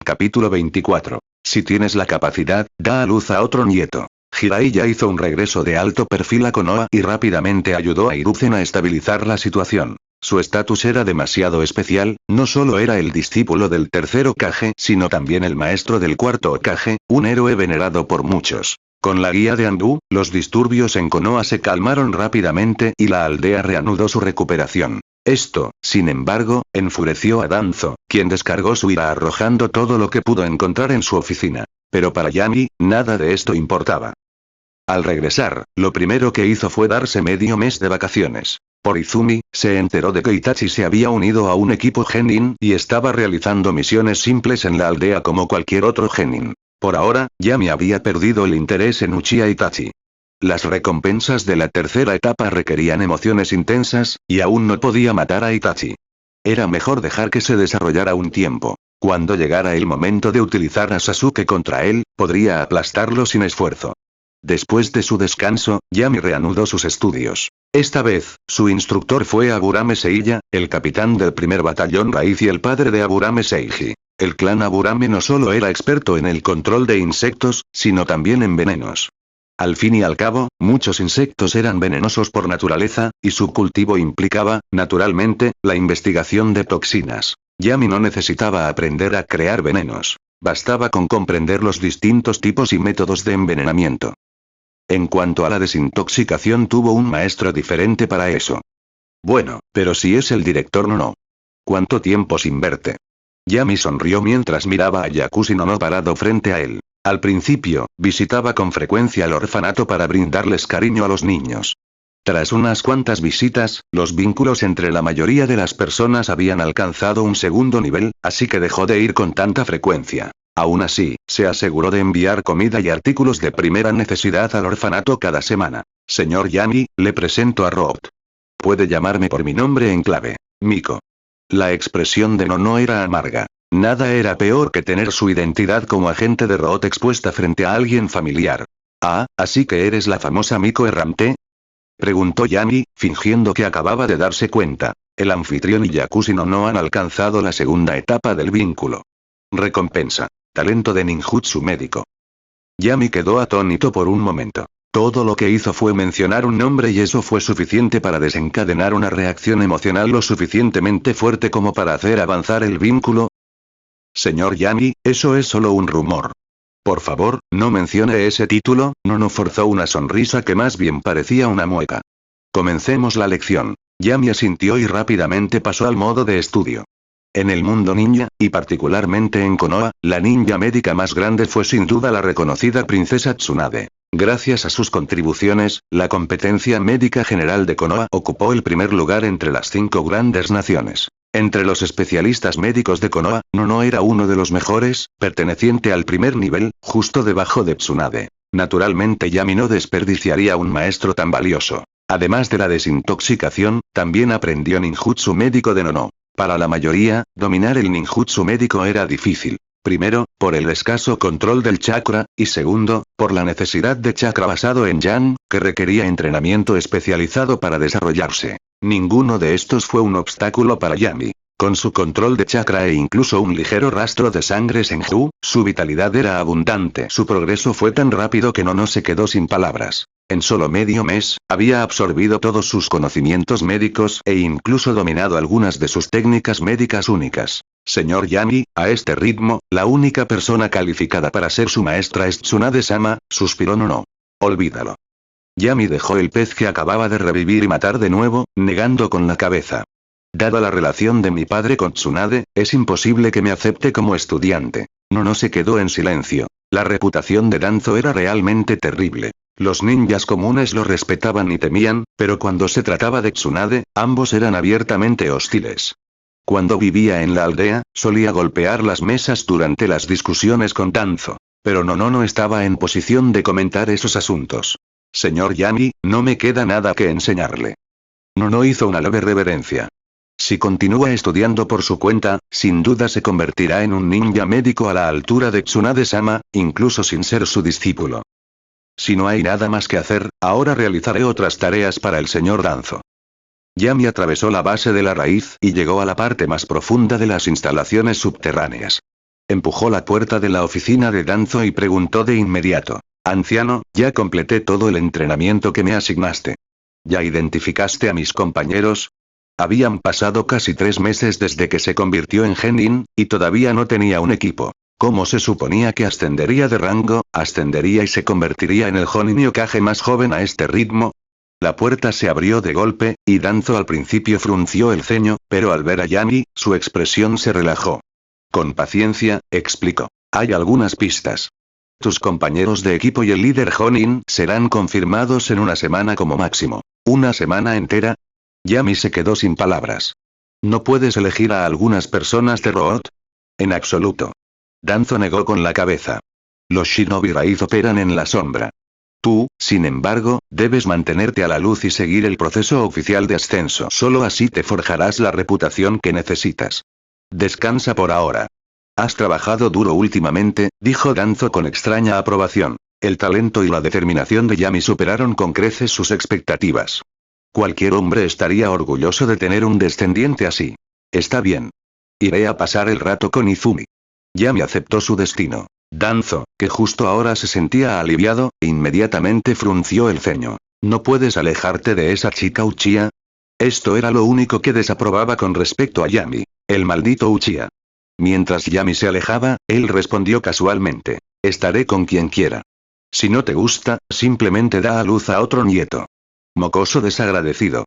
Capítulo 24. Si tienes la capacidad, da a luz a otro nieto. Jiraiya hizo un regreso de alto perfil a Konoha y rápidamente ayudó a Hiruzen a estabilizar la situación. Su estatus era demasiado especial, no solo era el discípulo del tercer Hokage, sino también el maestro del cuarto Hokage, un héroe venerado por muchos. Con la guía de Anbu, los disturbios en Konoha se calmaron rápidamente y la aldea reanudó su recuperación. Esto, sin embargo, enfureció a Danzo, quien descargó su ira arrojando todo lo que pudo encontrar en su oficina. Pero para Yami, nada de esto importaba. Al regresar, lo primero que hizo fue darse medio mes de vacaciones. Por Izumi, se enteró de que Itachi se había unido a un equipo genin y estaba realizando misiones simples en la aldea como cualquier otro genin. Por ahora, Yami había perdido el interés en Uchiha Itachi. Las recompensas de la tercera etapa requerían emociones intensas, y aún no podía matar a Itachi. Era mejor dejar que se desarrollara un tiempo. Cuando llegara el momento de utilizar a Sasuke contra él, podría aplastarlo sin esfuerzo. Después de su descanso, Yami reanudó sus estudios. Esta vez, su instructor fue Aburame Seiya, el capitán del primer batallón raíz y el padre de Aburame Seiji. El clan Aburame no solo era experto en el control de insectos, sino también en venenos. Al fin y al cabo, muchos insectos eran venenosos por naturaleza, y su cultivo implicaba, naturalmente, la investigación de toxinas. Yami no necesitaba aprender a crear venenos. Bastaba con comprender los distintos tipos y métodos de envenenamiento. En cuanto a la desintoxicación, tuvo un maestro diferente para eso. Bueno, pero si es el director no. ¿Cuánto tiempo sin verte? Yami sonrió mientras miraba a Yakushi no parado frente a él. Al principio, visitaba con frecuencia el orfanato para brindarles cariño a los niños. Tras unas cuantas visitas, los vínculos entre la mayoría de las personas habían alcanzado un segundo nivel, así que dejó de ir con tanta frecuencia. Aún así, se aseguró de enviar comida y artículos de primera necesidad al orfanato cada semana. Señor Yami, le presento a Root. Puede llamarme por mi nombre en clave. Miko. La expresión de Nono era amarga. Nada era peor que tener su identidad como agente de Root expuesta frente a alguien familiar. Ah, ¿así que eres la famosa Miko errante? Preguntó Yami, fingiendo que acababa de darse cuenta. El anfitrión y Yakushi no han alcanzado la segunda etapa del vínculo. Recompensa. Talento de ninjutsu médico. Yami quedó atónito por un momento. Todo lo que hizo fue mencionar un nombre y eso fue suficiente para desencadenar una reacción emocional lo suficientemente fuerte como para hacer avanzar el vínculo. Señor Yami, eso es solo un rumor. Por favor, no mencione ese título. No forzó una sonrisa que más bien parecía una mueca. Comencemos la lección. Yami asintió y rápidamente pasó al modo de estudio. En el mundo ninja, y particularmente en Konoha, la ninja médica más grande fue sin duda la reconocida princesa Tsunade. Gracias a sus contribuciones, la competencia médica general de Konoha ocupó el primer lugar entre las 5 grandes naciones. Entre los especialistas médicos de Konoha, Nono era uno de los mejores, perteneciente al primer nivel, justo debajo de Tsunade. Naturalmente Yami no desperdiciaría un maestro tan valioso. Además de la desintoxicación, también aprendió ninjutsu médico de Nono. Para la mayoría, dominar el ninjutsu médico era difícil. Primero, por el escaso control del chakra, y segundo, por la necesidad de chakra basado en yang, que requería entrenamiento especializado para desarrollarse. Ninguno de estos fue un obstáculo para Yami. Con su control de chakra e incluso un ligero rastro de sangre Senju, su vitalidad era abundante. Su progreso fue tan rápido que no se quedó sin palabras. En solo medio mes, había absorbido todos sus conocimientos médicos e incluso dominado algunas de sus técnicas médicas únicas. Señor Yami, a este ritmo, la única persona calificada para ser su maestra es Tsunade-sama, suspiró Nono. Olvídalo. Yami dejó el pez que acababa de revivir y matar de nuevo, negando con la cabeza. Dada la relación de mi padre con Tsunade, es imposible que me acepte como estudiante. Nono se quedó en silencio. La reputación de Danzo era realmente terrible. Los ninjas comunes lo respetaban y temían, pero cuando se trataba de Tsunade, ambos eran abiertamente hostiles. Cuando vivía en la aldea, solía golpear las mesas durante las discusiones con Danzo. Pero no estaba en posición de comentar esos asuntos. Señor Yami, no me queda nada que enseñarle. No hizo una leve reverencia. Si continúa estudiando por su cuenta, sin duda se convertirá en un ninja médico a la altura de Tsunade-sama, incluso sin ser su discípulo. Si no hay nada más que hacer, ahora realizaré otras tareas para el señor Danzo. Yami atravesó la base de la raíz y llegó a la parte más profunda de las instalaciones subterráneas. Empujó la puerta de la oficina de Danzo y preguntó de inmediato. Anciano, ya completé todo el entrenamiento que me asignaste. ¿Ya identificaste a mis compañeros? Habían pasado casi 3 meses desde que se convirtió en genin, y todavía no tenía un equipo. ¿Cómo se suponía que ascendería de rango, ascendería y se convertiría en el Jonin Yokage más joven a este ritmo? La puerta se abrió de golpe, y Danzo al principio frunció el ceño, pero al ver a Yami, su expresión se relajó. Con paciencia, explicó. Hay algunas pistas. Tus compañeros de equipo y el líder Jonin serán confirmados en una semana como máximo. ¿Una semana entera? Yami se quedó sin palabras. ¿No puedes elegir a algunas personas de Root? En absoluto. Danzo negó con la cabeza. Los shinobi raíz operan en la sombra. Tú, sin embargo, debes mantenerte a la luz y seguir el proceso oficial de ascenso. Solo así te forjarás la reputación que necesitas. Descansa por ahora. Has trabajado duro últimamente, dijo Danzo con extraña aprobación. El talento y la determinación de Yami superaron con creces sus expectativas. Cualquier hombre estaría orgulloso de tener un descendiente así. Está bien. Iré a pasar el rato con Izumi. Yami aceptó su destino. Danzo, que justo ahora se sentía aliviado, inmediatamente frunció el ceño. ¿No puedes alejarte de esa chica Uchiha? Esto era lo único que desaprobaba con respecto a Yami. El maldito Uchiha. Mientras Yami se alejaba, él respondió casualmente. Estaré con quien quiera. Si no te gusta, simplemente da a luz a otro nieto. Mocoso desagradecido.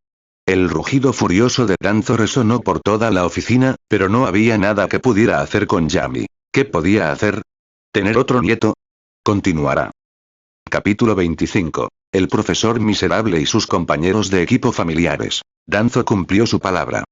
El rugido furioso de Danzo resonó por toda la oficina, pero no había nada que pudiera hacer con Yami. ¿Qué podía hacer? ¿Tener otro nieto? Continuará. Capítulo 25. El profesor miserable y sus compañeros de equipo familiares. Danzo cumplió su palabra.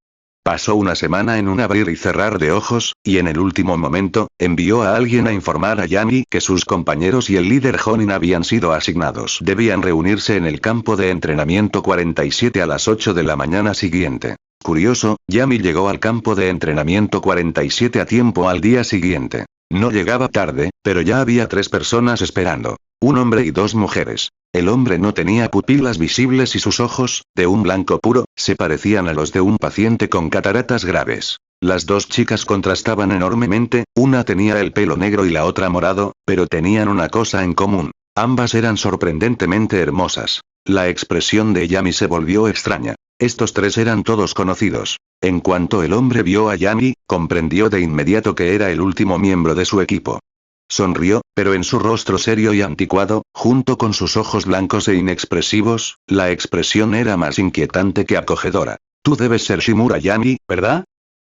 Pasó una semana en un abrir y cerrar de ojos, y en el último momento, envió a alguien a informar a Yami que sus compañeros y el líder Jonin habían sido asignados. Debían reunirse en el campo de entrenamiento 47 a las 8 de la mañana siguiente. Curioso, Yami llegó al campo de entrenamiento 47 a tiempo al día siguiente. No llegaba tarde, pero ya había 3 personas esperando. Un hombre y 2 mujeres. El hombre no tenía pupilas visibles y sus ojos, de un blanco puro, se parecían a los de un paciente con cataratas graves. Las 2 chicas contrastaban enormemente, una tenía el pelo negro y la otra morado, pero tenían una cosa en común. Ambas eran sorprendentemente hermosas. La expresión de Yami se volvió extraña. Estos 3 eran todos conocidos. En cuanto el hombre vio a Yami, comprendió de inmediato que era el último miembro de su equipo. Sonrió, pero en su rostro serio y anticuado, junto con sus ojos blancos e inexpresivos, la expresión era más inquietante que acogedora. Tú debes ser Shimura Yami, ¿verdad?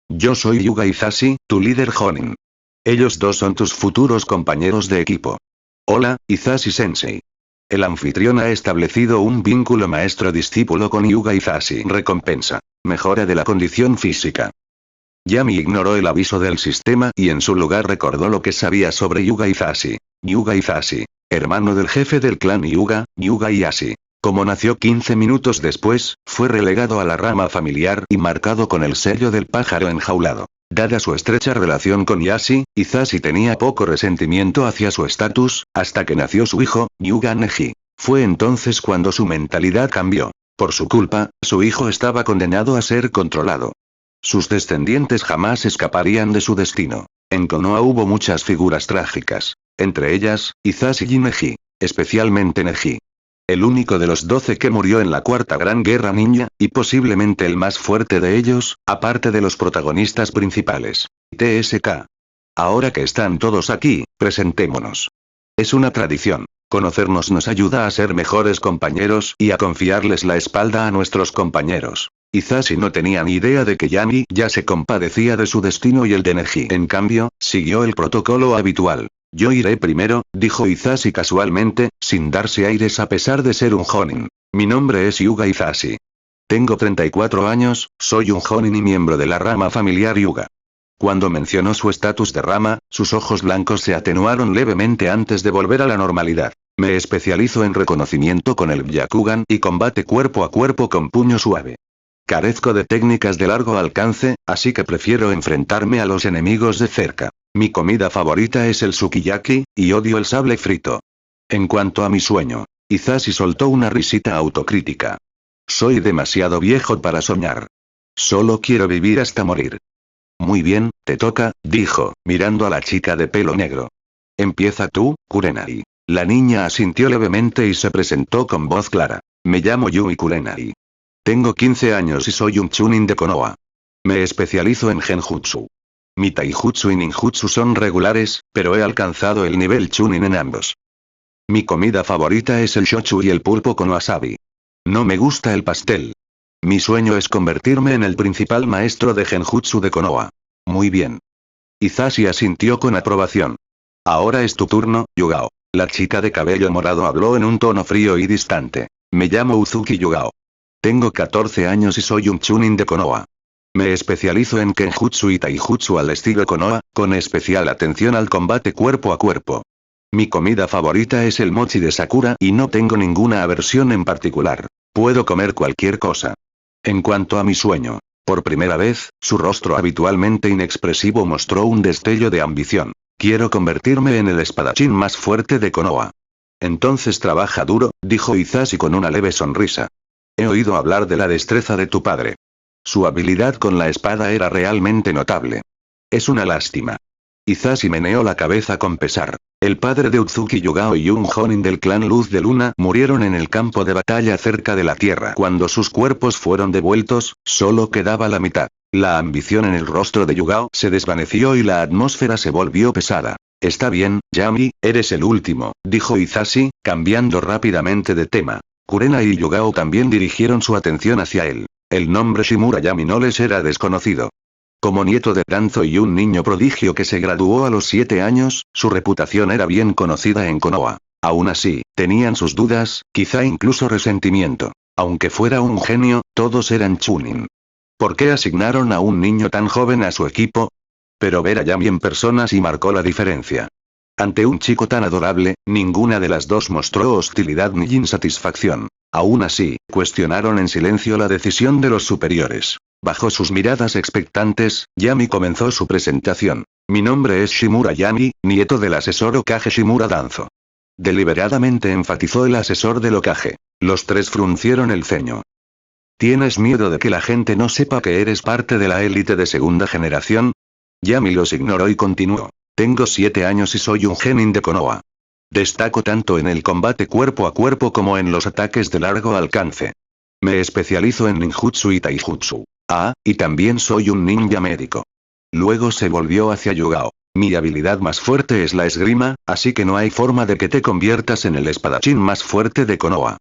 Yo soy Yuga Izashi, tu líder Jonin. Ellos 2 son tus futuros compañeros de equipo. Hola, Izashi-sensei. El anfitrión ha establecido un vínculo maestro-discípulo con Yuga Izashi. Recompensa. Mejora de la condición física. Yami ignoró el aviso del sistema y en su lugar recordó lo que sabía sobre Yuga Izashi. Yuga Izashi, hermano del jefe del clan Yuga, Yuga Ieyasu. Como nació 15 minutos después, fue relegado a la rama familiar y marcado con el sello del pájaro enjaulado. Dada su estrecha relación con Ieyasu, Izashi tenía poco resentimiento hacia su estatus, hasta que nació su hijo, Yuga Neji. Fue entonces cuando su mentalidad cambió. Por su culpa, su hijo estaba condenado a ser controlado. Sus descendientes jamás escaparían de su destino. En Konoha hubo muchas figuras trágicas. Entre ellas, Izashi y Neji. Especialmente Neji. El único de los 12 que murió en la Cuarta Gran Guerra Ninja, y posiblemente el más fuerte de ellos, aparte de los protagonistas principales. TSK. Ahora que están todos aquí, presentémonos. Es una tradición. Conocernos nos ayuda a ser mejores compañeros y a confiarles la espalda a nuestros compañeros. Izashi no tenía ni idea de que Yami ya se compadecía de su destino y el de Neji. En cambio, siguió el protocolo habitual. Yo iré primero, dijo Izashi casualmente, sin darse aires a pesar de ser un Jonin. Mi nombre es Yuga Izashi. Tengo 34 años, soy un Jonin y miembro de la rama familiar Yuga. Cuando mencionó su estatus de rama, sus ojos blancos se atenuaron levemente antes de volver a la normalidad. Me especializo en reconocimiento con el Byakugan y combate cuerpo a cuerpo con puño suave. Carezco de técnicas de largo alcance, así que prefiero enfrentarme a los enemigos de cerca. Mi comida favorita es el sukiyaki, y odio el sable frito. En cuanto a mi sueño, Izashi soltó una risita autocrítica. Soy demasiado viejo para soñar. Solo quiero vivir hasta morir. Muy bien, te toca, dijo, mirando a la chica de pelo negro. Empieza tú, Kurenai. La niña asintió levemente y se presentó con voz clara. Me llamo Yui Kurenai. Tengo 15 años y soy un chunin de Konoha. Me especializo en genjutsu. Mi taijutsu y ninjutsu son regulares, pero he alcanzado el nivel chunin en ambos. Mi comida favorita es el shochu y el pulpo con wasabi. No me gusta el pastel. Mi sueño es convertirme en el principal maestro de genjutsu de Konoha. Muy bien. Izashi asintió con aprobación. Ahora es tu turno, Yugao. La chica de cabello morado habló en un tono frío y distante. Me llamo Uzuki Yugao. Tengo 14 años y soy un chunin de Konoha. Me especializo en kenjutsu y taijutsu al estilo Konoha, con especial atención al combate cuerpo a cuerpo. Mi comida favorita es el mochi de Sakura y no tengo ninguna aversión en particular. Puedo comer cualquier cosa. En cuanto a mi sueño, por primera vez, su rostro habitualmente inexpresivo mostró un destello de ambición. Quiero convertirme en el espadachín más fuerte de Konoha. Entonces trabaja duro, dijo Izashi con una leve sonrisa. He oído hablar de la destreza de tu padre. Su habilidad con la espada era realmente notable. Es una lástima. Izashi meneó la cabeza con pesar. El padre de Uzuki Yugao y un Jonin del clan Luz de Luna murieron en el campo de batalla cerca de la Tierra. Cuando sus cuerpos fueron devueltos, solo quedaba la mitad. La ambición en el rostro de Yugao se desvaneció y la atmósfera se volvió pesada. Está bien, Yami, eres el último, dijo Izashi, cambiando rápidamente de tema. Kurenai y Yugao también dirigieron su atención hacia él. El nombre Shimura Yami no les era desconocido. Como nieto de Danzo y un niño prodigio que se graduó a los 7 años, su reputación era bien conocida en Konoha. Aún así, tenían sus dudas, quizá incluso resentimiento. Aunque fuera un genio, todos eran chunin. ¿Por qué asignaron a un niño tan joven a su equipo? Pero ver a Yami en persona sí marcó la diferencia. Ante un chico tan adorable, ninguna de las dos mostró hostilidad ni insatisfacción. Aún así, cuestionaron en silencio la decisión de los superiores. Bajo sus miradas expectantes, Yami comenzó su presentación. Mi nombre es Shimura Yami, nieto del asesor Hokage Shimura Danzo. Deliberadamente enfatizó el asesor del Hokage. Los tres fruncieron el ceño. ¿Tienes miedo de que la gente no sepa que eres parte de la élite de segunda generación? Yami los ignoró y continuó. Tengo 7 años y soy un genin de Konoha. Destaco tanto en el combate cuerpo a cuerpo como en los ataques de largo alcance. Me especializo en ninjutsu y taijutsu. Ah, y también soy un ninja médico. Luego se volvió hacia Yugao. Mi habilidad más fuerte es la esgrima, así que no hay forma de que te conviertas en el espadachín más fuerte de Konoha.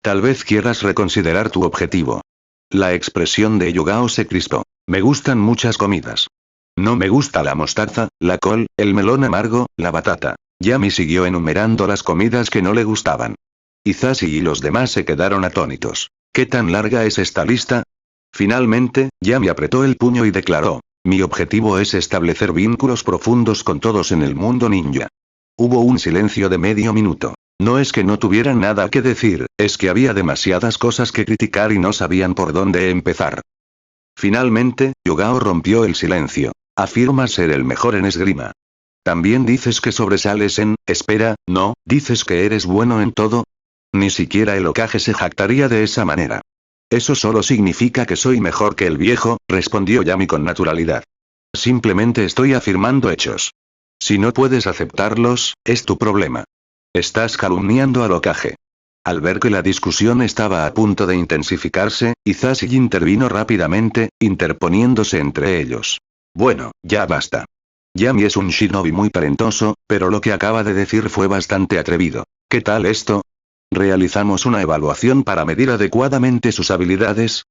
Tal vez quieras reconsiderar tu objetivo. La expresión de Yugao se crispó. Me gustan muchas comidas. No me gusta la mostaza, la col, el melón amargo, la batata. Yami siguió enumerando las comidas que no le gustaban. Hisashi y los demás se quedaron atónitos. ¿Qué tan larga es esta lista? Finalmente, Yami apretó el puño y declaró. Mi objetivo es establecer vínculos profundos con todos en el mundo ninja. Hubo un silencio de medio minuto. No es que no tuvieran nada que decir, es que había demasiadas cosas que criticar y no sabían por dónde empezar. Finalmente, Yugao rompió el silencio. Afirmas ser el mejor en esgrima. También dices que sobresales en, espera, no, dices que eres bueno en todo. Ni siquiera el Hokage se jactaría de esa manera. Eso solo significa que soy mejor que el viejo, respondió Yami con naturalidad. Simplemente estoy afirmando hechos. Si no puedes aceptarlos, es tu problema. Estás calumniando al Hokage. Al ver que la discusión estaba a punto de intensificarse, Hisashi intervino rápidamente, interponiéndose entre ellos. Bueno, ya basta. Yami es un shinobi muy talentoso, pero lo que acaba de decir fue bastante atrevido. ¿Qué tal esto? ¿Realizamos una evaluación para medir adecuadamente sus habilidades?